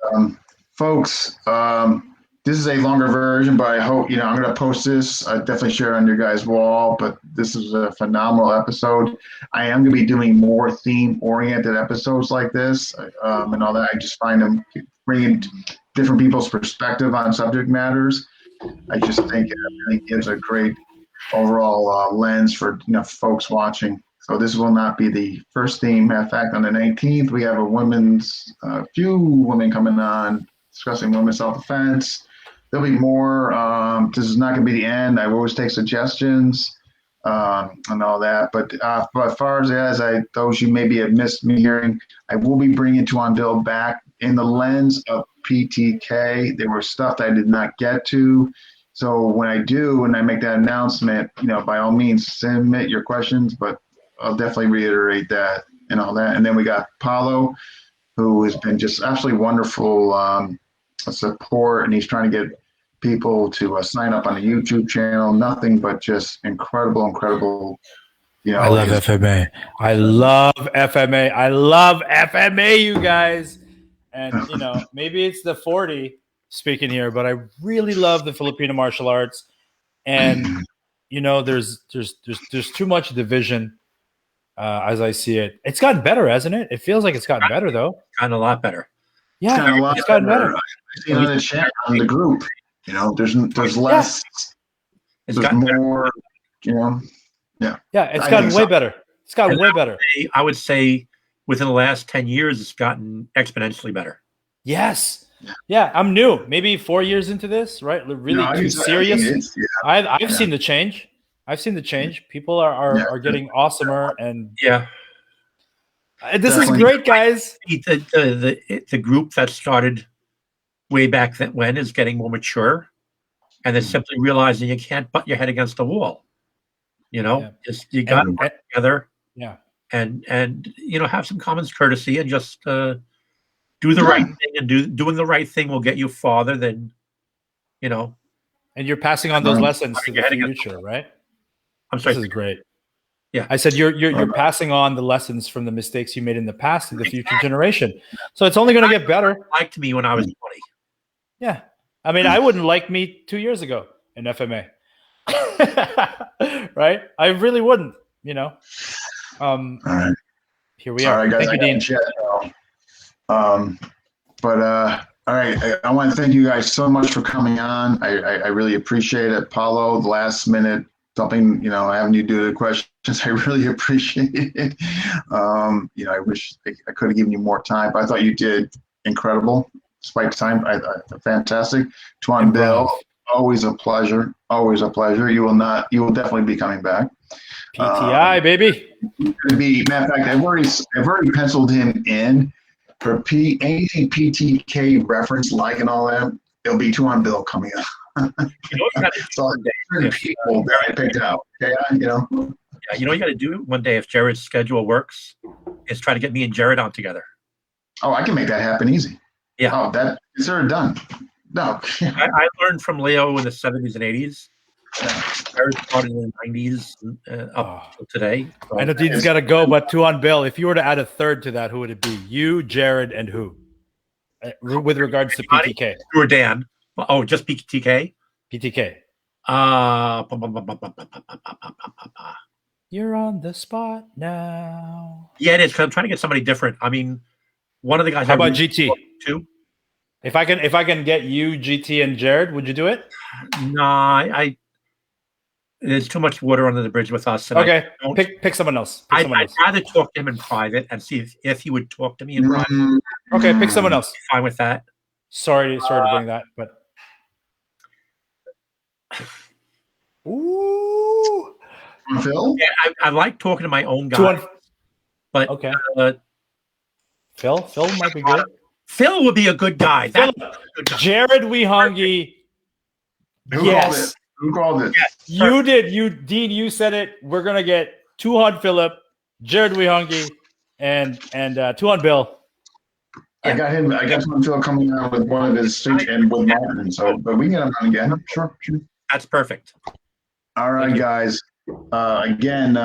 folks, this is a longer version, but I hope, I'm going to post this. I definitely share it on your guys' wall, but this is a phenomenal episode. I am going to be doing more theme-oriented episodes like this and all that. I just find them bringing different people's perspective on subject matters. I just think it really gives a great overall lens for folks watching. So this will not be the first theme. Matter of fact, on the 19th, we have a few women coming on discussing women's self-defense. There'll be more. This is not going to be the end. I will always take suggestions and all that. But as far as those you maybe have missed me hearing, I will be bringing Tuhon Bill back in the lens of PTK. There was stuff that I did not get to. So when I make that announcement, by all means, submit your questions, but I'll definitely reiterate that and all that. And then we got Paulo, who has been just absolutely wonderful support, and he's trying to get people to sign up on the YouTube channel. Nothing but just incredible. I love FMA. I love FMA. I love FMA, you guys. And maybe it's the 40 speaking here, but I really love the Filipino martial arts. And there's too much division as I see it. It's gotten better, hasn't it? It feels like it's gotten better, though. Gotten a lot better. Yeah, it's gotten better. I see on the chat on the group. There's less. It's There's gotten better. more. Yeah, it's gotten way better. It's gotten way better. I would say within the last 10 years, it's gotten exponentially better. Yes. Yeah, I'm new. Maybe 4 years into this, right? Really too serious. I've seen the change. I've seen the change. People are getting awesomer, and this is great, guys. The group that started way back then when is getting more mature, and they're simply realizing you can't butt your head against the wall. You know, just you got to work together. Yeah, and have some common courtesy and just do the right thing, and doing the right thing will get you farther than, And you're passing on those lessons to the future, right? I'm sorry. This is great. Yeah, I said you're passing on the lessons from the mistakes you made in the past to the future generation. So it's only going to get better. Liked me when I was 20. Yeah, I mean, I wouldn't like me 2 years ago in FMA, right? I really wouldn't. All right. Here we are. All right, guys. Thank you, Dean. All right. I want to thank you guys so much for coming on. I really appreciate it. Paulo, the last minute something, having you do the questions, I really appreciate it. I wish I could have given you more time, but I thought you did incredible. Despite time, fantastic. Tuhon Bill, always a pleasure. Always a pleasure. You will definitely be coming back. PTI, baby. Matter of fact, I've already penciled him in for anything PTK reference like and all that. It'll be Tuhon Bill coming up. So people that I picked out. Okay, Yeah, you got to do one day if Jared's schedule works, is try to get me and Jared on together. Oh, I can make that happen easy. Yeah. Oh, that is done. No. I learned from Leo in the 70s and 80s. Jared started in the 90s up to today. So I know Dean's got to go, but Tuhon Bill, if you were to add a third to that, who would it be? You, Jared, and who? With regards to PTK. You or Dan. Oh, just PTK? PTK. You're on the spot now. Yeah, it is, because I'm trying to get somebody different. I mean, one of the guys. How about GT? Too? If I can get you, GT, and Jared, would you do it? No, there's too much water under the bridge with us. And okay, pick someone else. I'd rather talk to him in private and see if he would talk to me in private. Okay, pick someone else. Fine with that. Sorry to bring that, but. Ooh. Phil? Yeah, I like talking to my own guy. But okay. Phil might be good. Phil would be a good guy. Jared Wihongi. Yes. Who called it? Yes. You did. Dean, you said it. We're gonna get Tuhon Philip, Jared Wihongi, and Tuhon Bill. I got him. I got Tuhon Phil coming out with one of his streets and with Martin. So, but we can get him on again. Sure. That's perfect. All right, guys. Again,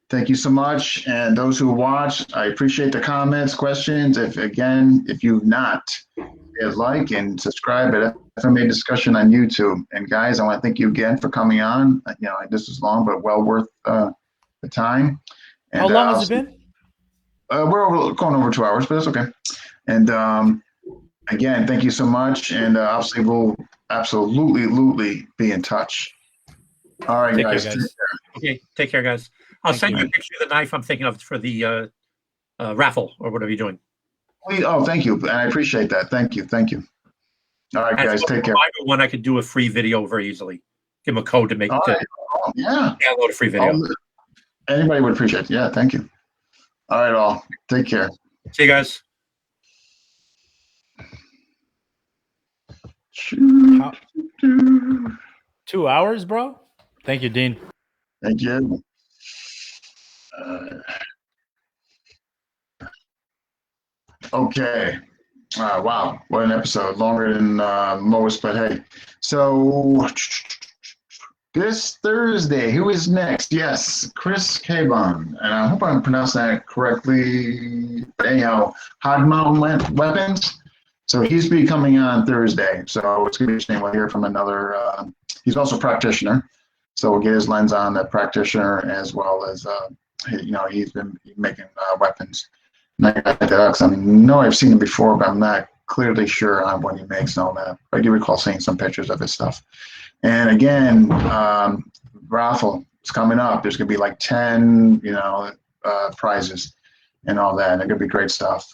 thank you so much, and those who watched, I appreciate the comments, questions. If you've not, hit like and subscribe at FMA Discussion on YouTube. And guys, I want to thank you again for coming on. This is long, but well worth the time. And, how long has it been? We're going over 2 hours, but it's okay. And again, thank you so much. And obviously, we'll absolutely be in touch. All right, guys. Take care. Okay, take care, guys. I'll send you a picture of the knife I'm thinking of for the raffle or whatever you're doing. Oh, thank you. I appreciate that. Thank you. All right, guys, take care. One I could do a free video very easily. Give them a code to make yeah. Download a free video. Anybody would appreciate it. Yeah, thank you. All right, all. Take care. See you guys. 2 hours, bro? Thank you, Dean. Thank you. Okay. Wow, what an episode. Longer than most, but hey. So this Thursday, who is next? Yes, Chris Cabon. And I hope I'm pronouncing that correctly. Anyhow, Hog Mountain Weapons. So he's be coming on Thursday. So it's going to be interesting. We'll hear from another. He's also a practitioner. So we'll get his lens on the practitioner as well as, he's been making weapons. I've seen him before, but I'm not clearly sure on what he makes and all that. I do recall seeing some pictures of his stuff. And again, raffle is coming up. There's going to be like 10, prizes. and all that. And it could be great stuff.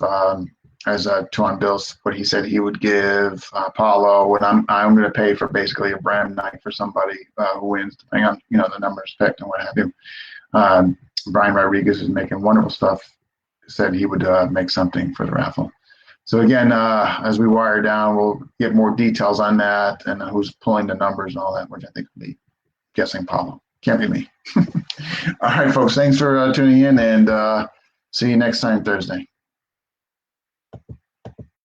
As Tuhon Bill, what he said he would give Paulo, what I'm going to pay for basically a brand night for somebody who wins, depending on the numbers picked and what have you. Brian Rodriguez is making wonderful stuff. Said he would make something for the raffle. So again, as we wire down, we'll get more details on that and who's pulling the numbers and all that, which I think will be guessing Paulo. Can't be me. All right, folks. Thanks for tuning in, and see you next time Thursday.